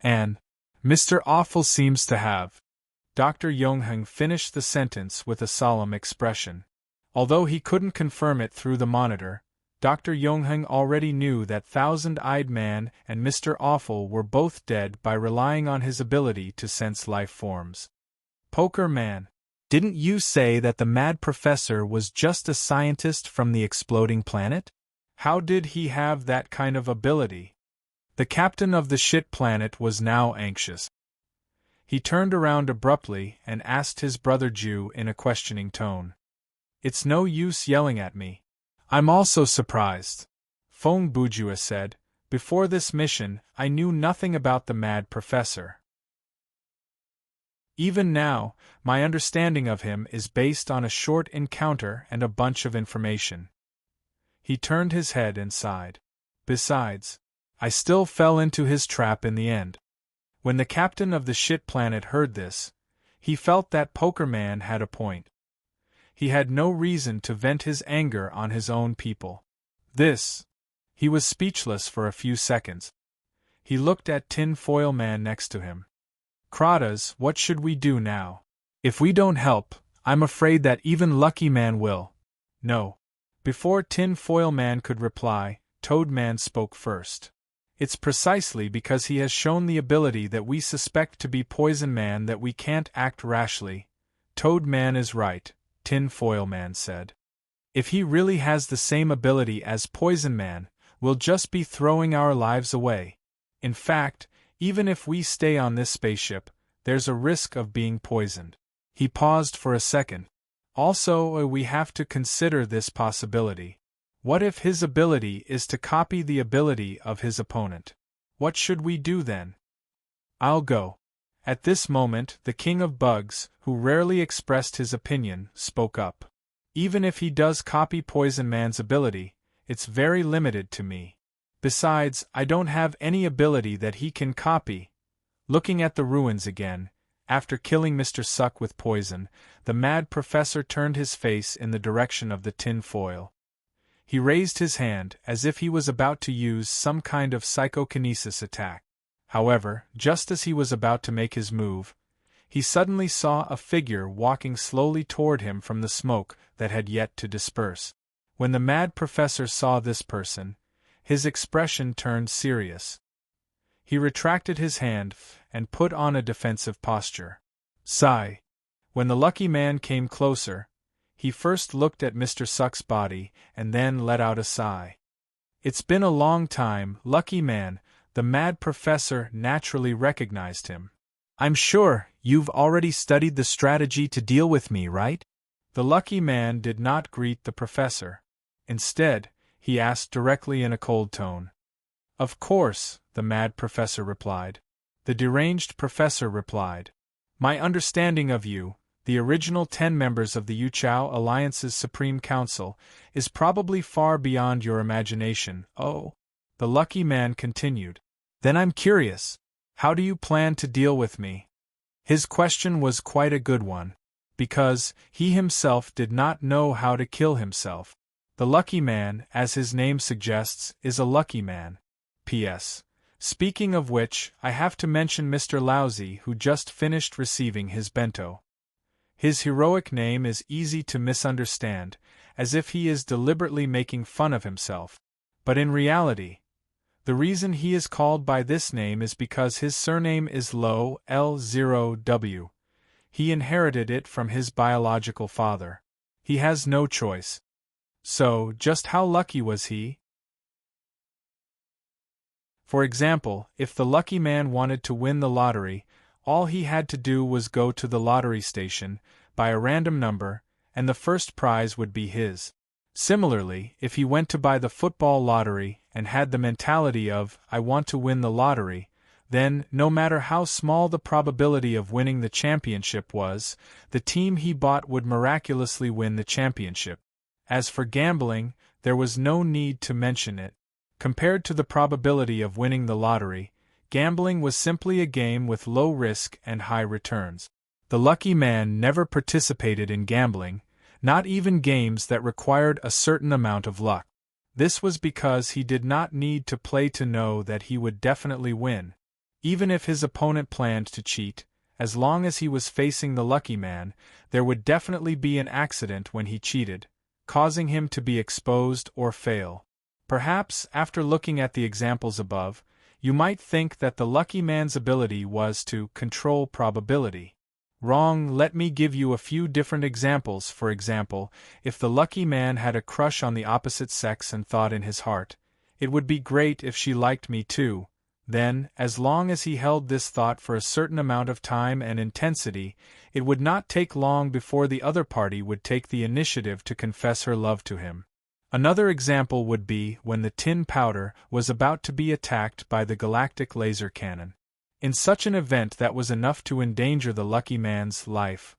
And Mr. Awful seems to have. Dr. Yongheng finished the sentence with a solemn expression. Although he couldn't confirm it through the monitor, Dr. Yongheng already knew that Thousand-Eyed Man and Mr. Awful were both dead by relying on his ability to sense life forms. "Poker Man, didn't you say that the mad professor was just a scientist from the exploding planet? How did he have that kind of ability?" The captain of the shit planet was now anxious. He turned around abruptly and asked his brother Jew in a questioning tone. "It's no use yelling at me. I'm also surprised," Feng Bujua said. "Before this mission, I knew nothing about the mad professor. Even now, my understanding of him is based on a short encounter and a bunch of information." He turned his head and sighed. "Besides, I still fell into his trap in the end." When the captain of the shit planet heard this, he felt that Poker Man had a point. He had no reason to vent his anger on his own people. He was speechless for a few seconds. He looked at Tin Foil Man next to him. "Kratas, what should we do now? If we don't help, I'm afraid that even Lucky Man will." "No." Before Tin Foil Man could reply, Toad Man spoke first. "It's precisely because he has shown the ability that we suspect to be Poison Man that we can't act rashly." "Toad Man is right," Tin Foil Man said. "If he really has the same ability as Poison Man, we'll just be throwing our lives away. In fact, even if we stay on this spaceship, there's a risk of being poisoned." He paused for a second. "Also, we have to consider this possibility. What if his ability is to copy the ability of his opponent? What should we do then?" "I'll go." At this moment, the King of Bugs, who rarely expressed his opinion, spoke up. "Even if he does copy Poison Man's ability, it's very limited to me. Besides, I don't have any ability that he can copy." Looking at the ruins again, after killing Mr. Suck with poison, the mad professor turned his face in the direction of the tin foil. He raised his hand as if he was about to use some kind of psychokinesis attack. However, just as he was about to make his move, he suddenly saw a figure walking slowly toward him from the smoke that had yet to disperse. When the mad professor saw this person, his expression turned serious. He retracted his hand and put on a defensive posture. Sigh. When the lucky man came closer, he first looked at Mr. Suck's body and then let out a sigh. "It's been a long time, Lucky Man." The mad professor naturally recognized him. "I'm sure you've already studied the strategy to deal with me, right?" The lucky man did not greet the professor. Instead, he asked directly in a cold tone. "Of course," the mad professor replied. The deranged professor replied, "My understanding of you, the original 10 members of the Yuchao Alliance's Supreme Council, is probably far beyond your imagination." "Oh," the lucky man continued. "Then I'm curious. How do you plan to deal with me?" His question was quite a good one, because he himself did not know how to kill himself. The lucky man, as his name suggests, is a lucky man. P.S. Speaking of which, I have to mention Mr. Lousy, who just finished receiving his bento. His heroic name is easy to misunderstand, as if he is deliberately making fun of himself. But in reality, the reason he is called by this name is because his surname is Lo, L0W. He inherited it from his biological father. He has no choice. So, just how lucky was he? For example, if the lucky man wanted to win the lottery, all he had to do was go to the lottery station, buy a random number, and the first prize would be his. Similarly, if he went to buy the football lottery and had the mentality of, "I want to win the lottery," then, no matter how small the probability of winning the championship was, the team he bought would miraculously win the championship. As for gambling, there was no need to mention it. Compared to the probability of winning the lottery, gambling was simply a game with low risk and high returns. The lucky man never participated in gambling, not even games that required a certain amount of luck. This was because he did not need to play to know that he would definitely win. Even if his opponent planned to cheat, as long as he was facing the lucky man, there would definitely be an accident when he cheated, causing him to be exposed or fail. Perhaps, after looking at the examples above, you might think that the lucky man's ability was to control probability. Wrong. Let me give you a few different examples. For example, if the lucky man had a crush on the opposite sex and thought in his heart, "It would be great if she liked me too," then, as long as he held this thought for a certain amount of time and intensity, it would not take long before the other party would take the initiative to confess her love to him. Another example would be when the tin powder was about to be attacked by the galactic laser cannon. In such an event that was enough to endanger the lucky man's life.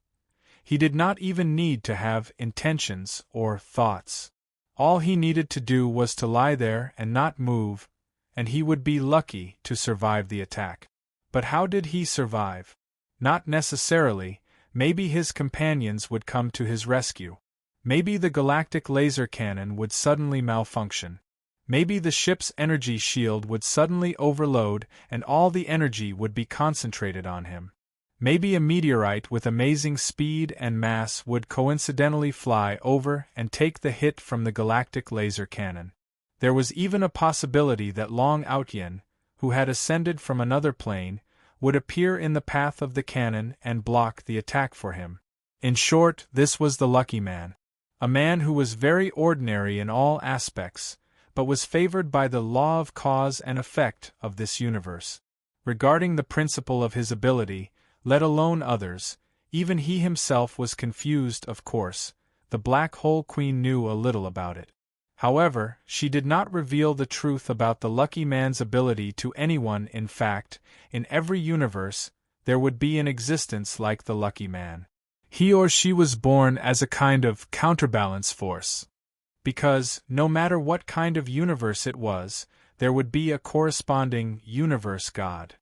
He did not even need to have intentions or thoughts. All he needed to do was to lie there and not move, and he would be lucky to survive the attack. But how did he survive? Not necessarily. Maybe his companions would come to his rescue. Maybe the galactic laser cannon would suddenly malfunction. Maybe the ship's energy shield would suddenly overload and all the energy would be concentrated on him. Maybe a meteorite with amazing speed and mass would coincidentally fly over and take the hit from the galactic laser cannon. There was even a possibility that Long Outyen, who had ascended from another plane, would appear in the path of the cannon and block the attack for him. In short, this was the lucky man. A man who was very ordinary in all aspects, but was favored by the law of cause and effect of this universe. Regarding the principle of his ability, let alone others, even he himself was confused. Of course, the Black Hole Queen knew a little about it. However, she did not reveal the truth about the lucky man's ability to anyone. In fact, in every universe, there would be an existence like the lucky man. He or she was born as a kind of counterbalance force. Because, no matter what kind of universe it was, there would be a corresponding universe god.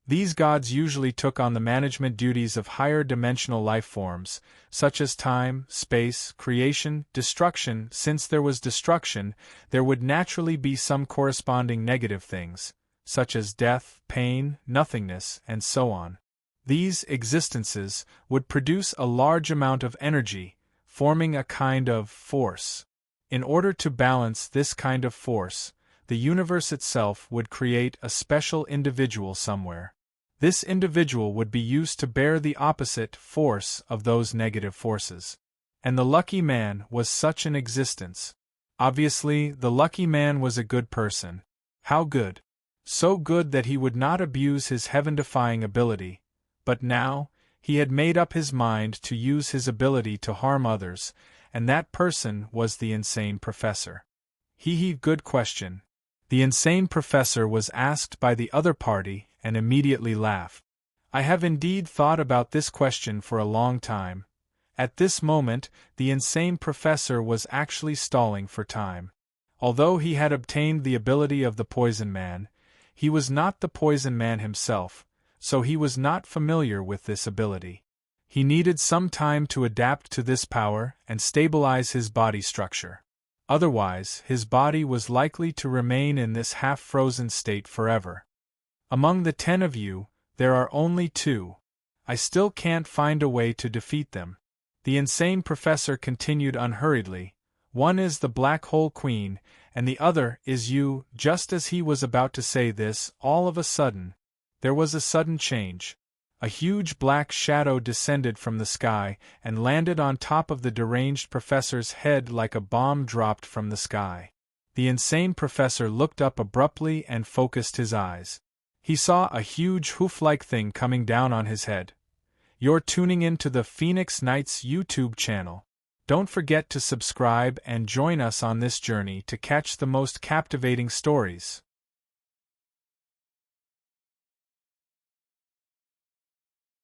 These gods usually took on the management duties of higher dimensional life forms, such as time, space, creation, destruction. Since there was destruction, there would naturally be some corresponding negative things, such as death, pain, nothingness, and so on. These existences would produce a large amount of energy, forming a kind of force. In order to balance this kind of force, the universe itself would create a special individual somewhere. This individual would be used to bear the opposite force of those negative forces. And the lucky man was such an existence. Obviously, the lucky man was a good person. How good? So good that he would not abuse his heaven-defying ability. But now, he had made up his mind to use his ability to harm others, and that person was the insane professor. Good question. The insane professor was asked by the other party and immediately laughed. I have indeed thought about this question for a long time. At this moment, the insane professor was actually stalling for time. Although he had obtained the ability of the Poison Man, he was not the Poison Man himself, so he was not familiar with this ability. He needed some time to adapt to this power and stabilize his body structure. Otherwise, his body was likely to remain in this half-frozen state forever. Among the 10 of you, there are only 2. I still can't find a way to defeat them. The insane professor continued unhurriedly. One is the Black Hole Queen, and the other is you. Just as he was about to say this, all of a sudden, there was a sudden change. A huge black shadow descended from the sky and landed on top of the deranged professor's head like a bomb dropped from the sky. The insane professor looked up abruptly and focused his eyes. He saw a huge hoof-like thing coming down on his head. You're tuning in to the Phoenix Nights YouTube channel. Don't forget to subscribe and join us on this journey to catch the most captivating stories.